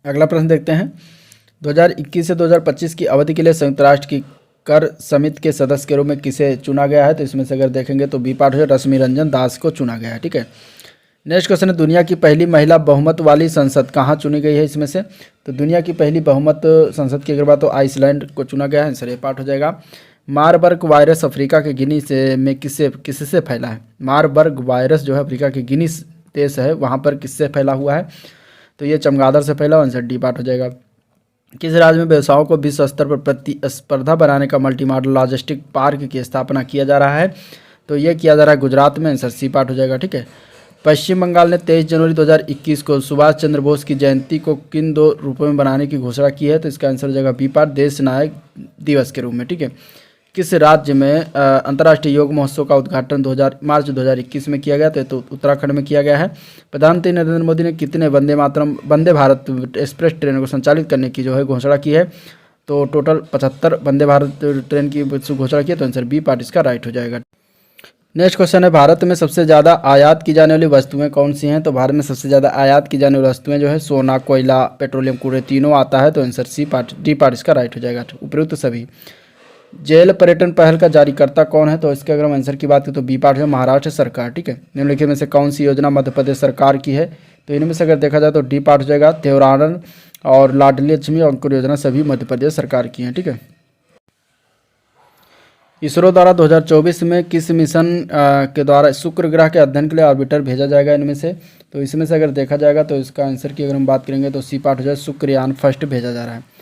अगला प्रश्न देखते हैं, 2021 से 2025 की अवधि के लिए संयुक्त राष्ट्र की कर समिति के सदस्य के रूप में किसे चुना गया है। तो इसमें से अगर देखेंगे तो बी पार्ट हो जाए, रश्मि रंजन दास को चुना गया है। ठीक है। नेक्स्ट क्वेश्चन है, दुनिया की पहली महिला बहुमत वाली संसद कहाँ चुनी गई है इसमें से। तो दुनिया की पहली बहुमत संसद की अगर बात तो आइसलैंड को चुना गया है, आंसर ए पार्ट हो जाएगा। मारबर्ग वायरस अफ्रीका के गिनी से में किससे फैला है। मारबर्ग वायरस जो है अफ्रीका के गिनी देश है वहाँ पर किससे फैला हुआ है, तो ये चमगादड़ से फैला, आंसर डी पार्ट हो जाएगा। किस राज्य में व्यवसायों को विश्व स्तर पर प्रतिस्पर्धा बनाने का मल्टी मॉडल लॉजिस्टिक पार्क की स्थापना किया जा रहा है, तो ये किया जा रहा है गुजरात में, आंसर सी पार्ट हो जाएगा। ठीक है। पश्चिम बंगाल ने 23 जनवरी 2021 को सुभाष चंद्र बोस की जयंती को किन 2 रूपों में बनाने की घोषणा की है, तो इसका आंसर हो जाएगा बी पार्ट, देश नायक दिवस के रूप में। ठीक है। किस राज्य में अंतर्राष्ट्रीय योग महोत्सव का उद्घाटन मार्च 2021 में किया गया, तो उत्तराखंड में किया गया है। प्रधानमंत्री नरेंद्र मोदी ने कितने वंदे भारत एक्सप्रेस ट्रेनों को संचालित करने की जो है घोषणा की है, तो टोटल 75 वंदे भारत ट्रेन की घोषणा की है, तो आंसर बी पार्ट इसका राइट हो जाएगा। नेक्स्ट क्वेश्चन है, भारत में सबसे ज़्यादा आयात की जाने वाली वस्तुएं कौन सी हैं। तो भारत में सबसे ज़्यादा आयात की जाने वाली वस्तुएं जो है सोना, कोयला, पेट्रोलियम कूड़े तीनों आता है, तो answer C part D part इसका राइट हो जाएगा। उपयुक्त सभी। जेल पर्यटन पहल का जारीकर्ता कौन है, तो इसके अगर हम आंसर की बात करें तो बी पार्ट है महाराष्ट्र सरकार। ठीक है। निम्नलिखित में से कौन सी योजना मध्य प्रदेश सरकार की है, तो इनमें से अगर देखा जाए तो डी पार्ट हो जाएगा। त्योहारन और लाडली लक्ष्मी अंकुर योजना सभी मध्य प्रदेश सरकार की हैं। ठीक है। इसरो द्वारा 2024 में किस मिशन के द्वारा शुक्र ग्रह के अध्ययन के लिए ऑर्बिटर भेजा जाएगा इनमें से, तो इसमें से अगर देखा जाएगा तो इसका आंसर की अगर हम बात करेंगे तो सी पार्ट हो जाए, शुक्रयान फर्स्ट भेजा जा रहा है।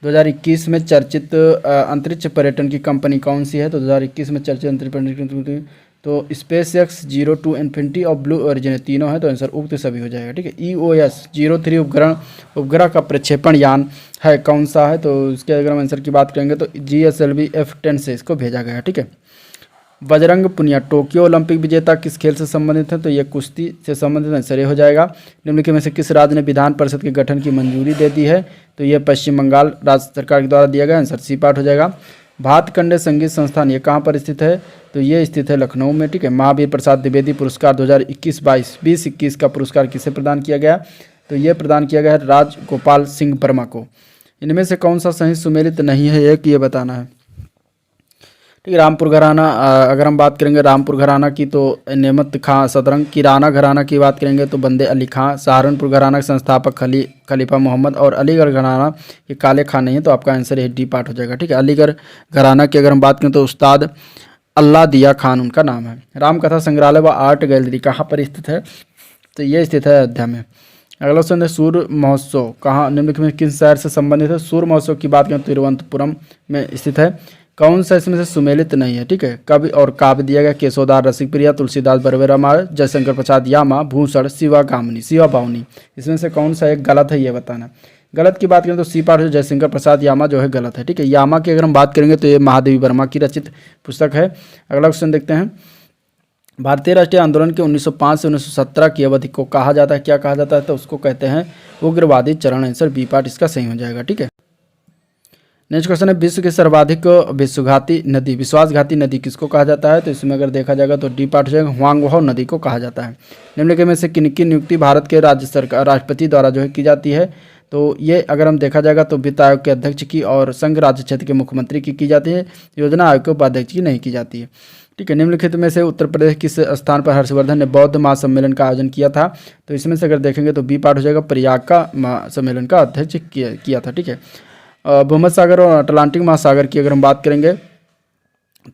2021 में चर्चित अंतरिक्ष पर्यटन की कंपनी कौन सी है, तो 2021 में चर्चित अंतरिक्ष पर्यटन की कंपनी तो SpaceX, 02 इन्फिनिटी और ब्लू ओरिजिन तीनों है, तो आंसर उक्त सभी हो जाएगा। ठीक है। EOS 03 उपग्रह का प्रक्षेपण यान है कौन सा है, तो इसके अगर हम आंसर की बात करेंगे तो GSLV F10 से इसको भेजा गया है। ठीक है। बजरंग पुनिया टोक्यो ओलंपिक विजेता किस खेल से संबंधित है, तो ये कुश्ती से संबंधित आंसर ये हो जाएगा। निम्नलिखित में से किस राज्य ने विधान परिषद के गठन की मंजूरी दे दी है, तो ये पश्चिम बंगाल राज्य सरकार के द्वारा दिया गया, आंसर सी पार्ट हो जाएगा। भातखंडे संगीत संस्थान ये कहाँ पर स्थित है, तो ये स्थित है लखनऊ में। ठीक है। महावीर प्रसाद द्विवेदी पुरस्कार 2021 का पुरस्कार किसे प्रदान किया गया, तो ये प्रदान किया गया है राजगोपाल सिंह वर्मा को। इनमें से कौन सा सही सुमेलित नहीं है एक ये बताना है। ठीक है। रामपुर घराना अगर हम बात करेंगे रामपुर घराना की तो नेमत खां सदरंग, किराना घराना की बात करेंगे तो बंदे अली खां, सहारनपुर घराना के संस्थापक खलीफा मोहम्मद और अलीगढ़ घराना ये काले खां नहीं है, तो आपका आंसर ये डी पार्ट हो जाएगा। ठीक है। अलीगढ़ घराना की अगर हम बात करें तो उस्ताद अल्लाह दिया खान उनका नाम है। रामकथा संग्रहालय व आर्ट गैलरी कहाँ पर स्थित है, तो ये स्थित है अयोध्या में। अगला क्वेश्चन है, सूर्य महोत्सव कहाँ निम्नलिखित में किस शहर से संबंधित है। सूर्य महोत्सव की बात करें तो तिरुवनंतपुरम में स्थित है। कौन सा इसमें से सुमेलित नहीं है। ठीक है। कवि और काव्य दिया गया, केशवदास रसिकप्रिया, तुलसीदास बरवेरामा, जयशंकर प्रसाद यामा, भूषण, शिवा बावनी। इसमें से कौन सा एक गलत है ये बताना। गलत की बात करें तो सी पार्ट है जयशंकर प्रसाद यामा जो है गलत है। ठीक है। यामा की अगर हम बात करेंगे तो ये महादेवी वर्मा की रचित पुस्तक है। अगला क्वेश्चन देखते हैं, भारतीय राष्ट्रीय आंदोलन के 1905 से 1917 की अवधि को कहा जाता है, क्या कहा जाता है, तो उसको कहते हैं उग्रवादी चरण, आंसर बी पार्ट इसका सही हो जाएगा। ठीक है। नेक्स्ट क्वेश्चन है, विश्व की सर्वाधिक विश्वासघाती नदी किसको कहा जाता है, तो इसमें अगर देखा जाएगा तो डी पार्ट हो जाएगा, हुआंगहो नदी को कहा जाता है। निम्नलिखित में से किनकी नियुक्ति भारत के राष्ट्रपति द्वारा जो है की जाती है, तो ये अगर हम देखा जाएगा तो वित्त आयोग के अध्यक्ष की और संघ राज्य क्षेत्र के मुख्यमंत्री की जाती है, योजना आयोग के उपाध्यक्ष की नहीं की जाती है। ठीक है। निम्नलिखित में से उत्तर प्रदेश किस स्थान पर हर्षवर्धन ने बौद्ध महासम्मेलन का आयोजन किया था, तो इसमें से अगर देखेंगे तो बी पार्ट हो जाएगा, प्रयाग का महासम्मेलन का अध्यक्ष किया था। ठीक है। भूमध्य सागर और अटलांटिक महासागर की अगर हम बात करेंगे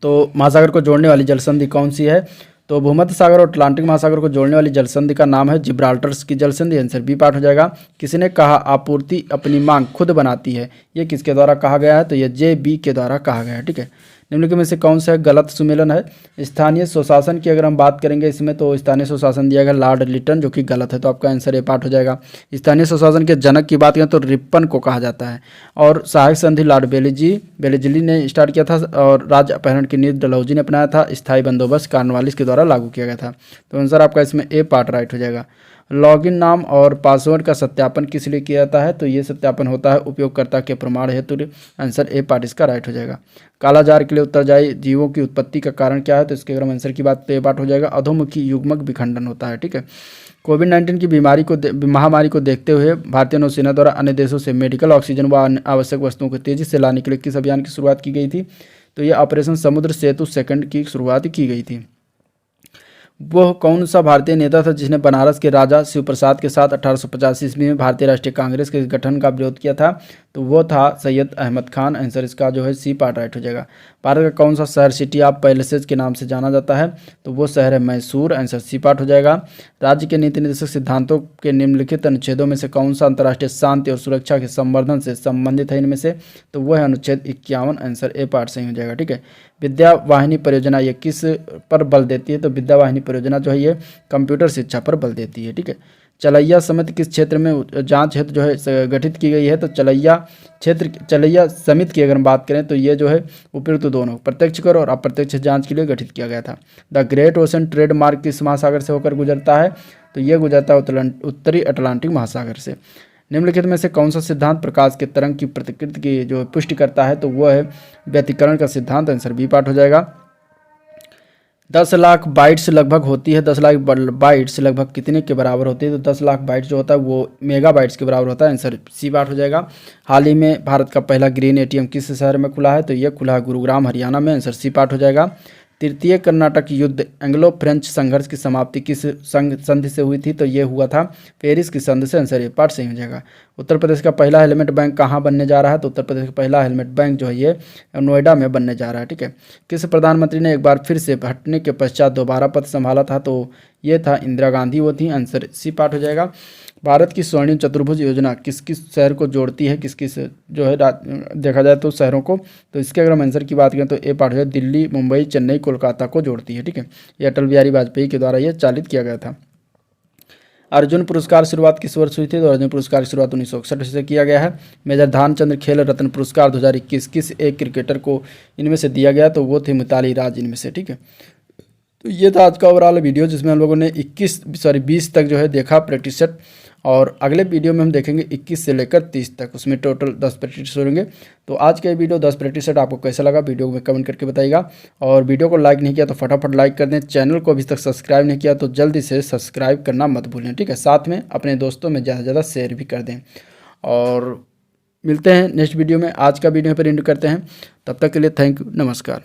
तो महासागर को जोड़ने वाली जल संधि कौन सी है, तो भूमध्य सागर और अटलांटिक महासागर को जोड़ने वाली जलसंधि का नाम है जिब्राल्टर की जलसंधि। आंसर बी पार्ट हो जाएगा। किसी ने कहा आपूर्ति अपनी मांग खुद बनाती है, ये किसके द्वारा कहा गया है? तो ये JB के द्वारा कहा गया है। ठीक है, निम्नलिखित में से कौन सा गलत सुमेलन है? स्थानीय स्वशासन की अगर हम बात करेंगे इसमें, तो स्थानीय स्वशासन दिया गया लॉर्ड लिटन, जो कि गलत है। तो आपका आंसर ए पार्ट हो जाएगा। स्थानीय स्वशासन के जनक की बात करें तो रिपन को कहा जाता है। और सहायक संधि लॉर्ड बेलेजली ने स्टार्ट किया था और राज्य अपहरण की नीति डलहौजी ने अपनाया था। स्थायी बंदोबस्त कॉर्नवालिस के द्वारा लागू किया गया था। तो आंसर आपका इसमें ए पार्ट राइट हो जाएगा। लॉगिन नाम और पासवर्ड का सत्यापन किस लिए किया जाता है? तो ये सत्यापन होता है उपयोगकर्ता के प्रमाण हेतु। आंसर ए पार्ट इसका राइट हो जाएगा। कालाजार के लिए उत्तरदायी जीवों की उत्पत्ति का कारण क्या है? तो इसके अगर हम आंसर की बात तो ए पार्ट हो जाएगा। अधोमुखी युग्मक विखंडन होता है। ठीक है, कोविड-19 की महामारी को देखते हुए भारतीय नौसेना द्वारा अन्य देशों से मेडिकल ऑक्सीजन व अन्य आवश्यक वस्तुओं को तेजी से लाने के लिए किस अभियान की शुरुआत की गई थी? तो ये ऑपरेशन समुद्र सेतु सेकंड की शुरुआत की गई थी। वह कौन सा भारतीय नेता था जिसने बनारस के राजा शिव प्रसाद के साथ 1885 ईस्वी में भारतीय राष्ट्रीय कांग्रेस के गठन का विरोध किया था? तो वो था सैयद अहमद खान। आंसर इसका जो है सी पार्ट राइट हो जाएगा। भारत का कौन सा शहर सिटी ऑफ पैलेसेस के नाम से जाना जाता है? तो वो शहर है मैसूर। आंसर सी पार्ट हो जाएगा। राज्य के नीति निर्देशक सिद्धांतों के निम्नलिखित अनुच्छेदों में से कौन सा अंतर्राष्ट्रीय शांति और सुरक्षा के संवर्धन से संबंधित है इनमें से? तो वो है अनुच्छेद 51। आंसर ए पार्ट सही हो जाएगा। ठीक है, विद्या वाहिनी परियोजना ये किस पर बल देती है? तो विद्या वाहिनी परियोजना जो है ये कंप्यूटर शिक्षा पर बल देती है। ठीक है, चलैया समिति किस क्षेत्र में जांच हेतु जो है गठित की गई है? तो चलैया समिति की अगर हम बात करें तो ये जो है उपयुक्त दोनों प्रत्यक्ष कर और अप्रत्यक्ष जांच के लिए गठित किया गया था। द ग्रेट ओशन ट्रेड मार्ग किस महासागर से होकर गुजरता है? तो ये गुजरता है उत्तरी अटलांटिक महासागर से। निम्नलिखित में से कौन सा सिद्धांत प्रकाश के तरंग की प्रतिकृति की जो पुष्टि करता है? तो वह है व्यतिकरण का सिद्धांत। आंसर बी पार्ट हो जाएगा। 10 लाख बाइट्स लगभग होती है। 10 लाख बाइट्स लगभग कितने के बराबर होती है? तो 10 लाख बाइट्स जो होता है वो मेगा बाइट्स के बराबर होता है। आंसर सी पार्ट हो जाएगा। हाल ही में भारत का पहला ग्रीन ATM किस शहर में खुला है? तो ये खुला है गुरुग्राम हरियाणा में। आंसर सी पार्ट हो जाएगा। तृतीय कर्नाटक युद्ध एंग्लो फ्रेंच संघर्ष की समाप्ति किस संधि से हुई थी? तो ये हुआ था पेरिस की संधि से। आंसर ये पार्ट सही हो जाएगा। उत्तर प्रदेश का पहला हेलमेट बैंक कहाँ बनने जा रहा है? तो उत्तर प्रदेश का पहला हेलमेट बैंक जो है ये नोएडा में बनने जा रहा है। ठीक है, किस प्रधानमंत्री ने एक बार फिर से हटने के पश्चात दोबारा पद संभाला था? तो ये था इंदिरा गांधी, वो थी। आंसर सी पार्ट हो जाएगा। भारत की स्वर्णिम चतुर्भुज योजना किस किस शहर को जोड़ती है? किस किस जो है देखा जाए तो शहरों को? तो इसके अगर हम आंसर की बात करें तो ए पार्ट है दिल्ली, मुंबई, चेन्नई, कोलकाता को जोड़ती है। ठीक है, ये अटल बिहारी वाजपेयी के द्वारा ये चालित किया गया था। अर्जुन पुरस्कार शुरुआत किस वर्ष हुई थी? तो अर्जुन पुरस्कार की शुरुआत 1961 से किया गया है। मेजर ध्यानचंद्र खेल रत्न पुरस्कार 2021 किस एक क्रिकेटर को इनमें से दिया गया? तो वो थे मिताली राज इनमें से। ठीक है, तो ये था आज का ओवरऑल वीडियो जिसमें हम लोगों ने 20 तक जो है देखा प्रैक्टिस सेट। और अगले वीडियो में हम देखेंगे 21 से लेकर 30 तक, उसमें टोटल 10 प्रैक्टिस होंगे। तो आज का वीडियो 10 प्रैक्टिस सेट आपको कैसा लगा वीडियो में कमेंट करके बताइएगा। और वीडियो को लाइक नहीं किया तो फटाफट लाइक कर दें। चैनल को अभी तक सब्सक्राइब नहीं किया तो जल्दी से सब्सक्राइब करना मत भूलें। ठीक है, साथ में अपने दोस्तों में ज़्यादा से ज़्यादा शेयर भी कर दें। और मिलते हैं नेक्स्ट वीडियो में। आज का वीडियो पर एंड करते हैं। तब तक के लिए थैंक यू, नमस्कार।